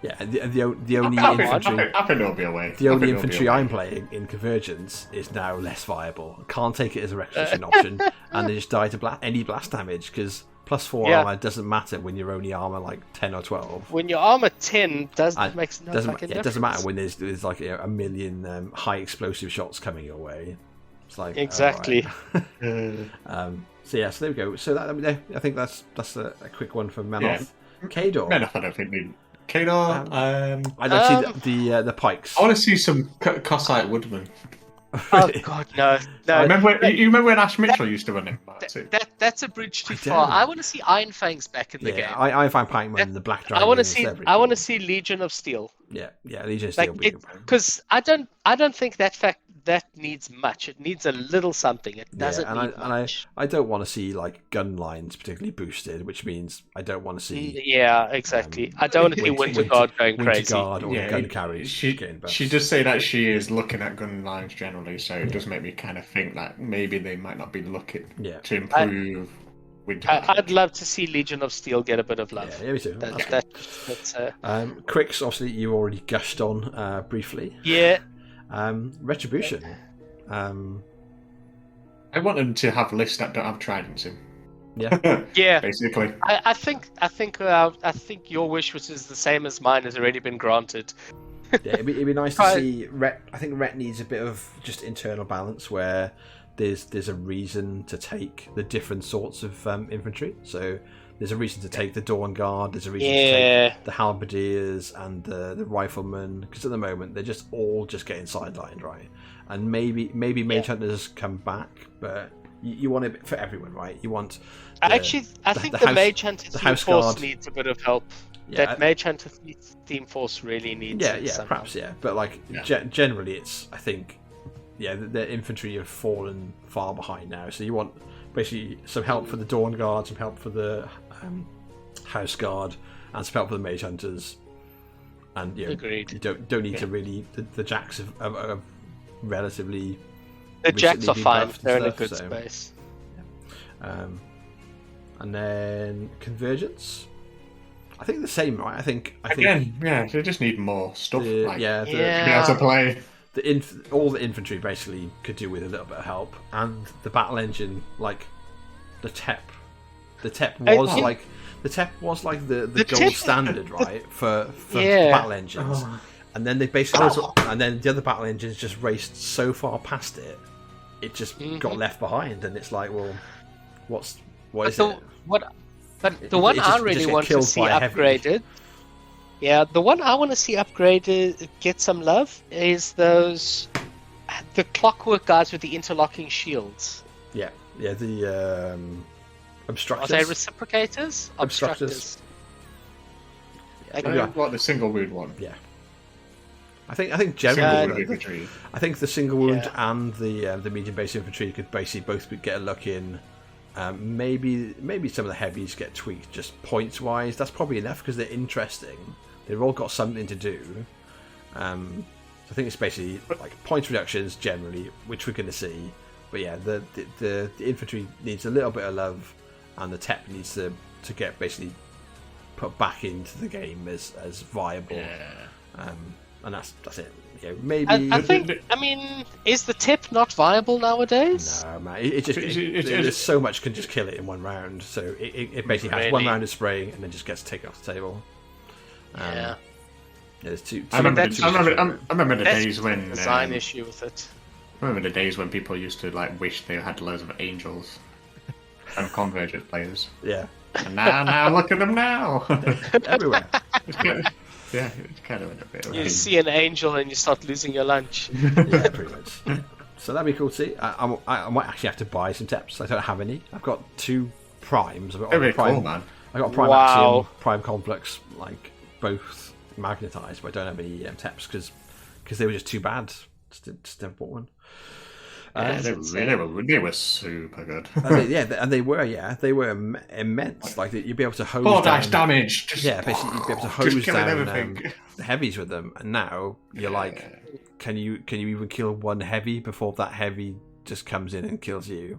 Yeah, the only infantry. I think it'll be away. The only infantry I'm playing in Convergence is now less viable. Can't take it as a requisition option, and they just die to any blast damage because +4 armor doesn't matter when you're only armor like 10 or 12. When your armor 10 makes no fucking difference. It doesn't matter when there's like a million high explosive shots coming your way. It's like exactly. So there we go. So I think that's a quick one for Menoth. Kador. Menoth, I don't think we. Kador. I'd like to see the pikes. I want to see some Cossite Woodman. Oh God, no. You remember when Ash Mitchell used to run him? That's a bridge too far. I want to see Iron Fangs back in the game. I find Pac-Man the Black Dragon. I want to see Legion of Steel. Yeah, Legion of Steel. Because I don't think that needs much. It needs a little something. It doesn't need much. I don't want to see like gun lines particularly boosted, which means I don't want to see. Yeah, exactly. I don't want to see Winter Guard going crazy. Guard or gun carriers. She does say that she is looking at gun lines generally, so it does make me kind of think that maybe they might not be looking to improve. I'd love to see Legion of Steel get a bit of love. Yeah, me too. That's Crix, obviously, you already gushed on briefly. Yeah. Retribution. I want them to have lists that don't have tridents in. Yeah. Yeah. Basically. I think your wish, which is the same as mine, has already been granted. Yeah, it'd be nice to see Ret. I think Ret needs a bit of just internal balance where there's a reason to take the different sorts of infantry. So there's a reason to take the Dawn Guard. There's a reason to take the Halberdiers and the Riflemen, because at the moment they're just all getting sidelined, right? And maybe Mage Hunters come back, but you want it for everyone, right? You want. I think the Mage Hunter Team Force needs a bit of help. Yeah, that Mage Hunter Team Force really needs. Perhaps, but like generally, it's I think. Yeah, the infantry have fallen far behind now. So you want basically some help for the Dawn Guard, some help for the House Guard, and some help for the Mage Hunters. And Agreed. You don't need to really. The Jacks are relatively. The Jacks are fine. They're in a good space. Yeah. And then Convergence. I think the same, right? I think they just need more stuff. To be able to play. All the infantry basically could do with a little bit of help, and the battle engine, like the TEP was like the gold standard, right, for battle engines, and then they basically and then the other battle engines just raced so far past it, it just got left behind, and it's like, well, what is it? But the one I really want to see upgraded. Yeah, the one I want to see upgraded, get some love, is the clockwork guys with the interlocking shields. Yeah, the obstructors. Are they reciprocators? Obstructors. What the single wound one? Yeah. I think generally, I think the single wound and the medium base infantry could basically both get a look in. Maybe some of the heavies get tweaked just points wise. That's probably enough because they're interesting. They've all got something to do. I think it's basically like points reductions generally, which we're going to see. But yeah, the infantry needs a little bit of love, and the TEP needs to get basically put back into the game as viable. Yeah. And that's it. Yeah, maybe. I mean, is the TEP not viable nowadays? No, man. There's so much can just kill it in one round. So it basically has 1 round of spraying and then just gets taken off the table. There's two. I remember the days when design issue with it. I remember the days when people used to like wish they had loads of angels and convergent players. Yeah. And now look at them now. Everywhere. It's kind of a bit. You see an angel and you start losing your lunch. Yeah, pretty much. So that'd be cool to see. I might actually have to buy some TEPs. I don't have any. I've got 2 primes. I've got cool, man. I got Prime Axiom, Prime Complex, like both magnetized, but I don't have any TEPs because they were just too bad. Just never bought one. They were super good. They were immense. Like you'd be able to hose 4 dice damage. Basically you'd be able to hose down the heavies with them. And now you're like, can you even kill one heavy before that heavy just comes in and kills you?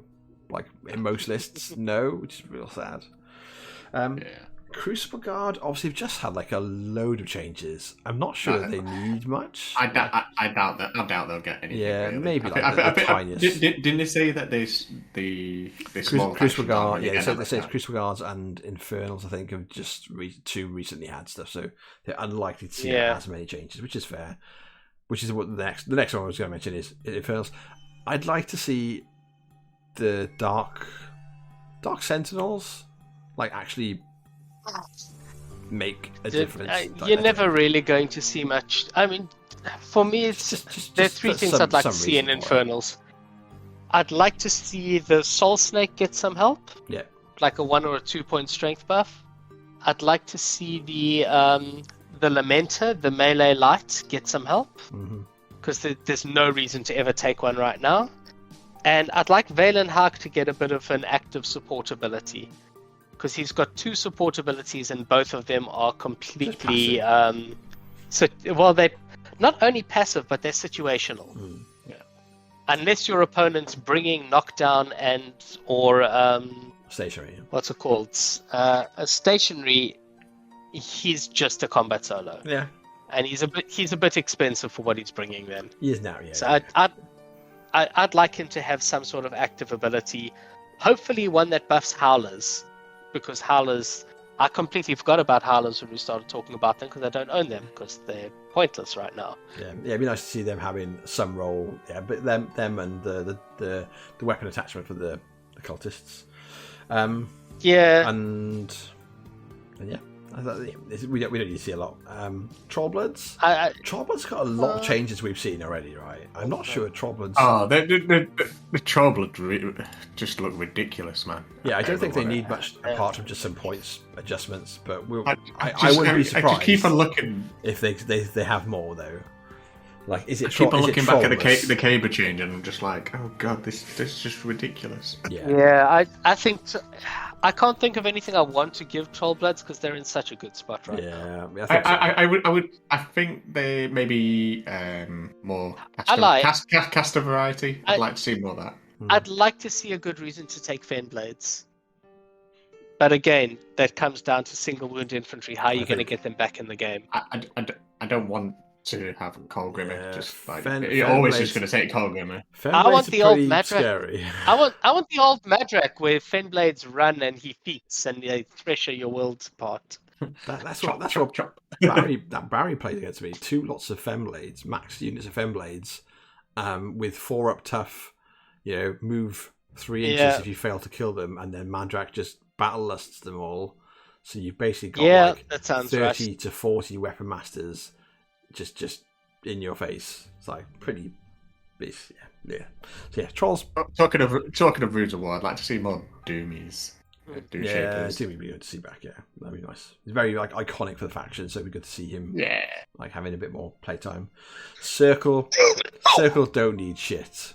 Like in most lists, no, which is real sad. Crucible Guard obviously just had like a load of changes. I'm not sure they need much. I doubt that. I doubt they'll get anything. Yeah, really. maybe the tiniest. Didn't they say that the small Crucible Guard? Yeah, so they say it's Crucible Guards and Infernals. I think have just two recently had stuff, so they're unlikely to see as many changes, which is fair. Which is what the next one I was going to mention is Infernals. I'd like to see the Dark Sentinels like actually make a difference. You're never really going to see much. I mean, for me, it's there are three things I'd like to see in Infernals. I'd like to see the Soul Snake get some help. Yeah. Like a 1 or a 2 point strength buff. I'd like to see the Lamenter, the melee light, get some help. Because there's no reason to ever take one right now. And I'd like Valen Haak to get a bit of an active support ability. Because he's got 2 support abilities and both of them are completely... they're not only passive, but they're situational. Unless your opponent's bringing knockdown or stationary. What's it called? A stationary. He's just a combat solo. Yeah. And he's a bit expensive for what he's bringing. Then he is now. Yeah. So I'd like him to have some sort of active ability. Hopefully one that buffs Howlers, because Howlers. I completely forgot about Howlers when we started talking about them because I don't own them because they're pointless right now. Yeah, it'd be nice to see them having some role. Yeah, but them and the weapon attachment for the cultists. Yeah, and yeah, we don't need to see a lot. Trollbloods. Trollbloods got a lot of changes we've seen already, right? I'm not sure Trollbloods. Oh, the Trollblood just look ridiculous, man. Yeah, I don't think they need much apart from just some points adjustments. But I wouldn't be surprised. I just keep on looking if they have more though. Like, is it? Keep on looking back at the caber change, and I'm just like, oh god, this is just ridiculous. Yeah. I think I can't think of anything I want to give Trollbloods because they're in such a good spot right now. Yeah, I think they maybe more caster variety. I'd like to see more of that. I'd like to see a good reason to take Fenblades. But again, that comes down to single wound infantry. How are you going to get them back in the game? I don't want to have Cold Grimmer. Just like you're always just going to take Cold Grimmer. I want the old Madrak. I want the old Madrak where Fenblades run and he feats and they thresher your worlds apart. That's what Barry played against me. 2 lots of Femblades, max units of Femblades, with 4 up tough. Move 3 inches if you fail to kill them, and then Madrak just battle lusts them all. So you've basically got that sounds 30 to 40 weapon masters just in your face. It's like pretty beast. Yeah. So yeah, trolls. Talking of Rudes of War, I'd like to see more Doomies. Doomy would be good to see back. Yeah, that'd be nice. He's very iconic for the faction, so it'd be good to see him. Yeah, having a bit more playtime. Circle don't need shit.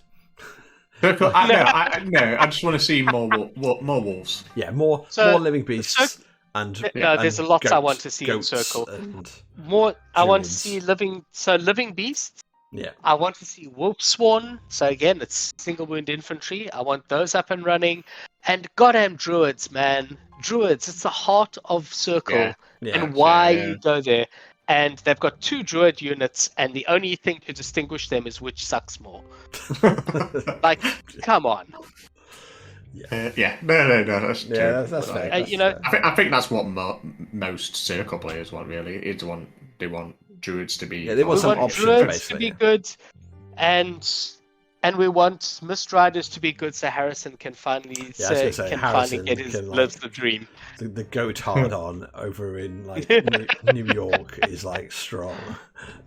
Circle, I just want to see more wolves. Yeah, more living beasts. There's a lot I want to see in Circle. More, I want to see living beasts. Yeah. I want to see Wolfsworn. So again, it's single wound infantry. I want those up and running. And goddamn druids, man. Druids, it's the heart of Circle. And why you go there. And they've got 2 druid units, and the only thing to distinguish them is which sucks more. Come on. No, that's true. That's fair. I think that's what most Circle players want. Really, they want druids to be. Yeah, they want some options, druids to be good, and we want Mistriders to be good, so Harrison can finally live the dream. The goat hard on over in New York is strong,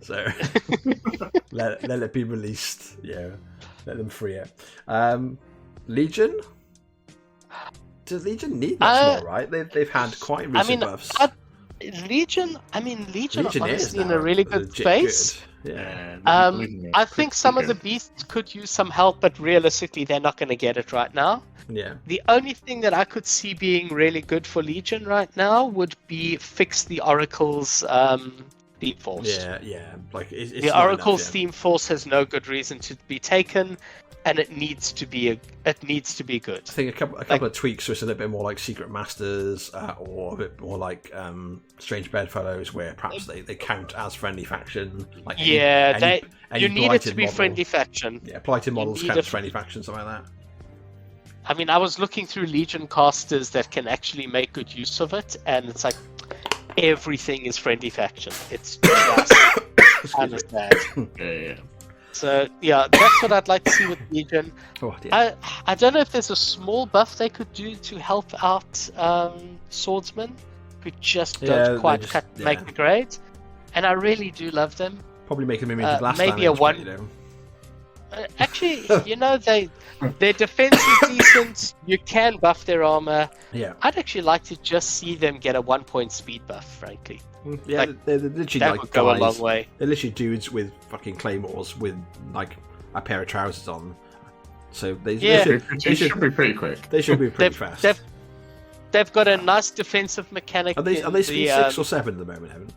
so let it be released. Yeah, let them free it. Legion. Does Legion need much more, right? They've had quite recent buffs. Legion honestly in a really good space. Good. Yeah. I think some of the beasts could use some help, but realistically, they're not going to get it right now. Yeah. The only thing that I could see being really good for Legion right now would be fix the Oracle's Steam Force. Yeah. It's the Oracle's Steam Force has no good reason to be taken. And it needs to be good. I think a couple of tweaks, with a little bit more like Secret Masters, or a bit more like Strange Bedfellows, where perhaps they count as friendly faction. You need it to be friendly faction. Yeah, Blighted models count as friendly faction, something like that. I mean, I was looking through Legion casters that can actually make good use of it, and it's like everything is friendly faction. It's just understand. Yeah. So yeah, that's what I'd like to see with Legion. Oh, yeah. I don't know if there's a small buff they could do to help out Swordsmen, who just don't quite make the grade. And I really do love them. Probably make them immune to blast maybe damage, a one. but, you know. Actually, their defense is decent. You can buff their armor. Yeah. I'd actually like to just see them get a 1-point speed buff, frankly. Yeah, Like, they're literally that like would go a guys. long way. They're literally dudes with fucking claymores with like a pair of trousers on. So they should be pretty quick. They should be pretty fast. They've got a nice defensive mechanic. Are they speed 6 or 7 at the moment, Evan?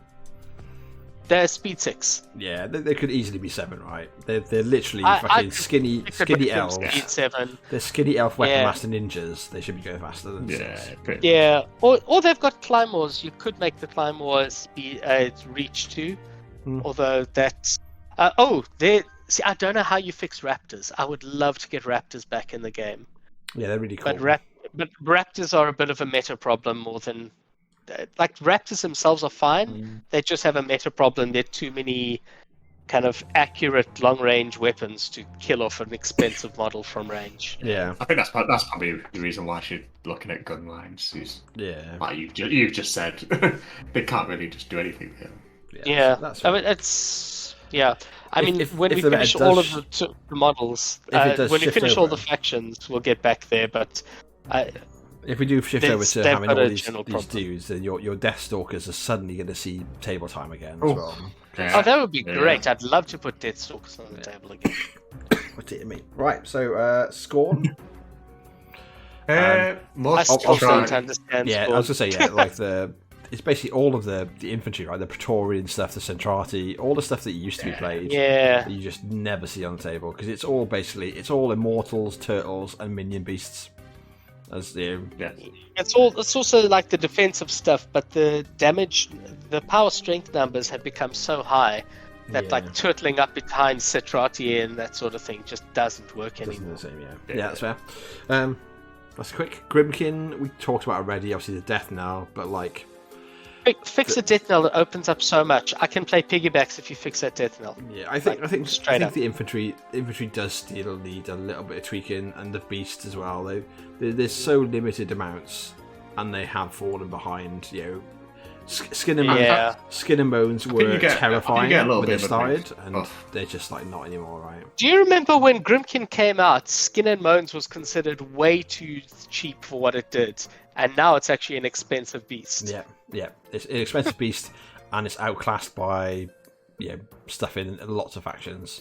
They're speed 6. Yeah, they could easily be 7, right? They're literally I fucking could skinny make them elves. Speed 7. They're skinny elf weapon Yeah. master ninjas. They should be going faster than 6. Yeah, or they've got Claymores. You could make the Claymores be reach 2, although that's... See, I don't know how you fix Raptors. I would love to get Raptors back in the game. Yeah, they're really cool. But Raptors are a bit of a meta problem more than... Like, Raptors themselves are fine. They just have a meta problem. There are too many kind of accurate long-range weapons to kill off an expensive model from range. Yeah. I think that's probably the reason why she's looking at gun lines. Is, like you've just said, they can't really just do anything with them. Yeah. That's I mean, it's... Yeah. I mean, when we the finish meta all does- of the models, If it does when we shift finish all over. the factions, we'll get back there, but... If we do shift over to they've having got all a these general problem. dudes, then your Deathstalkers are suddenly going to see table time again as well. Oh, that would be great. I'd love to put Deathstalkers on the table again. What dear me. Right, so Scorn. I still don't understand. Yeah, Scorn. I was going to say, like it's basically all of the infantry, right? The Praetorian stuff, the Centrati, all the stuff that used to be played. Yeah. That you just never see on the table because it's all Immortals, Turtles, and Minion Beasts. It's also like the defensive stuff, but the damage, the power strength numbers have become so high that like turtling up behind Cetrati and that sort of thing just doesn't work anymore. The same, yeah, that's fair. That's quick. Grimkin, we talked about already. Obviously, the death knell, but like fix the death knell. It opens up so much. I can play piggybacks if you fix that death knell. Yeah, I think up. the infantry does still need a little bit of tweaking, and the beasts as well. There's so limited amounts, and they have fallen behind. You know, Skin and Bones were terrifying when they started, and they're just like not anymore, right? Do you remember when Grimkin came out? Skin and Bones was considered way too cheap for what it did, and now it's actually an expensive beast. Yeah, it's an expensive beast, and it's outclassed by stuff in lots of factions.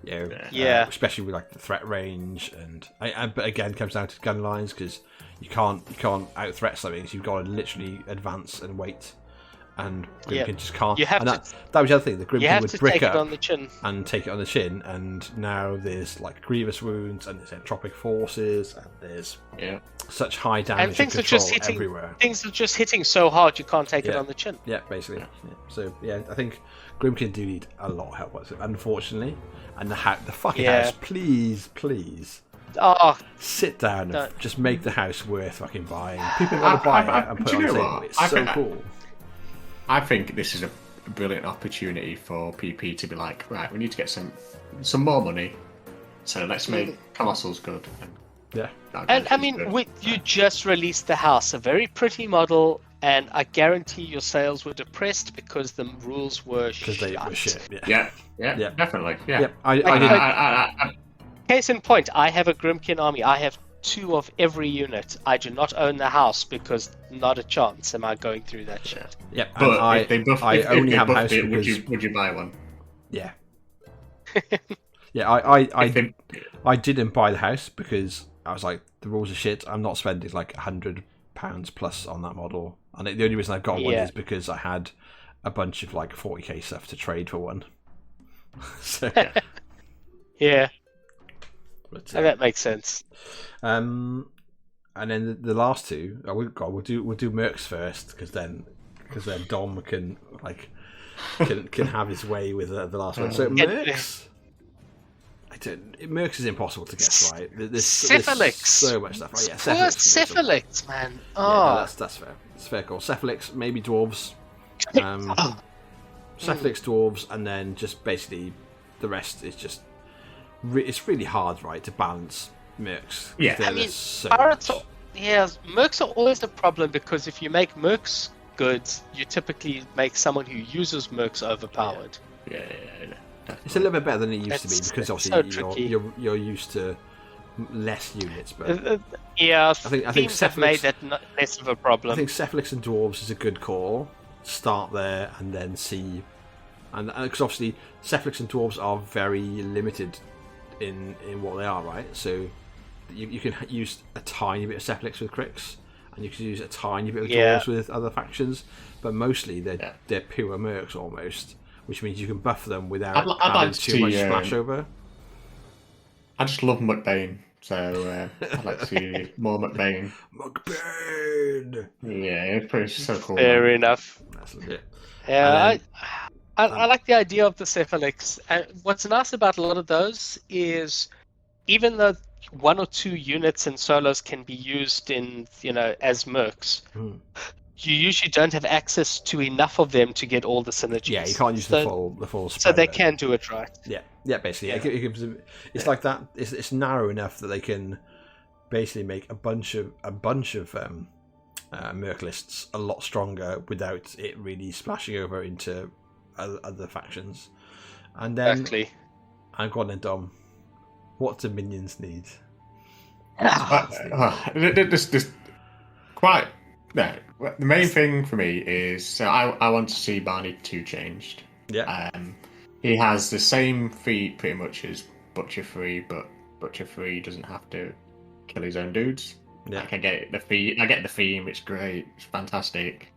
Especially with like the threat range, but again, it comes down to gun lines because you can't out threat something. So you've got to literally advance and wait. And Grimkin just can't. That was the other thing. The Grimkin would brick up and take it on the chin, and now there's like grievous wounds, and there's entropic forces, and there's such high damage and things are just hitting everywhere. Things are just hitting so hard you can't take it on the chin. Yeah, basically. Yeah. So I think Grimkin do need a lot of help, unfortunately. And the fucking house, please. Oh, sit down and just make the house worth fucking buying. People want to buy it and put it on the table. It's so cool. I think this is a brilliant opportunity for PP to be like, right, we need to get some more money, so let's make Colossal's good. And I mean, you just released the house, a very pretty model, and I guarantee your sales were depressed because the rules were shit. Because they were shit. Yeah, definitely. Yeah. Yep. I Case in point, I have a Grimkin army. I have 2 of every unit. I do not own the house because not a chance am I going through that shit. Yep. But I only have a house it, because... would you buy one? Yeah. I didn't buy the house because I was like, the rules are shit. I'm not spending like £100 plus on that model. And the only reason I've got one is because I had a bunch of like 40k stuff to trade for one. So yeah. But, that makes sense. And then the last 2, we'll do Mercs first because then Dom can have his way with the last one. So Mercs, Mercs is impossible to guess, right? There's so much stuff. Right? Yeah, Cephalix, man. Oh, yeah, that's fair. It's fair call. Cephalix, maybe dwarves. Cephalix, dwarves, and then just basically the rest is just. It's really hard, right, to balance Mercs. Yeah, I mean, Mercs are always a problem because if you make Mercs good, you typically make someone who uses Mercs overpowered. It's a little bit better than it used to be because obviously so you're used to less units. But yeah, I think teams have made that less of a problem. I think Cephalics and Dwarves is a good call. Start there and then see, and because obviously Cephalics and Dwarves are very limited in what they are, right? So you can use a tiny bit of Cephalics with Cricks, and you can use a tiny bit of Dwarves with other factions, but mostly they're pure mercs almost, which means you can buff them without having too much splash over. I just love McBain, so I'd like to see more McBain. McBain! Yeah, it's pretty so cool. Fair enough. That's legit. Yeah, I like the idea of the Cephalics. And what's nice about a lot of those is even though 1 or 2 units and solos can be used in, as mercs, you usually don't have access to enough of them to get all the synergies. Yeah, you can't use the full spread. So they can do it right. Yeah, basically. Yeah. It gives them, it's like that. It's narrow enough that they can basically make a bunch of merc lists a lot stronger without it really splashing over into other factions. And then, exactly. I'm going then, Dom. What do minions need? This quite. No, the main thing for me is I want to see Barney 2 changed. Yeah. He has the same feat pretty much as Butcher 3, but Butcher 3 doesn't have to kill his own dudes. Yeah. Like I get the theme. It's great. It's fantastic.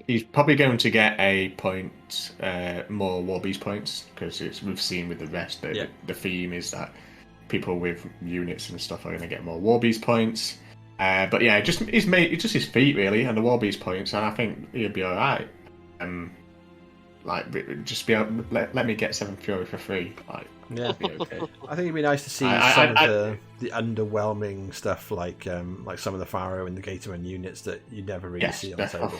He's probably going to get a point more Warbeast points because we've seen with the rest that the theme is that people with units and stuff are going to get more Warbeast points. But yeah, it's just his feet really, and the Warbeast points, and I think he'll be all right. Just be able let me get 7 Fury for free. Yeah, be okay. I think it'd be nice to see some of the underwhelming stuff, like some of the Pharaoh and the Gatorman units that you never really see on the table.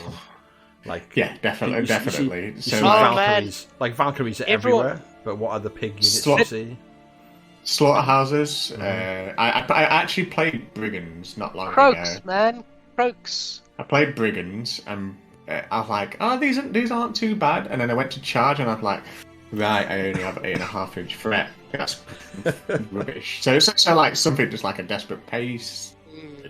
Definitely. You see Valkyries, Valkyries are everywhere, but what are the pig units you see? Slaughterhouses. I actually played Brigands not long ago. Croaks. I played Brigands and I was like, oh, these aren't too bad. And then I went to charge and I was like, right, I only have 8.5 inch threat. That's rubbish. So like something just like a desperate pace,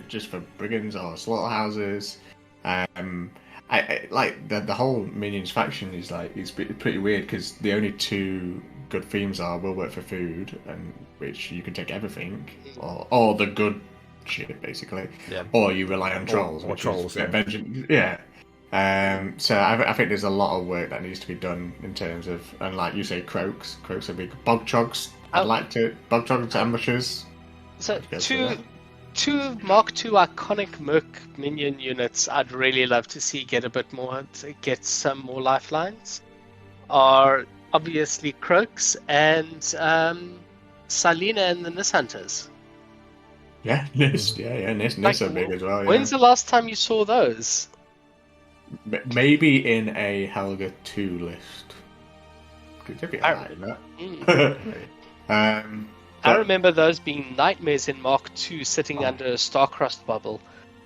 just for Brigands or Slaughterhouses. I like the whole minions faction is it's pretty weird because the only 2 good themes are will work for food, and which you can take everything, or the good shit basically, or you rely on trolls, or trolls. So I think there's a lot of work that needs to be done in terms of, and like you say, croaks are big. Bog chogs. Bog chogs ambushes. So two Mark II iconic merc minion units I'd really love to see get some more lifelines are obviously Croaks and Salina and the Nis Hunters. Yeah, Nis. Nis are big as well. Yeah. When's the last time you saw those? Maybe in a Helga 2 list. Could be alright in that. I remember those being nightmares in Mark II, sitting under a star-crossed bubble.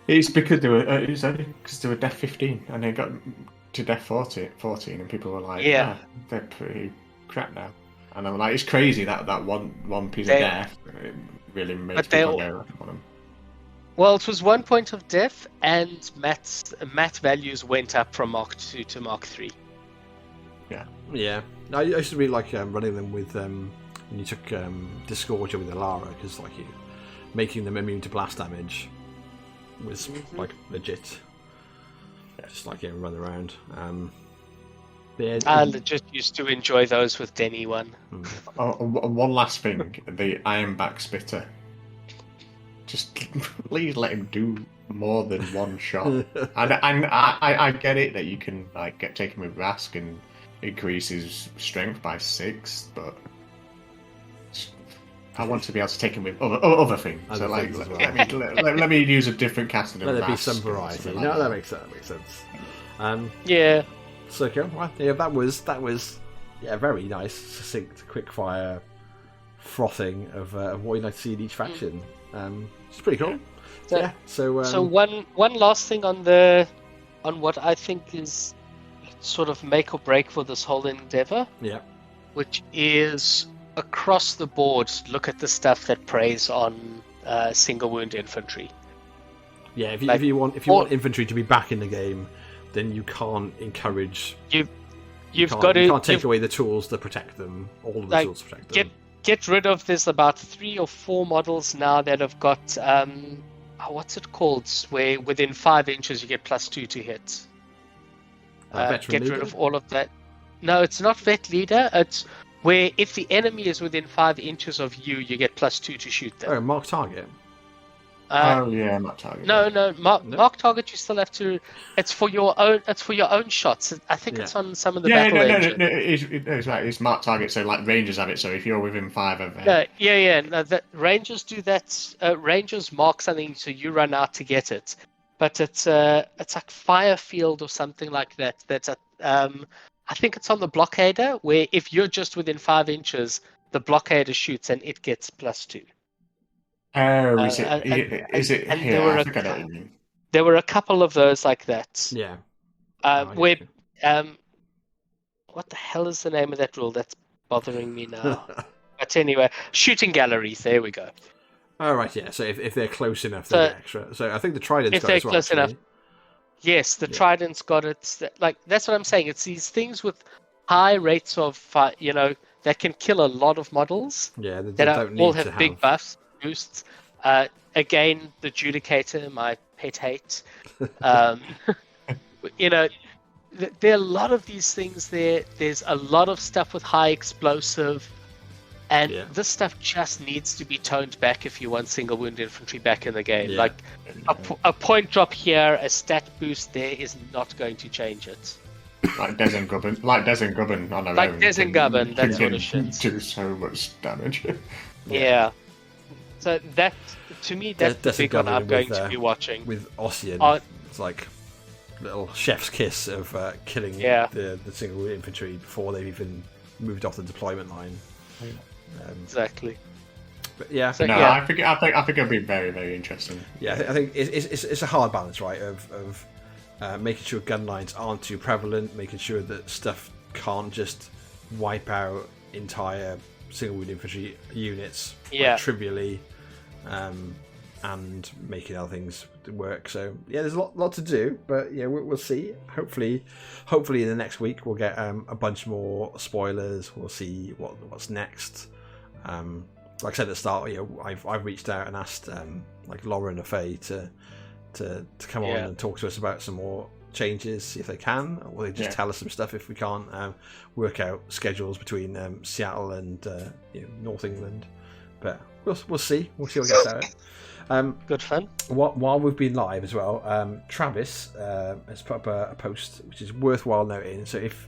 It's because they were Death 15, and they got to Death 14, and people were like, "Yeah, they're pretty crap now." And I'm like, "It's crazy that one piece of death really makes people go on them." Well, it was 1 point of death, and mat values went up from Mark II to Mark III. Yeah. I used to really like running them with. And you took Disgorger with Alara because making them immune to blast damage was legit. Just run around. I legit used to enjoy those with Denny 1. One last thing, the Ironback Spitter. Just please let him do more than one shot. And I get it that you can take him with Rask and increase his strength by 6, but I want to be able to take him with other things. So let me use a different cast than let there Rask be some variety. No, that makes sense. Yeah. So okay, well, yeah, that was very nice, succinct, quick fire frothing of what you'd like to see in each faction. It's pretty cool. So one last thing on what I think is sort of make or break for this whole endeavor. Yeah. Which is across the board. Look at the stuff that preys on single wound infantry. Yeah, if you want infantry to be back in the game, then you can't encourage. You can't take away the tools to protect them. All of the tools to protect them. Get rid of. There's about 3 or 4 models now that have got what's it called? Where within 5 inches you get +2 to hit. Get rid of all of that. No, it's not vet leader. It's where if the enemy is within 5 inches of you, you get +2 to shoot them. Oh, mark target. Mark target. No. Mark target. You still have to. It's for your own. It's for your own shots. I think it's on some of the battle engine. No. It's right. It's mark target. So like rangers have it. So if you're within 5 of. No, rangers do that. Rangers mark something, so you run out to get it. But it's like fire field or something like that. That's I think it's on the blockader, where if you're just within 5 inches, the blockader shoots and it gets +2. Oh, is it? And Yeah, I think I know what you mean. There were a couple of those like that. Yeah. Where what the hell is the name of that rule? That's bothering me now. But anyway, shooting galleries. There we go. Oh, right, yeah. So if they're close enough, they get extra. So I think the Trident's got it as well. If they're close enough. Yes, the Trident's got it. Like, that's what I'm saying. It's these things with high rates of, that can kill a lot of models. Yeah, that all have big buffs, boosts. Again, the Judicator, my pet hate. There are a lot of these things there. There's a lot of stuff with high explosive. And this stuff just needs to be toned back if you want single wound infantry back in the game. Like a point drop here, a stat boost there is not going to change it. Like Des and Gubbin on their own. Like Des and Gubbin, that sort of shit. Do so much damage. Yeah. So that, to me, that's the big one I'm going to be watching. With Ossian, it's like little chef's kiss of killing the single wound infantry before they've even moved off the deployment line. Exactly. But yeah, I think it'll be very, very interesting. Yeah, I think it's a hard balance, right? Of making sure gun lines aren't too prevalent, making sure that stuff can't just wipe out entire single wound infantry units trivially, and making other things work. So yeah, there's a lot to do, but yeah, we'll see. Hopefully in the next week we'll get a bunch more spoilers. We'll see what's next. Like I said at the start, I've reached out and asked like Lauren and Faye to come on and talk to us about some more changes if they can, or they just tell us some stuff if we can't work out schedules between Seattle and North England. But we'll see. We'll see what gets out of it. Good fun. While we've been live as well, Travis has put up a post which is worthwhile noting. So if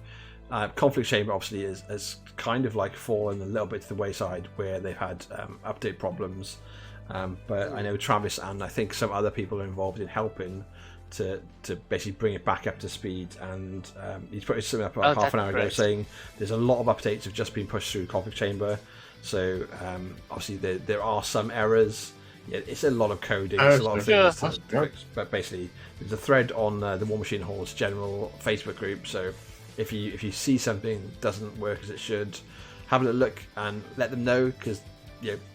Conflict Chamber obviously has kind of like fallen a little bit to the wayside where they've had update problems, but I know Travis and I think some other people are involved in helping to basically bring it back up to speed, and he's put something up about half an hour ago saying there's a lot of updates have just been pushed through Conflict Chamber. So obviously there are some errors. Yeah, it's a lot of coding, it's a lot of things to fix, but basically there's a thread on the Warmachine Hordes general Facebook group, so if you see something that doesn't work as it should, have a look and let them know, because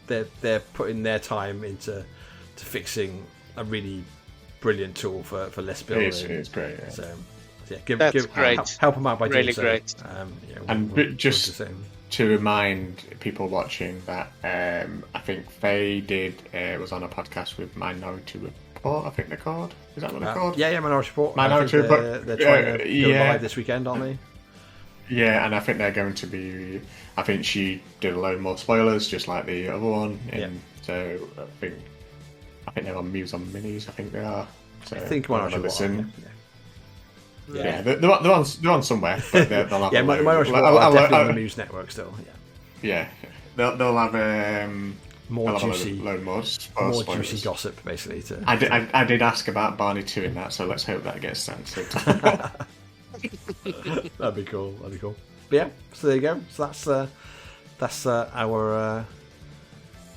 they're putting their time into fixing a really brilliant tool for list building. It's great. Yeah. So help them out by really doing so. Great. And just to remind people watching that I think Faye was on a podcast with Minority Report, I think they're called. Is that what they're called? Yeah, Minority Report. Minority Report. They're trying to go live this weekend, aren't they? Yeah, and I think they're going to be. I think she did a load more spoilers, just like the other one. And so I think they're on Muse on Minis. I think they are. So I think Minority Report. Yeah, they're on somewhere. But they'll have Minority Report are definitely on the Muse network still. Yeah, they'll have more juicy, load more juicy gossip, basically. I did ask about Barney 2 in that, so let's hope that gets answered. That'd be cool. But yeah, so there you go. So that's our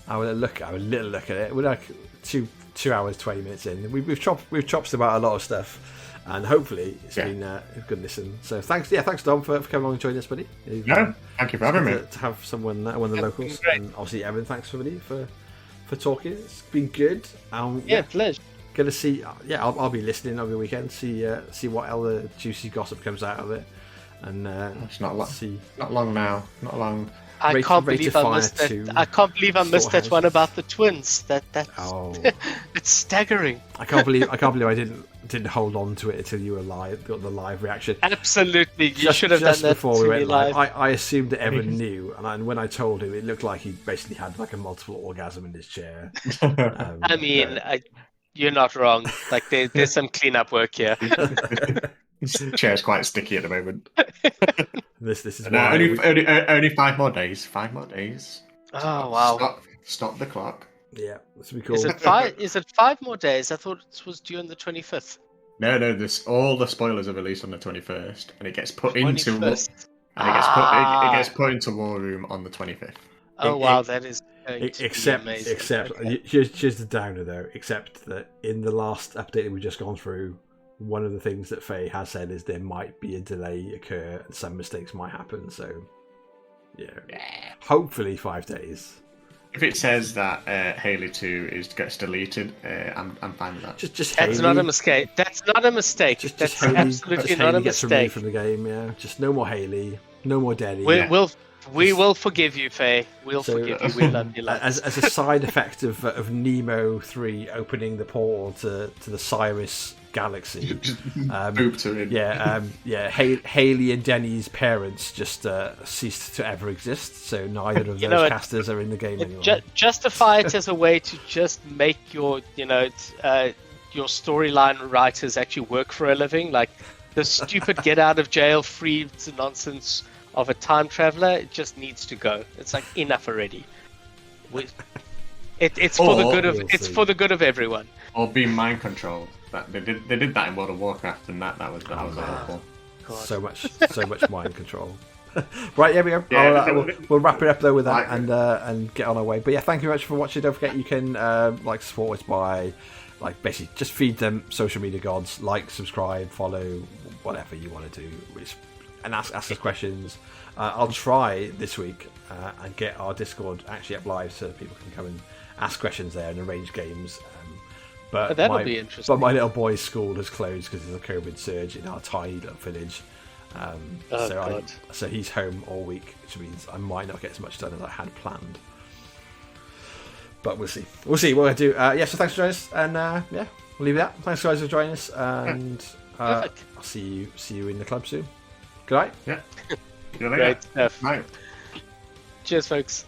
little look at it. We're like 2 hours 20 minutes in. We've chopped about a lot of stuff. And hopefully it's been a good listen. So thanks Dom for coming along and joining us, buddy. No, thank you for having me. To have someone, one of the locals, and obviously Evan, thanks for talking. It's been good. Pleasure. Gonna see. I'll be listening over the weekend. See what other juicy gossip comes out of it. And it's not long. Not long now. Not long. I can't believe I missed that. I can't believe I missed that one about the twins. It's staggering. I can't believe I didn't hold on to it until you were live. Got the live reaction. Absolutely, you should have done that before we went live. I assumed that Evan knew, and when I told him, it looked like he basically had like a multiple orgasm in his chair. You're not wrong. Like there's some cleanup work here. This chair's quite sticky at the moment. This is only 5 more days. 5 more days. Oh wow! Stop the clock. Yeah, this would be cool. Is it 5 more days? I thought it was due on the 25th. No. All the spoilers are released on the 21st, and it gets put into it gets put into War Room on the 25th. Oh wow, that is amazing. Except here's the downer though. Except that in the last update that we've just gone through, one of the things that Faye has said is there might be a delay occur and some mistakes might happen. So hopefully 5 days. If it says that Haley 2 gets deleted, I'm fine with that. Just that's Haley. Not a mistake. That's not a mistake. That's Haley, absolutely not a gets mistake. removed from the game. Yeah, just no more Haley, no more Daddy. We will forgive you, Faye. We'll forgive you. We love you. As a side effect of Nemo 3 opening the portal to the Cyrus galaxy, Haley and Denny's parents just ceased to ever exist. So neither of those casters are in the game anymore. Justify it as a way to just make your storyline writers actually work for a living. Like the stupid get out of jail free nonsense of a time traveler, it just needs to go. It's like enough already. It's for the good of everyone. Or be mind controlled. They did that in World of Warcraft, and that was awful. So much mind control. Right, there we go. Yeah, we'll wrap it up though with that and get on our way. But thank you very much for watching. Don't forget you can support us by basically just feed them social media gods, subscribe, follow, whatever you want to do. And ask us questions. I'll try this week and get our Discord actually up live so people can come and ask questions there and arrange games. But that'll be interesting. But my little boy's school has closed because there's a COVID surge in our tiny little village. So he's home all week, which means I might not get as much done as I had planned. But we'll see. We'll see what I do. So thanks for joining us, and we'll leave it at that. Thanks guys for joining us, and I'll see you in the club soon. Good night. Yeah. See you later. Great stuff. Bye. Cheers, folks.